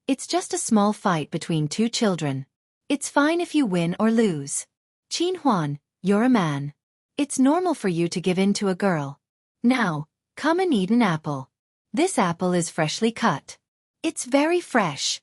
It's just a small fight between two children. It's fine if you win or lose. Qin Huan, you're a man. It's normal for you to give in to a girl. Now, come and eat an apple. This apple is freshly cut. It's very fresh.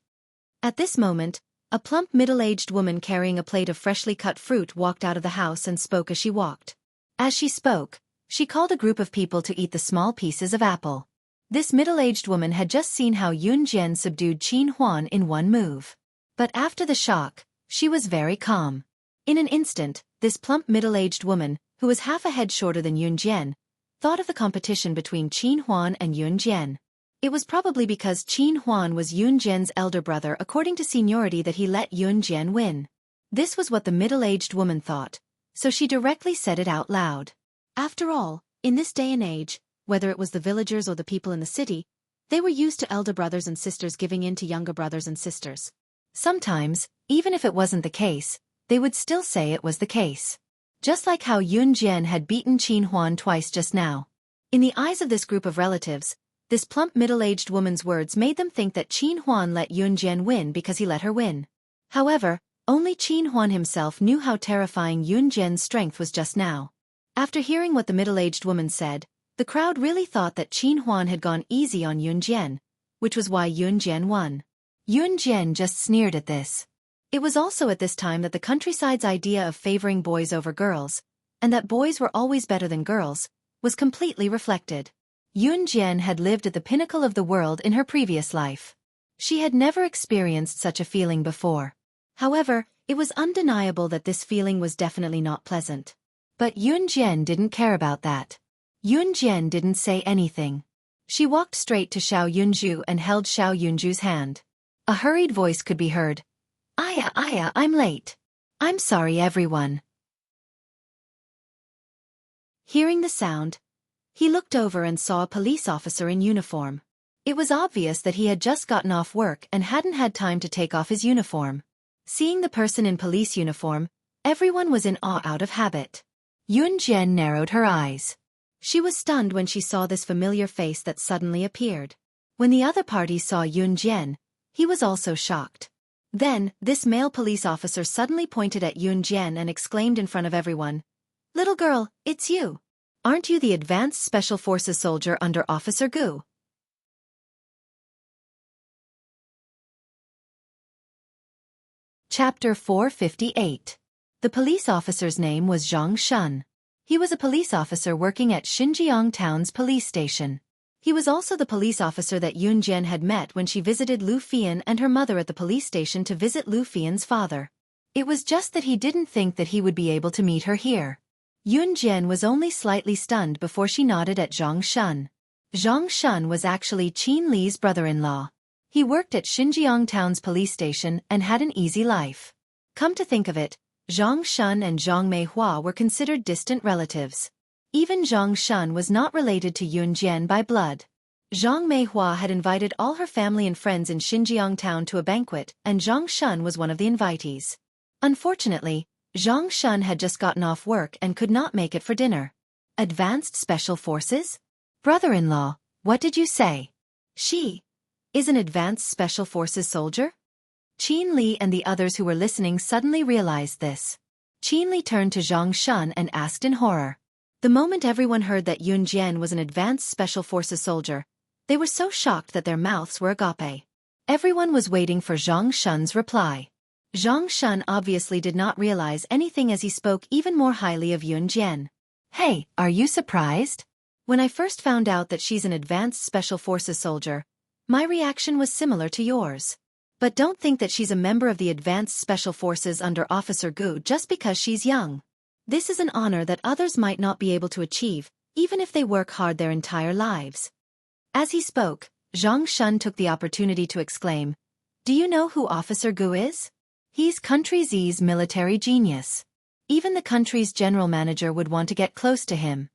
At this moment, a plump middle-aged woman carrying a plate of freshly cut fruit walked out of the house and spoke as she walked. As she spoke, she called a group of people to eat the small pieces of apple. This middle-aged woman had just seen how Yun Jian subdued Qin Huan in one move. But after the shock, she was very calm. In an instant, this plump middle-aged woman, who was half a head shorter than Yun Jian, thought of the competition between Qin Huan and Yun Jian. It was probably because Qin Huan was Yun Jian's elder brother according to seniority that he let Yun Jian win. This was what the middle-aged woman thought, so she directly said it out loud. After all, in this day and age, whether it was the villagers or the people in the city, they were used to elder brothers and sisters giving in to younger brothers and sisters. Sometimes, even if it wasn't the case, they would still say it was the case. Just like how Yun Jian had beaten Qin Huan twice just now. In the eyes of this group of relatives, this plump middle-aged woman's words made them think that Qin Huan let Yun Jian win because he let her win. However, only Qin Huan himself knew how terrifying Yun Jian's strength was just now. After hearing what the middle-aged woman said, the crowd really thought that Qin Huan had gone easy on Yun Jian, which was why Yun Jian won. Yun Jian just sneered at this. It was also at this time that the countryside's idea of favoring boys over girls, and that boys were always better than girls, was completely reflected. Yun Jian had lived at the pinnacle of the world in her previous life. She had never experienced such a feeling before. However, it was undeniable that this feeling was definitely not pleasant. But Yun Jian didn't care about that. Yun Jian didn't say anything. She walked straight to Xiao Yunju and held Xiao Yunju's hand. A hurried voice could be heard. Aya, I'm late. I'm sorry, everyone. Hearing the sound, he looked over and saw a police officer in uniform. It was obvious that he had just gotten off work and hadn't had time to take off his uniform. Seeing the person in police uniform, everyone was in awe out of habit. Yun Jian narrowed her eyes. She was stunned when she saw this familiar face that suddenly appeared. When the other party saw Yun Jian, he was also shocked. Then, this male police officer suddenly pointed at Yun Jian and exclaimed in front of everyone, "Little girl, it's you. Aren't you the Advanced Special Forces soldier under Officer Gu?" Chapter 458. The police officer's name was Zhang Shun. He was a police officer working at Xinjiang Town's police station. He was also the police officer that Yun Jian had met when she visited Lu Fian and her mother at the police station to visit Lu Fian's father. It was just that he didn't think that he would be able to meet her here. Yun Jian was only slightly stunned before she nodded at Zhang Shun. Zhang Shun was actually Qin Li's brother-in-law. He worked at Xinjiang Town's police station and had an easy life. Come to think of it, Zhang Shun and Zhang Meihua were considered distant relatives. Even Zhang Shun was not related to Yun Jian by blood. Zhang Meihua had invited all her family and friends in Xinjiang Town to a banquet, and Zhang Shun was one of the invitees. Unfortunately, Zhang Shun had just gotten off work and could not make it for dinner. Advanced Special Forces? Brother-in-law, what did you say? She is an Advanced Special Forces soldier? Qin Li and the others who were listening suddenly realized this. Qin Li turned to Zhang Shun and asked in horror. The moment everyone heard that Yun Jian was an Advanced Special Forces soldier, they were so shocked that their mouths were agape. Everyone was waiting for Zhang Shun's reply. Zhang Shun obviously did not realize anything as he spoke even more highly of Yun Jian. "Hey, are you surprised? When I first found out that she's an advanced special forces soldier, my reaction was similar to yours. But don't think that she's a member of the advanced special forces under Officer Gu just because she's young. This is an honor that others might not be able to achieve, even if they work hard their entire lives. As he spoke, Zhang Shun took the opportunity to exclaim, "Do you know who Officer Gu is? He's Country Z's military genius. Even the country's general manager would want to get close to him."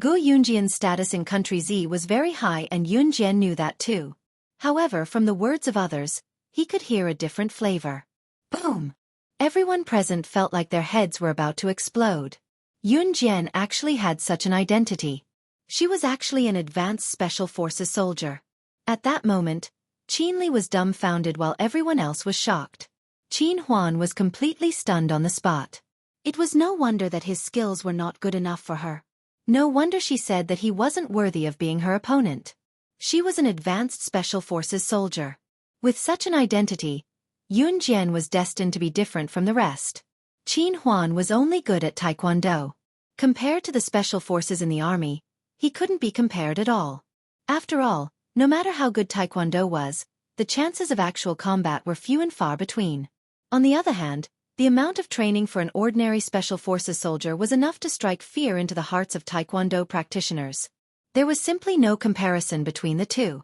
Gu Yunjian's status in Country Z was very high and Yun Jian knew that too. However, from the words of others, he could hear a different flavor. Boom! Everyone present felt like their heads were about to explode. Yun Jian actually had such an identity. She was actually an advanced special forces soldier. At that moment, Qin Li was dumbfounded while everyone else was shocked. Qin Huan was completely stunned on the spot. It was no wonder that his skills were not good enough for her. No wonder she said that he wasn't worthy of being her opponent. She was an advanced special forces soldier. With such an identity, Yun Jian was destined to be different from the rest. Qin Huan was only good at taekwondo. Compared to the special forces in the army, he couldn't be compared at all. After all, no matter how good taekwondo was, the chances of actual combat were few and far between. On the other hand, the amount of training for an ordinary special forces soldier was enough to strike fear into the hearts of taekwondo practitioners. There was simply no comparison between the two.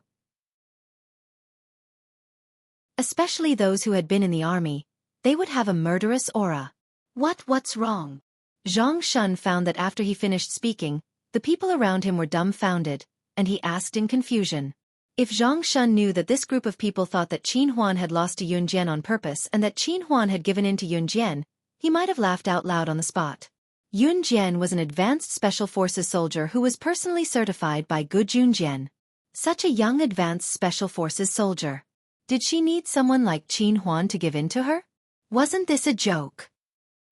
Especially those who had been in the army, they would have a murderous aura. What's wrong? Zhang Shun found that after he finished speaking, the people around him were dumbfounded, and he asked in confusion. If Zhang Shun knew that this group of people thought that Qin Huan had lost to Yun Jian on purpose and that Qin Huan had given in to Yun Jian, he might have laughed out loud on the spot. Yun Jian was an advanced special forces soldier who was personally certified by Gu Junjian. Such a young advanced special forces soldier. Did she need someone like Qin Huan to give in to her? Wasn't this a joke?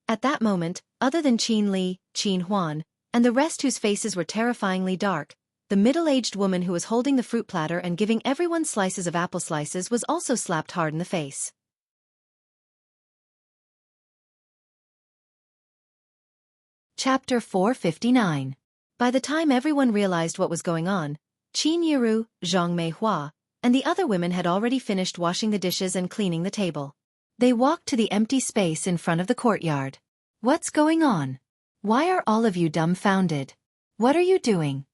At that moment, other than Qin Li, Qin Huan, and the rest whose faces were terrifyingly dark, the middle-aged woman who was holding the fruit platter and giving everyone slices of apple slices was also slapped hard in the face. Chapter 459. By the time everyone realized what was going on, Qin Yiru, Zhang Meihua, and the other women had already finished washing the dishes and cleaning the table. They walked to the empty space in front of the courtyard. What's going on? Why are all of you dumbfounded? What are you doing?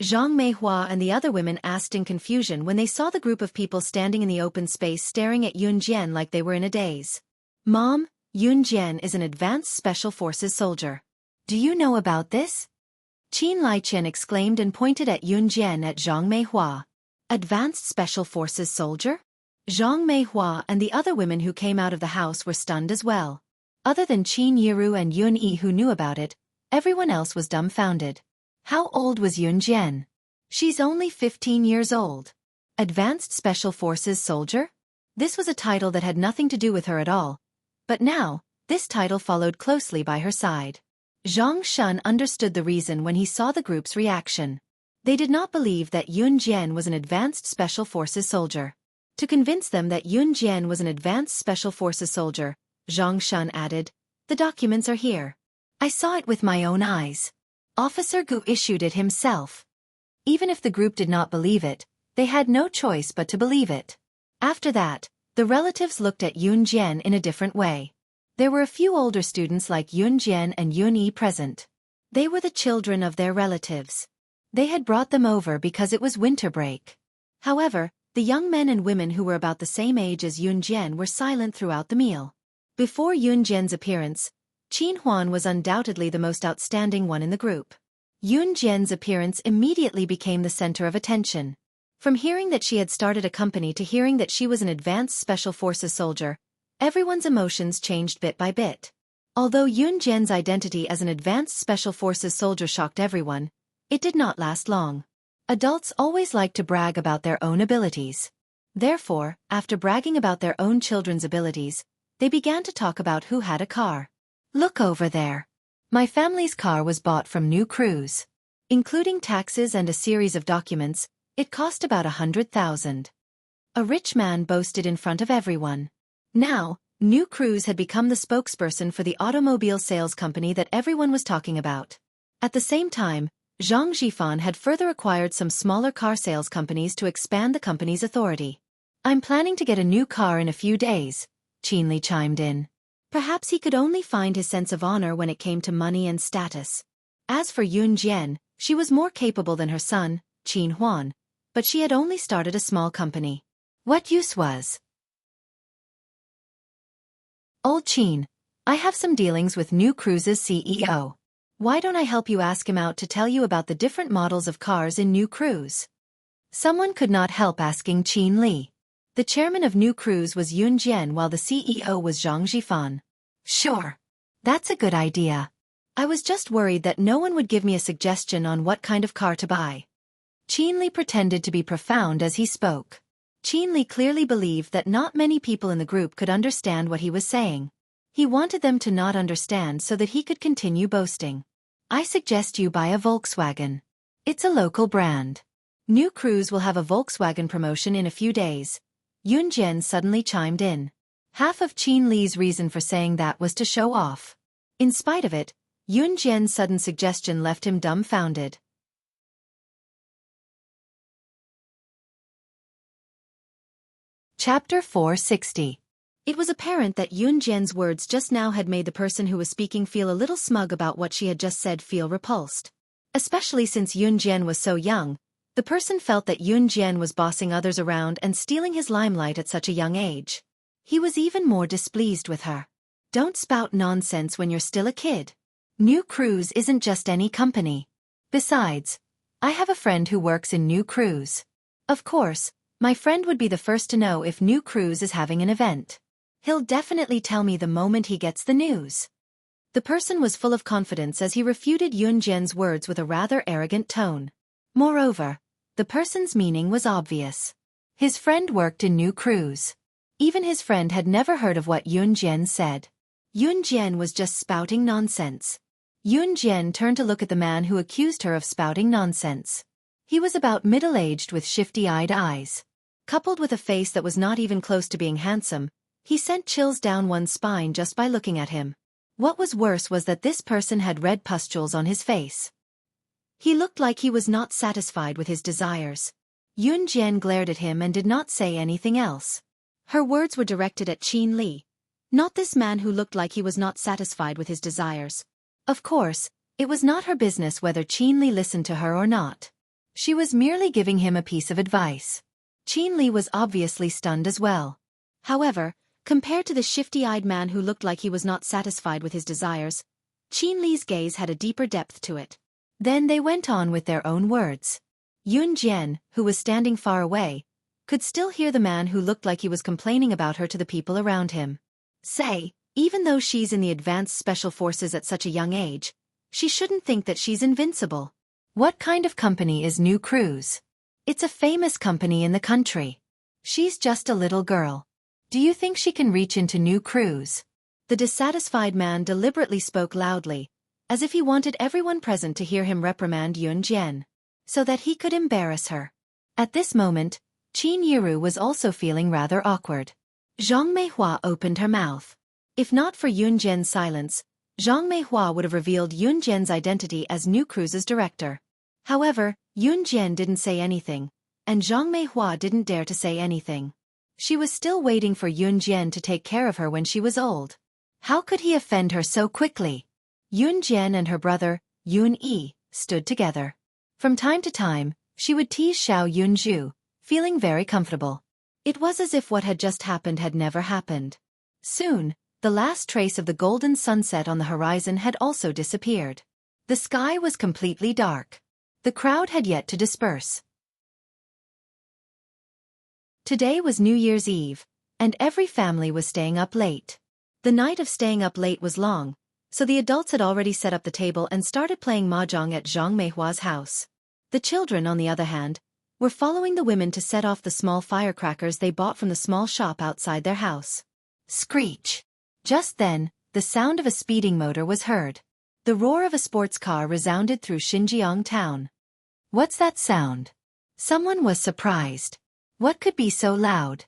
Zhang Meihua and the other women asked in confusion when they saw the group of people standing in the open space staring at Yun Jian like they were in a daze. Mom, Yun Jian is an advanced special forces soldier. Do you know about this? Qin Liqian exclaimed and pointed at Yun Jian at Zhang Meihua. Advanced special forces soldier? Zhang Meihua and the other women who came out of the house were stunned as well. Other than Qin Yiru and Yun Yi who knew about it, everyone else was dumbfounded. How old was Yun Jian? She's only 15 years old. Advanced Special Forces Soldier? This was a title that had nothing to do with her at all. But now, this title followed closely by her side. Zhang Shun understood the reason when he saw the group's reaction. They did not believe that Yun Jian was an Advanced Special Forces soldier. To convince them that Yun Jian was an Advanced Special Forces soldier, Zhang Shun added, "The documents are here. I saw it with my own eyes. Officer Gu issued it himself." Even if the group did not believe it, they had no choice but to believe it. After that, the relatives looked at Yun Jian in a different way. There were a few older students like Yun Jian and Yun Yi present. They were the children of their relatives. They had brought them over because it was winter break. However, the young men and women who were about the same age as Yun Jian were silent throughout the meal. Before Yun Jian's appearance, Qin Huan was undoubtedly the most outstanding one in the group. Yun Jian's appearance immediately became the center of attention. From hearing that she had started a company to hearing that she was an advanced special forces soldier, everyone's emotions changed bit by bit. Although Yun Jian's identity as an advanced special forces soldier shocked everyone, it did not last long. Adults always like to brag about their own abilities. Therefore, after bragging about their own children's abilities, they began to talk about who had a car. Look over there. My family's car was bought from New Cruise. Including taxes and a series of documents, it cost about 100,000. A rich man boasted in front of everyone. Now, New Cruise had become the spokesperson for the automobile sales company that everyone was talking about. At the same time, Zhang Jifan had further acquired some smaller car sales companies to expand the company's authority. I'm planning to get a new car in a few days, Qinli chimed in. Perhaps he could only find his sense of honor when it came to money and status. As for Yun Jian, she was more capable than her son, Qin Huan, but she had only started a small company. What use was? Old Qin, I have some dealings with New Cruise's CEO. Why don't I help you ask him out to tell you about the different models of cars in New Cruise? Someone could not help asking Qin Li. The chairman of New Cruise was Yun Jian while the CEO was Zhang Jifan. Sure. That's a good idea. I was just worried that no one would give me a suggestion on what kind of car to buy. Qin Li pretended to be profound as he spoke. Qin Li clearly believed that not many people in the group could understand what he was saying. He wanted them to not understand so that he could continue boasting. I suggest you buy a Volkswagen. It's a local brand. New Cruise will have a Volkswagen promotion in a few days. Yun Jian suddenly chimed in. Half of Qin Li's reason for saying that was to show off. In spite of it, Yun Jian's sudden suggestion left him dumbfounded. Chapter 460. It was apparent that Yun Jian's words just now had made the person who was speaking feel a little smug about what she had just said feel repulsed. Especially since Yun Jian was so young, the person felt that Yun Jian was bossing others around and stealing his limelight at such a young age. He was even more displeased with her. Don't spout nonsense when you're still a kid. New Cruise isn't just any company. Besides, I have a friend who works in New Cruise. Of course, my friend would be the first to know if New Cruise is having an event. He'll definitely tell me the moment he gets the news. The person was full of confidence as he refuted Yun Jian's words with a rather arrogant tone. Moreover, the person's meaning was obvious. His friend worked in New Cruise. Even his friend had never heard of what Yun Jian said. Yun Jian was just spouting nonsense. Yun Jian turned to look at the man who accused her of spouting nonsense. He was about middle-aged with shifty-eyed eyes. Coupled with a face that was not even close to being handsome, he sent chills down one's spine just by looking at him. What was worse was that this person had red pustules on his face. He looked like he was not satisfied with his desires. Yun Jian glared at him and did not say anything else. Her words were directed at Qin Li, not this man who looked like he was not satisfied with his desires. Of course, it was not her business whether Qin Li listened to her or not. She was merely giving him a piece of advice. Qin Li was obviously stunned as well. However, compared to the shifty-eyed man who looked like he was not satisfied with his desires, Qin Li's gaze had a deeper depth to it. Then they went on with their own words. Yun Jian, who was standing far away, could still hear the man who looked like he was complaining about her to the people around him. Say, even though she's in the advanced special forces at such a young age, she shouldn't think that she's invincible. What kind of company is New Cruise? It's a famous company in the country. She's just a little girl. Do you think she can reach into New Cruise? The dissatisfied man deliberately spoke loudly, as if he wanted everyone present to hear him reprimand Yun Jian, so that he could embarrass her. At this moment, Qin Yiru was also feeling rather awkward. Zhang Meihua opened her mouth. If not for Yun Jian's silence, Zhang Meihua would have revealed Yun Jian's identity as New Cruise's director. However, Yun Jian didn't say anything, and Zhang Meihua didn't dare to say anything. She was still waiting for Yun Jian to take care of her when she was old. How could he offend her so quickly? Yun Jian and her brother, Yun Yi, stood together. From time to time, she would tease Xiao Yunzhu, feeling very comfortable. It was as if what had just happened had never happened. Soon, the last trace of the golden sunset on the horizon had also disappeared. The sky was completely dark. The crowd had yet to disperse. Today was New Year's Eve, and every family was staying up late. The night of staying up late was long, so the adults had already set up the table and started playing mahjong at Zhang Meihua's house. The children, on the other hand, were following the women to set off the small firecrackers they bought from the small shop outside their house. Screech! Just then, the sound of a speeding motor was heard. The roar of a sports car resounded through Xinjiang town. What's that sound? Someone was surprised. What could be so loud?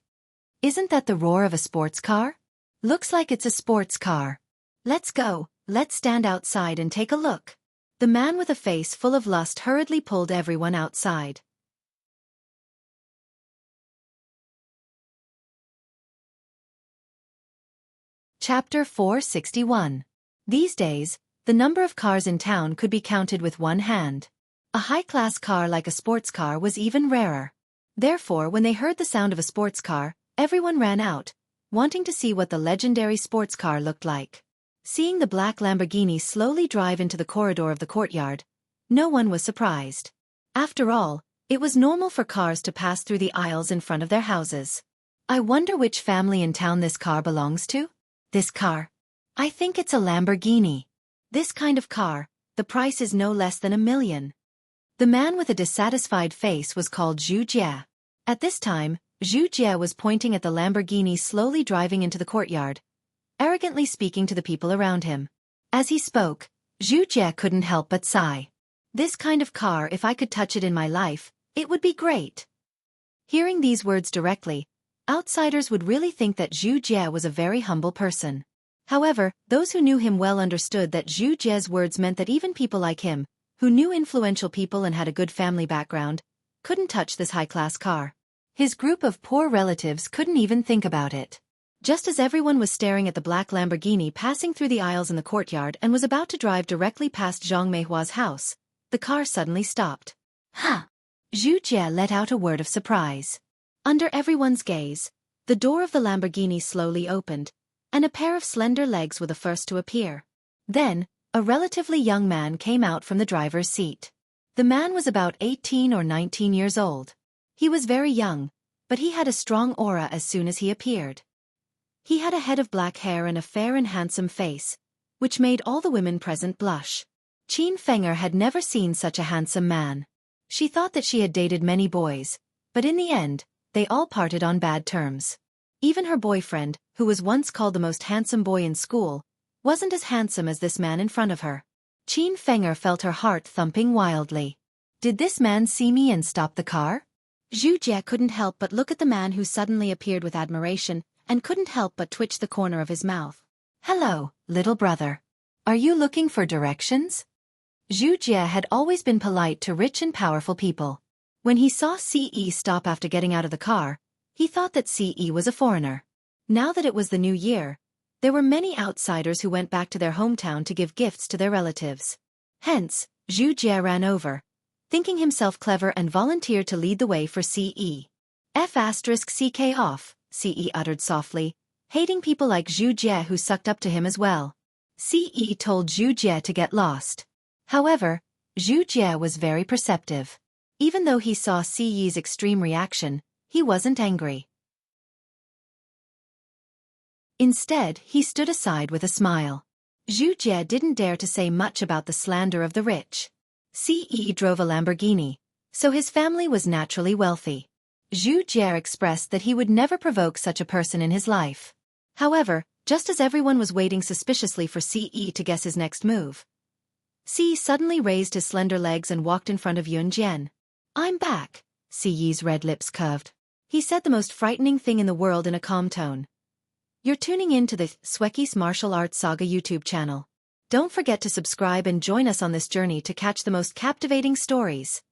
Isn't that the roar of a sports car? Looks like it's a sports car. Let's go, let's stand outside and take a look. The man with a face full of lust hurriedly pulled everyone outside. Chapter 461. These days, the number of cars in town could be counted with one hand. A high-class car like a sports car was even rarer. Therefore, when they heard the sound of a sports car, everyone ran out, wanting to see what the legendary sports car looked like. Seeing the black Lamborghini slowly drive into the corridor of the courtyard, no one was surprised. After all, it was normal for cars to pass through the aisles in front of their houses. I wonder which family in town this car belongs to? This car. I think it's a Lamborghini. This kind of car, the price is no less than $1 million. The man with a dissatisfied face was called Xueqi. At this time, Xueqi was pointing at the Lamborghini slowly driving into the courtyard, arrogantly speaking to the people around him. As he spoke, Xueqi couldn't help but sigh. This kind of car, if I could touch it in my life, it would be great. Hearing these words directly, outsiders would really think that Xueqi was a very humble person. However, those who knew him well understood that Xueqi's words meant that even people like him, who knew influential people and had a good family background, couldn't touch this high-class car. His group of poor relatives couldn't even think about it. Just as everyone was staring at the black Lamborghini passing through the aisles in the courtyard and was about to drive directly past Zhang Meihua's house, the car suddenly stopped. Huh! Xueqi let out a word of surprise. Under everyone's gaze, the door of the Lamborghini slowly opened, and a pair of slender legs were the first to appear. Then, a relatively young man came out from the driver's seat. The man was about 18 or 19 years old. He was very young, but he had a strong aura as soon as he appeared. He had a head of black hair and a fair and handsome face, which made all the women present blush. Qin Fenger had never seen such a handsome man. She thought that she had dated many boys, but in the end, they all parted on bad terms. Even her boyfriend, who was once called the most handsome boy in school, wasn't as handsome as this man in front of her. Qin Fenger felt her heart thumping wildly. Did this man see me and stop the car? Xueqi couldn't help but look at the man who suddenly appeared with admiration, and couldn't help but twitch the corner of his mouth. Hello, little brother. Are you looking for directions? Xueqi had always been polite to rich and powerful people. When he saw Ce stop after getting out of the car, he thought that Ce was a foreigner. Now that it was the new year, there were many outsiders who went back to their hometown to give gifts to their relatives. Hence, Xueqi ran over, thinking himself clever, and volunteered to lead the way for Ce. F***ck off, Ce uttered softly, hating people like Xueqi who sucked up to him as well. Ce told Xueqi to get lost. However, Xueqi was very perceptive. Even though he saw Ce's extreme reaction, he wasn't angry. Instead, he stood aside with a smile. Xueqi didn't dare to say much about the slander of the rich. Ce drove a Lamborghini, so his family was naturally wealthy. Xueqi expressed that he would never provoke such a person in his life. However, just as everyone was waiting suspiciously for Ce to guess his next move, Ce suddenly raised his slender legs and walked in front of Yunjian. I'm back. Ce's red lips curved. He said the most frightening thing in the world in a calm tone. You're tuning in to the Xueqi's Martial Arts Saga YouTube channel. Don't forget to subscribe and join us on this journey to catch the most captivating stories.